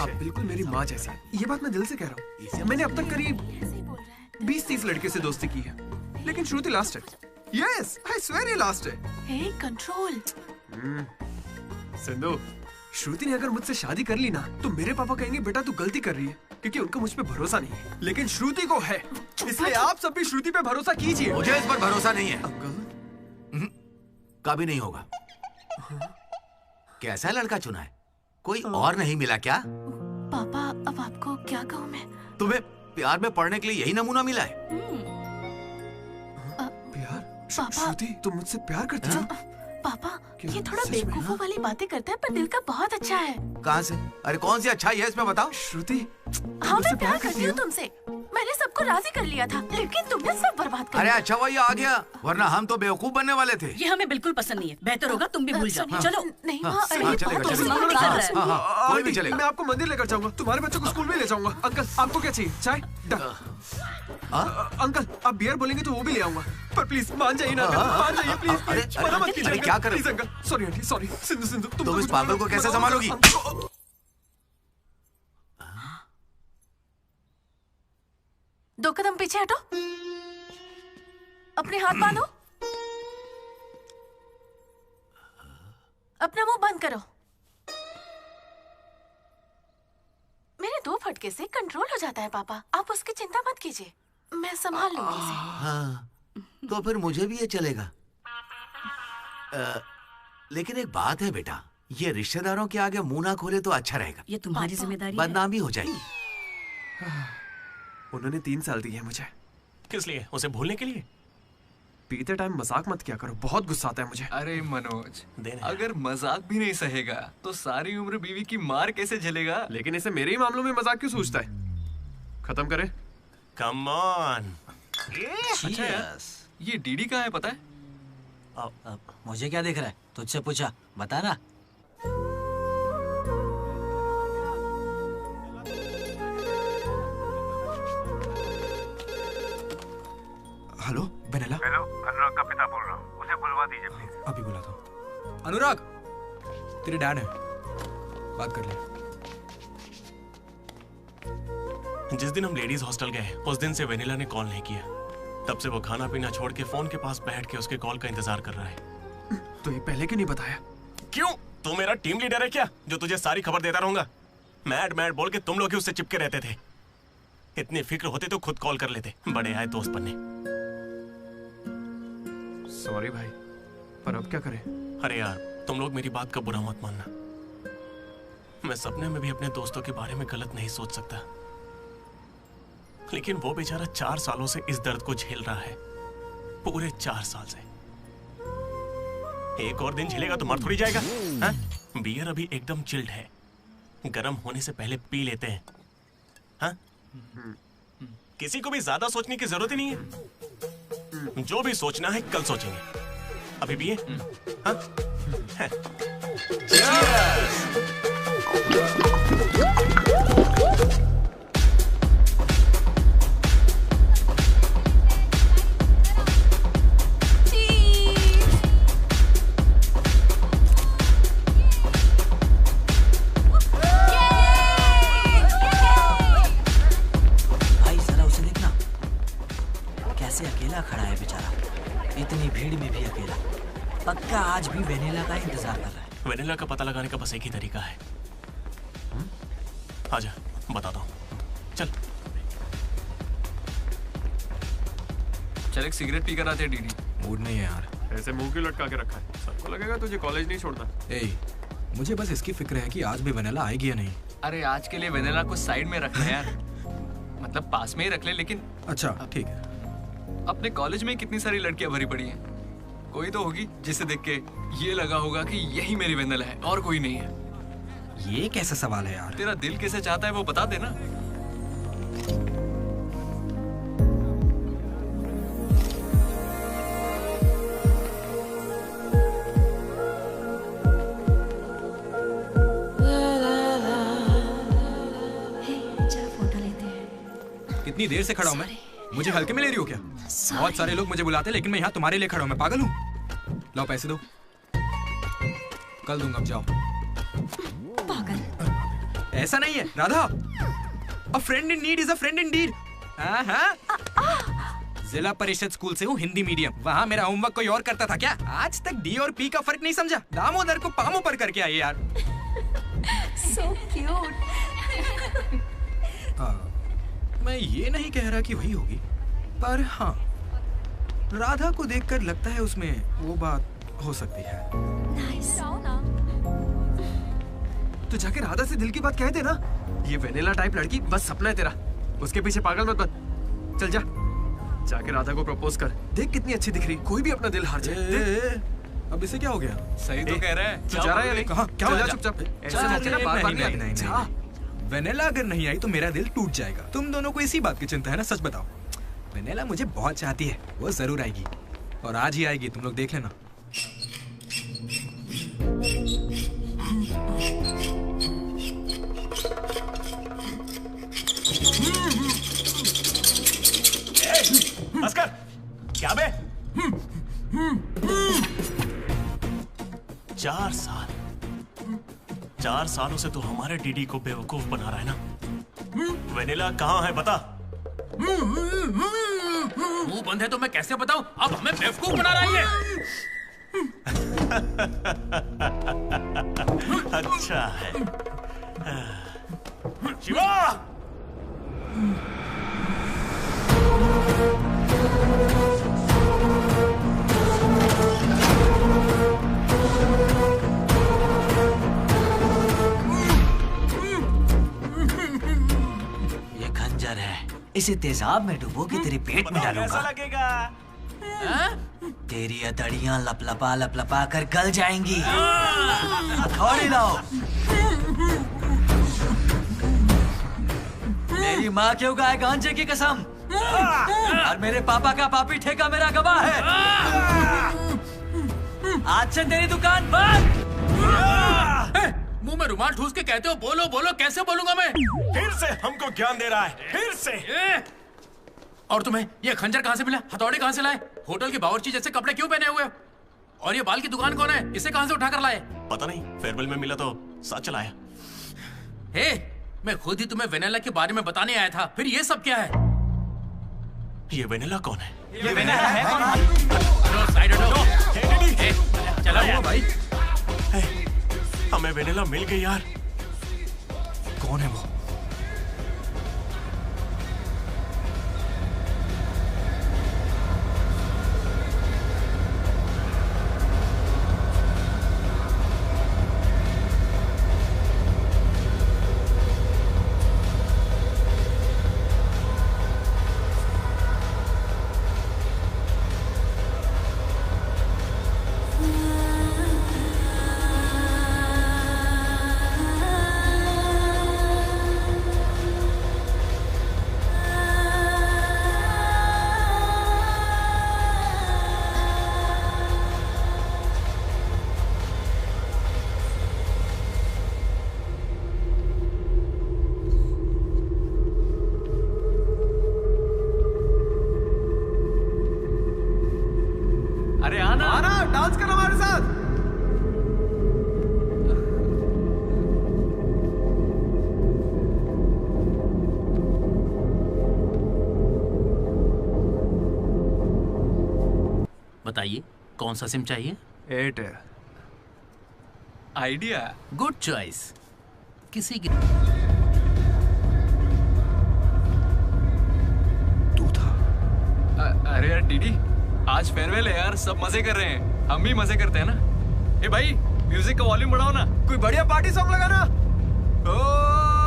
Speaker 3: आप बिल्कुल मेरी माँ जैसी हैं। ये बात मैं दिल से कह रहा हूँ। मैंने अब तक करीब 20-30 लड़के से दोस्ती की है, लेकिन श्रुति लास्ट है। यस, आई स्वेयर ये लास्ट है।
Speaker 10: हे, कंट्रोल।
Speaker 3: सिंधु, श्रुति ने अगर मुझसे शादी कर ली ना तो मेरे पापा कहेंगे बेटा तू गलती कर रही है, क्योंकि उनका मुझ पे भरोसा नहीं है। लेकिन श्रुति को है, इसलिए आप सब भी श्रुति पे भरोसा कीजिए।
Speaker 13: मुझे इस पर भरोसा नहीं है
Speaker 3: अंकल।
Speaker 13: कभी नहीं होगा। कैसा लड़का चुना है? कोई और नहीं मिला क्या?
Speaker 10: पापा, अब आपको क्या कहूँ मैं?
Speaker 13: तुम्हें प्यार में पढ़ने के लिए यही नमूना मिला है?
Speaker 3: प्यार? श्रुति, तुम मुझसे प्यार करती हो?
Speaker 10: पापा, ये थोड़ा बेवकूफों वाली बातें करता है पर दिल का बहुत अच्छा है।
Speaker 13: कहाँ से? अरे कौन सी अच्छाई है इसमें बताओ।
Speaker 3: श्रुति,
Speaker 10: हाँ, मैं प्यार करती हूँ तुमसे। मैंने सबको राजी कर लिया था, लेकिन तुमने सब बर्बाद कर
Speaker 13: अरे
Speaker 10: दिया।
Speaker 13: अच्छा हुआ ये आ गया, वरना हम तो बेवकूफ बनने वाले थे।
Speaker 12: ये हमें बिल्कुल पसंद नहीं है। बेहतर होगा तुम भी भूल जाओ। चलो।
Speaker 10: नहीं,
Speaker 13: कोई भी चलेगा।
Speaker 3: मैं आपको मंदिर लेकर जाऊंगा, तुम्हारे बच्चों को स्कूल में ले जाऊंगा। अंकल, आपको क्या चाहिए? चाय? अंकल, आप बियर बोलेंगे तो वो भी ले आऊंगा, पर प्लीज मान जाइए ना, मान जाइए प्लीज। मना मत कीजिए।
Speaker 13: क्या कर रहे
Speaker 3: uncle? Sorry aunty, sorry. Sindhu,
Speaker 13: तुम इस पागल को कैसे संभालोगी?
Speaker 10: दो कदम पीछे हटो, अपने हाथ बांधो, अपना मुंह बंद करो। मेरे 2 फटके से कंट्रोल हो जाता है पापा, आप उसकी चिंता मत कीजिए, मैं संभाल लूंगी इसे।
Speaker 13: हाँ, तो फिर मुझे भी ये चलेगा। लेकिन एक बात है बेटा, ये रिश्तेदारों के आगे मुंह ना खोले तो अच्छा रहेगा।
Speaker 12: ये तुम्हारी जिम्मेदारी है।
Speaker 13: बदनामी हो जाएगी।
Speaker 3: उन्होंने 3 साल दिए मुझे।
Speaker 16: किस लिए? उसे भूलने के लिए?
Speaker 3: पीते टाइम मजाक मत किया करो, बहुत गुस्सा आता है मुझे।
Speaker 15: अरे मनोज, अगर मजाक भी नहीं सहेगा तो सारी उम्र बीवी की मार कैसे झेलेगा?
Speaker 3: लेकिन इसे मेरे ही मामलों में मजाक क्यों सोचता है? खत्म करे।
Speaker 16: Come on.
Speaker 15: अच्छा यार, ये डीडी कहाँ है पता है?
Speaker 6: मुझे क्या दिख रहा है? तुझसे पूछा, बता ना।
Speaker 11: Hello vanilla.
Speaker 14: हेलो, अनुराग का पिता बोल रहा हूँ, उसे बुलवा दीजिए प्लीज।
Speaker 11: अभी बुलाता हूँ। अनुराग, तेरे डैड है, बात कर ले।
Speaker 16: जिस दिन हम लेडीज हॉस्टल गए उस दिन से वेनिला ने कॉल नहीं किया। तब से वो खाना पीना छोड़ के फोन के पास बैठ के उसके कॉल का इंतजार कर रहा है।
Speaker 3: तो ये पहले क्यों नहीं बताया?
Speaker 16: क्यों? तू मेरा टीम लीडर है क्या, जो तुझे सारी खबर देता रहूंगा? मैड मैड बोल के तुम लोग ही उससे चिपके रहते थे। इतनी फिक्र होती तो खुद कॉल कर लेते, बड़े आए दोस्त बनने।
Speaker 3: सॉरी भाई, पर अब क्या करें?
Speaker 16: अरे यार, तुम लोग मेरी बात का बुरा मत मानना। मैं सपने में भी अपने दोस्तों के बारे में गलत नहीं सोच सकता, लेकिन वो बेचारा 4 सालों से इस दर्द को झेल रहा है, पूरे 4 साल से। एक और दिन झेलेगा तो मर थोड़ी जाएगा। हा? बियर अभी एकदम चिल्ड है, गर्म होने से पहले पी लेते हैं। हा? किसी को भी ज्यादा सोचने की जरूरत ही नहीं है। जो भी सोचना है कल सोचेंगे, अभी भी है।
Speaker 6: भाई जरा उसे देखना, कैसे अकेला खड़ा है बेचारा, इतनी भीड़ में भी अकेला। पक्का आज भी वेनिला का इंतजार कर रहा है।
Speaker 16: वेनिला का पता लगाने का बस एक ही तरीका है। आजा, बताता हूँ। चल
Speaker 15: चल एक सिगरेट पी कर आते हैं डीडी।
Speaker 11: मूड नहीं है यार।
Speaker 3: ऐसे मुंह क्यों लटका के रखा है? सबको लगेगा तुझे कॉलेज नहीं छोड़ता।
Speaker 11: ए, मुझे बस इसकी फिक्र है कि आज भी वेनिला आएगी या नहीं।
Speaker 3: अरे आज के लिए वेनिला को साइड में रख ले यार, मतलब पास में ही रख ले। लेकिन
Speaker 11: अच्छा ठीक है।
Speaker 3: अपने कॉलेज में कितनी सारी लड़कियां भरी पड़ी हैं, कोई तो होगी जिसे देख के ये लगा होगा कि यही मेरी वेनिला है और कोई नहीं है।
Speaker 11: ये कैसा सवाल है यार?
Speaker 3: तेरा दिल कैसे चाहता है वो बता देना।
Speaker 11: कितनी देर से खड़ा हूँ मैं? मुझे हल्के में ले रही हो क्या? बहुत सारे लोग मुझे बुलाते लेकिन मैं यहाँ तुम्हारे लिए खड़ा हूँ। मैं पागल हूँ? लाओ पैसे दो, कल दूंगा, अब जाओ।
Speaker 10: पागल।
Speaker 11: ऐसा नहीं है Radha, a friend in need is a friend in deed. जिला परिषद स्कूल से हूँ, हिंदी मीडियम। वहाँ मेरा होमवर्क कोई और करता था क्या? आज तक डी और पी का फर्क नहीं समझा। दामोदर को पामो पर करके आई यार।
Speaker 10: So cute.
Speaker 11: मैं ये नहीं कह रहा कि वही होगी, पर हाँ, राधा को देखकर लगता है उसमें वो बात हो सकती है।
Speaker 3: तो जाके राधा से दिल की बात कह दे ना। ये वेनिला टाइप लड़की बस सपना है तेरा, उसके पीछे पागल मत बन। चल जा, जाके राधा को प्रपोज कर। देख कितनी अच्छी दिख रही, कोई भी अपना दिल हार जाए।
Speaker 11: अब इसे क्या हो गया?
Speaker 3: सही तो कह रहा है।
Speaker 11: तू जा रहा है या नहीं? कहाँ? क्या हो गया?
Speaker 3: चुपचाप ऐसे मौके ना बार-बार नहीं आते।
Speaker 11: वेनिला अगर नहीं आई तो मेरा दिल टूट जाएगा। तुम दोनों को इसी बात की चिंता है ना? सच बताओ। वेनिला मुझे बहुत चाहती है, वो जरूर आएगी और आज ही आएगी, तुम लोग देख लेना।
Speaker 16: अस्कर, क्या बे? 4 सालों से तो हमारे डीडी को बेवकूफ बना रहा है ना। वेनिला कहाँ है बता।
Speaker 5: मुंह बंद है तो मैं कैसे बताऊं? अब हमें बेवकूफ बना रहा है ये।
Speaker 16: अच्छा है। शिवा!
Speaker 6: ये खंजर है, इसे तेजाब में डुबो के तेरे पेट में डालूंगा।
Speaker 16: कैसा लगेगा?
Speaker 6: तेरी अतड़ियां लपलपा लपलपा कर गल जाएंगी। हथौड़ी लाओ। मेरी माँ क्यों गाय गांजे की कसम, और मेरे पापा का पापी ठेका मेरा गवाह है। आज से तेरी दुकान बंद।
Speaker 5: मुंह में रुमाल ठूस के कहते हो बोलो बोलो, कैसे बोलूंगा मैं?
Speaker 16: फिर से हमको ज्ञान दे रहा है, फिर से।
Speaker 5: और तुम्हें ये खंजर कहाँ से मिला? हथौड़ी कहाँ से लाए? होटल के बावर्ची जैसे कपड़े क्यों पहने हुए हो? और ये बाल की दुकान कौन है? इसे कहाँ से उठाकर लाए?
Speaker 16: पता नहीं, फेयरवेल में मिला तो साथ चलाया।
Speaker 5: हे, मैं खुद ही तुम्हें वेनिला के बारे में बताने आया था, फिर ये सब क्या है?
Speaker 16: ये वेनिला कौन है?
Speaker 5: ये वेनिला है कौन? साइड हटो। चला हुआ भाई।
Speaker 16: हमें वेनिला मिल गई यार।
Speaker 11: कौन है वो?
Speaker 3: अरे आना आना, डांस कर हमारे साथ।
Speaker 5: बताइए कौन सा सिम चाहिए?
Speaker 3: एयरटेल। आइडिया।
Speaker 5: Good choice. किसी की
Speaker 3: अरे यार डीडी, आज फेयरवेल है यार, सब मजे कर रहे हैं, हम भी मजे करते हैं ना। ए भाई, म्यूजिक का वॉल्यूम बढ़ाओ ना, कोई बढ़िया पार्टी सॉन्ग लगाना। ओ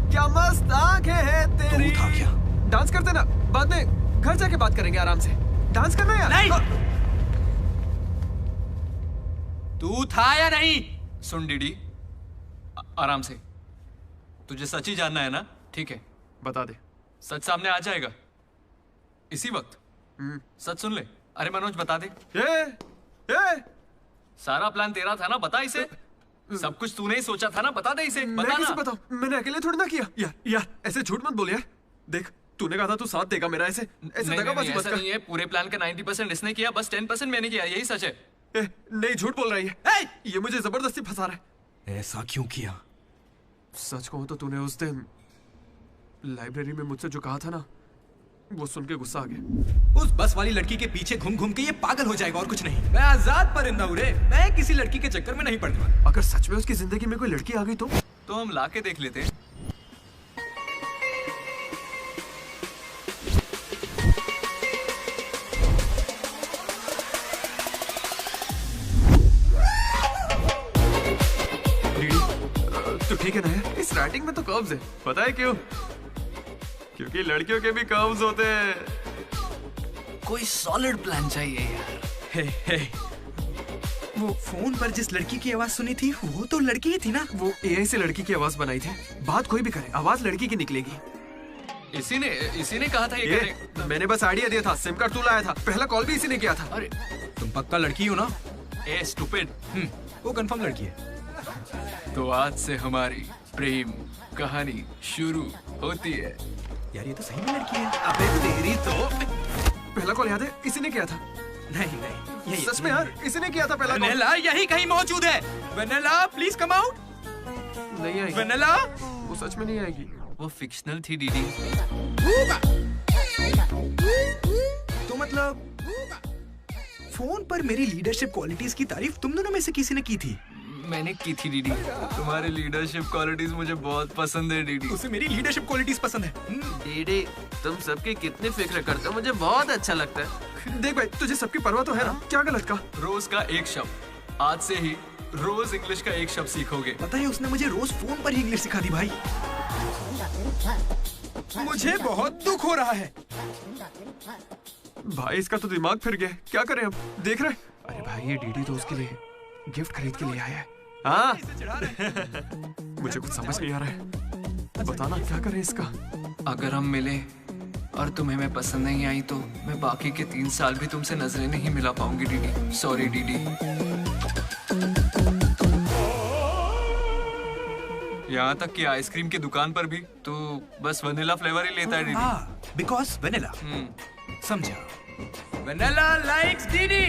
Speaker 3: क्या मस्त आंखें हैं तेरी।
Speaker 11: तू था क्या?
Speaker 3: डांस करते ना, बाद में घर जाके बात करेंगे आराम से। डांस करना यार।
Speaker 11: नहीं। तू था या नहीं? सुन डीडी, आराम से। तुझे सच ही जानना है ना? ठीक है,
Speaker 3: बता दे।
Speaker 11: सच सामने आ जाएगा इसी वक्त। सच सुन ले। अरे मनोज बता दे। सारा प्लान तेरा था ना, बता इसे। सब कुछ तूने ही सोचा था ना, बता दे इसे।
Speaker 3: मैं
Speaker 11: बता
Speaker 3: कैसे
Speaker 11: ना।
Speaker 3: बताऊं? मैंने अकेले थोड़ी ना किया। यार ऐसे झूठ मत बोल यार। देख तूने कहा था तू साथ देगा मेरा, ऐसे दगाबाजी मत
Speaker 11: ऐसा
Speaker 3: कर।
Speaker 11: नहीं है। पूरे प्लान का 90% इसने किया, बस 10% मैंने किया। यही सच है।
Speaker 3: नहीं, झूठ बोल रही है। ये मुझे जबरदस्ती फंसा रहा है।
Speaker 11: ऐसा क्यों किया?
Speaker 3: सच कहूं तो तूने उस दिन लाइब्रेरी में मुझसे जो कहा था ना, वो सुन के गुस्सा आ गया।
Speaker 11: उस बस वाली लड़की के पीछे घूम घूम के ये पागल हो जाएगा और कुछ नहीं। मैं आजाद परिंदा हूं रे। मैं किसी लड़की के चक्कर में नहीं पड़ने वाला।
Speaker 3: अगर सच में उसकी जिंदगी में कोई लड़की आ गई तो
Speaker 11: हम लाके देख लेते हैं।
Speaker 3: तो ठीक है ना यार, इस राइटिंग में तो कर्व्स है। पता है क्यों? क्योंकि लड़कियों के भी कर्व्स होते हैं।
Speaker 11: कोई सॉलिड प्लान चाहिए यार। हे वो फोन पर जिस लड़की की आवाज सुनी थी वो तो लड़की ही थी ना?
Speaker 3: वो एआई से लड़की की आवाज बनाई थी। बात कोई भी करे, आवाज लड़की की निकलेगी।
Speaker 11: इसी ने कहा था ये करने।
Speaker 3: मैंने बस आइडिया दिया था। सिम कार्ड तू लाया था। पहला कॉल भी इसी ने किया था।
Speaker 11: अरे तुम पक्का लड़की हो ना? ए स्टूपिड। वो कंफर्म लड़की है। तो आज से हमारी प्रेम कहानी शुरू होती है। यार ये तो सही में लड़की है।
Speaker 3: अबे तेरी तो। पहला कॉल याद है? इसी ने किया था।
Speaker 11: नहीं
Speaker 3: यही सच में यार, इसी ने किया था पहला कॉल।
Speaker 11: वेनेला यही कहीं मौजूद है। Vennela please come out.
Speaker 3: नहीं आएगी।
Speaker 11: वेनेला
Speaker 3: वो सच में नहीं आएगी।
Speaker 11: वो फिक्शनल थी डीडी। तो मतलब फोन पर मेरी लीडरशिप क्वालिटीज की तारीफ तुम दोनों में से किसी ने की थी? मैंने की थी डीडी। तुम्हारी लीडरशिप क्वालिटीज मुझे बहुत पसंद है डीडी। उसे मेरी लीडरशिप क्वालिटीज पसंद है।
Speaker 1: डीडी तुम सबकी कितनी फिक्र करते हो, मुझे बहुत अच्छा लगता है।
Speaker 3: देख भाई, तुझे सबकी परवाह तो है ना? क्या गलत का?
Speaker 11: रोज का एक शब्द। आज से ही रोज इंग्लिश का एक शब्द सीखोगे। पता है उसने मुझे रोज फोन पर ही इंग्लिश सिखा दी भाई। मुझे बहुत दुख हो रहा है
Speaker 3: भाई। इसका तो दिमाग फिर गया। क्या करें अब? देख रहे? अरे भाई ये डीडी तो उसके लिए गिफ्ट खरीद के लिए आया है। हाँ मुझे कुछ समझ नहीं आ रहा है। बताना क्या करें इसका?
Speaker 11: अगर हम मिले और तुम्हें मैं पसंद नहीं आई तो मैं बाकी के 3 साल भी तुमसे नजरें नहीं मिला पाऊंगी डीडी। Sorry DD. यहाँ तक कि आइसक्रीम की दुकान पर भी तू बस वनीला फ्लेवर ही लेता है डीडी। Because vanilla. समझा। Vanilla likes DD.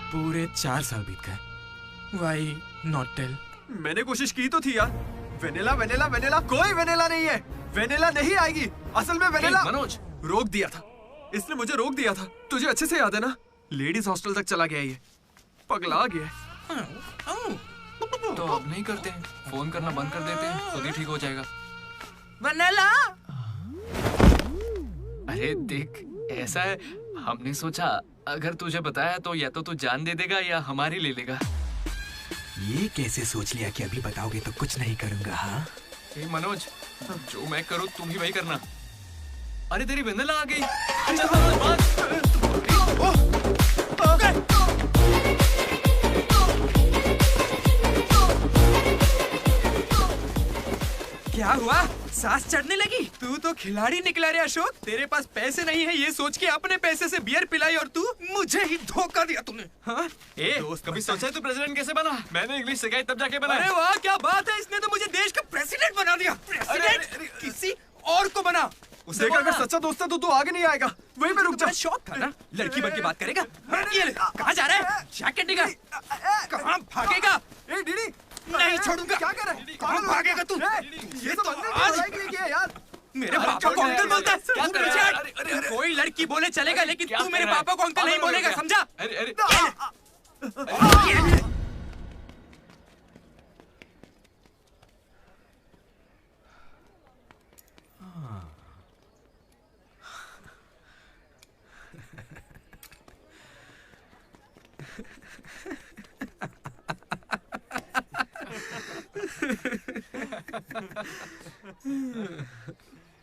Speaker 11: पूरे 4 साल बीत गए। Why not tell?
Speaker 3: मैंने कोशिश की तो थी यार। वेनिला वेनिला वेनिला, कोई वेनिला नहीं है। वेनिला नहीं आएगी। असल में वेनिला
Speaker 11: मनोज
Speaker 3: रोक दिया था। इसने मुझे रोक दिया था। तुझे अच्छे से याद है ना? लेडीज हॉस्टल तक चला गया ये। पगला गया।
Speaker 11: तो अब नहीं करते हैं, फोन करना बंद कर देते हैं, खुद ही ठीक हो जाएगा।
Speaker 12: वनीला।
Speaker 11: अरे देख ऐसा है, हमने सोचा अगर तुझे बताया तो या तो तू जान दे देगा या हमारी ले लेगा।
Speaker 18: ये कैसे सोच लिया कि अभी बताओगे तो कुछ नहीं करूंगा? हाँ
Speaker 11: मनोज, जो मैं करूँ तुम ही वही करना। अरे तेरी वेनिला आ गई। चल
Speaker 18: क्या हुआ? सांस चढ़ने लगी?
Speaker 11: तू तो खिलाड़ी निकला रे अशोक। तेरे पास पैसे नहीं है ये सोच के अपने पैसे से बियर पिलाई और तू मुझे ही धोखा दिया तूने। हाँ? कभी सोचा है तू प्रेसिडेंट कैसे बना? मैंने इंग्लिश सिखाई तब जाके बना। अरे वाह क्या बात है, इसने तो मुझे देश का प्रेसिडेंट बना दिया। प्रेसिडेंट किसी और को बना।
Speaker 3: देख अगर सच्चा दोस्त है तो तू आगे नहीं आएगा। वहीं पे रुक जा।
Speaker 18: शौक था ना, लड़की बन के बात करेगा। ये कहाँ जा रहा है? जैकेट निकाल। कहाँ भागेगा?
Speaker 3: डीडी
Speaker 18: नहीं छोड़ूंगा।
Speaker 3: क्या कर रहा है?
Speaker 18: कहाँ भागेगा तू?
Speaker 3: ये तो आज यार
Speaker 18: मेरे पापा को अंकल बोलता है। क्या कर रहा है? कोई लड़की बोले चलेगा लेकिन तू मेरे पापा को अंकल नहीं बोलेगा, समझा?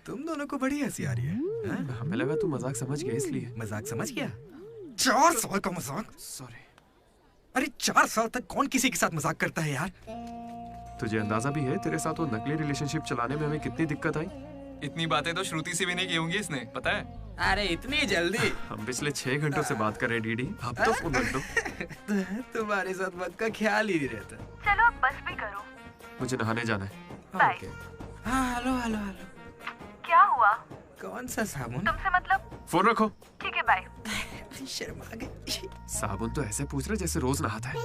Speaker 11: तुम दोनों को बड़ी हंसी आ रही है।
Speaker 15: हमें लगा तू मजाक समझ गया इसलिए।
Speaker 11: मजाक समझ गया? 4 साल का मजाक?
Speaker 15: सॉरी।
Speaker 11: अरे 4 साल तक कौन किसी के साथ मजाक करता है यार?
Speaker 15: तुझे अंदाजा भी है तेरे साथ वो नकली रिलेशनशिप चलाने में हमें कितनी दिक्कत आई?
Speaker 18: इतनी बातें तो श्रुति से भी नहीं की होंगी इसने, पता है?
Speaker 11: अरे इतनी जल्दी?
Speaker 15: हम पिछले 6 घंटों से बात कर रहे हैं डीडी, अब तो फोन रख दो।
Speaker 11: तुम्हारे साथ वक्त का ख्याल ही नहीं रहता।
Speaker 25: चलो अब बस भी करो।
Speaker 15: मुझे नहाने जाना है।
Speaker 25: बाय।
Speaker 11: हाँ हेलो हेलो हेलो।
Speaker 25: क्या हुआ?
Speaker 11: कौन सा साबुन?
Speaker 25: तुमसे मतलब?
Speaker 15: फोन रखो।
Speaker 25: ठीक है बाय।
Speaker 11: शर्मा गई।
Speaker 15: साबुन तो ऐसे पूछ रहे जैसे रोज नहाता है।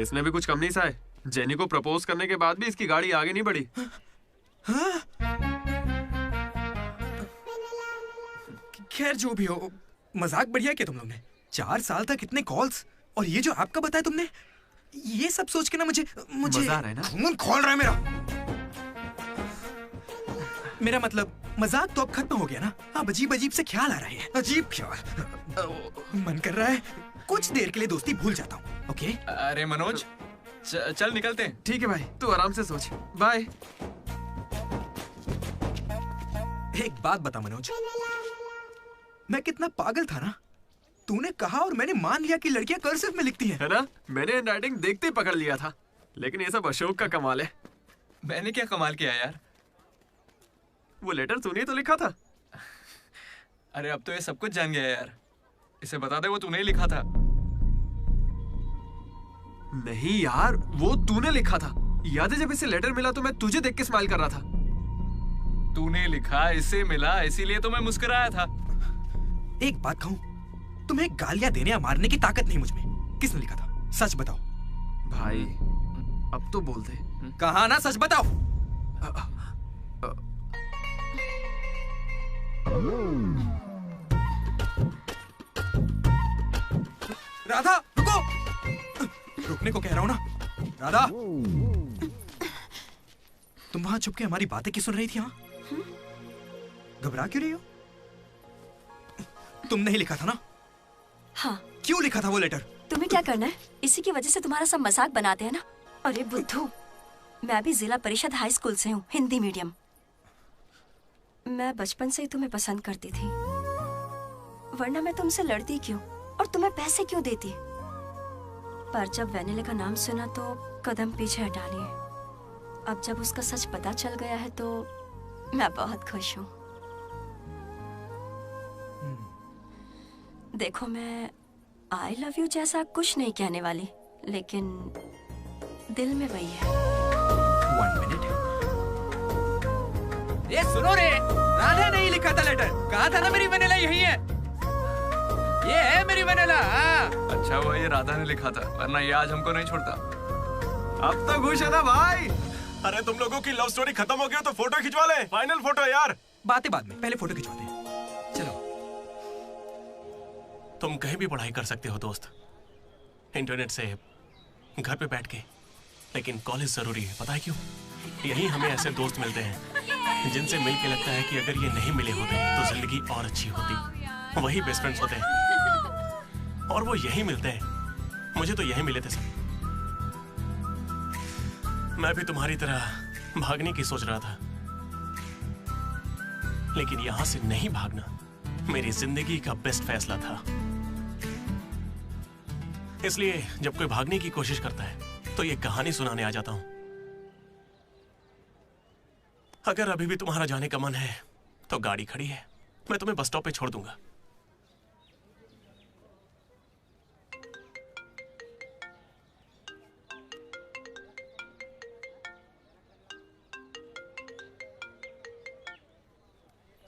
Speaker 15: इसमें भी कुछ कम नहीं सा है। जेनी को प्रपोज करने के बाद भी इसकी गाड़ी आगे नहीं बढ़ी।
Speaker 11: खैर जो भी हो, मजाक बढ़िया किया तुम लोग ने। 4 साल तक इतने कॉल्स, और ये जो आपका बताया तुमने, ये सब सोच के ना मुझे
Speaker 15: मजा आ रहा है ना?
Speaker 11: खून खोल रहा है मेरा मतलब मजाक तो अब खत्म हो गया ना। अब अजीब अजीब से ख्याल आ रहे हैं। अजीब ख्याल। मन कर रहा है कुछ देर के लिए दोस्ती भूल जाता हूँ। ओके?
Speaker 18: अरे मनोज, चल निकलते हैं।
Speaker 15: ठीक है भाई, तू आराम से सोच। बाय।
Speaker 11: एक बात बता मनोज, मैं कितना पागल था ना। तूने कहा और मैंने मान लिया कि लड़कियां कर्सिव में लिखती हैं।
Speaker 15: है ना? मैंने हैंडराइटिंग देखते ही पकड़ लिया था। लेकिन ये सब अशोक का कमाल है।
Speaker 18: मैंने क्या कमाल किया यार?
Speaker 15: वो लेटर तूने तो लिखा था।
Speaker 18: अरे अब तो ये सब कुछ जान गया यार। इसे बता दे वो तूने ही लिखा था।
Speaker 15: नहीं यार, वो तूने लिखा था। याद है जब इसे लेटर मिला तो मैं तुझे देख के स्माइल कर रहा था।
Speaker 18: तूने लिखा, इसे मिला, इसीलिए तो मैं मुस्कुराया था।
Speaker 11: एक बात कहूं, तुम्हें गालियां देने या मारने की ताकत नहीं मुझ में। किसने लिखा था? सच बताओ।
Speaker 15: भाई अब तो बोल दे।
Speaker 11: कहा ना, सच बताओ। राधा रुको। रुकने को कह रहा हूं ना। राधा, तुम वहां छुप के हमारी बातें क्यों सुन रही थी? हाँ, घबरा क्यों रही हो? तुमने ही लिखा था ना?
Speaker 9: हाँ।
Speaker 11: क्यों लिखा था वो लेटर?
Speaker 9: तुम्हें क्या करना है? इसी की वजह से तुम्हारा सब मजाक बनाते हैं ना। अरे बुद्धू, मैं भी जिला परिषद हाई स्कूल से हूँ, हिंदी मीडियम। मैं बचपन से ही तुम्हें पसंद करती थी, वरना मैं तुमसे लड़ती क्यों और तुम्हें पैसे क्यों देती? पर जब वैनिला का नाम सुना तो कदम पीछे हटा लिए। अब जब उसका सच पता चल गया है तो मैं बहुत खुश हूँ। देखो, मैं आई लव यू जैसा कुछ नहीं कहने वाली, लेकिन दिल में वही है।
Speaker 11: 1 मिनट। ये सुनो रे, राधा ने ही लिखा था लेटर। कहा था ना मेरी वैनिला यही है। ये है मेरी वैनिला।
Speaker 18: अच्छा हुआ ये राधा ने लिखा था, वरना ये आज हमको नहीं छोड़ता।
Speaker 15: अब तो खुश है ना भाई?
Speaker 16: अरे तुम लोगों की लव स्टोरी खत्म हो गई तो फोटो खिंचवा ले। फाइनल फोटो यार।
Speaker 11: बातें बाद में, पहले फोटो खिंचवाते हैं। चलो।
Speaker 16: तुम कहीं भी पढ़ाई कर सकते हो दोस्त, इंटरनेट से, घर पे बैठ के, लेकिन कॉलेज जरूरी है। पता है क्यों? यही हमें ऐसे दोस्त मिलते हैं जिनसे मिलके लगता है कि अगर ये नहीं मिले होते तो जिंदगी और अच्छी होती। वही बेस्ट फ्रेंड्स होते हैं और वो यही मिलते हैं। मुझे तो यही मिले थे सब। मैं भी तुम्हारी तरह भागने की सोच रहा था, लेकिन यहां से नहीं भागना मेरी जिंदगी का बेस्ट फैसला था। इसलिए जब कोई भागने की कोशिश करता है तो ये कहानी सुनाने आ जाता हूं। अगर अभी भी तुम्हारा जाने का मन है तो गाड़ी खड़ी है, मैं तुम्हें बस स्टॉप पे छोड़ दूंगा।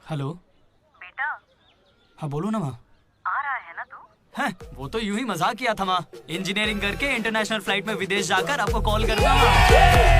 Speaker 1: हेलो
Speaker 25: बेटा।
Speaker 1: हाँ बोलो ना माँ।
Speaker 25: आ रहा है ना तू?
Speaker 1: हैं, वो तो यूं ही मजाक किया था माँ। इंजीनियरिंग करके इंटरनेशनल फ्लाइट में विदेश जाकर आपको कॉल करना।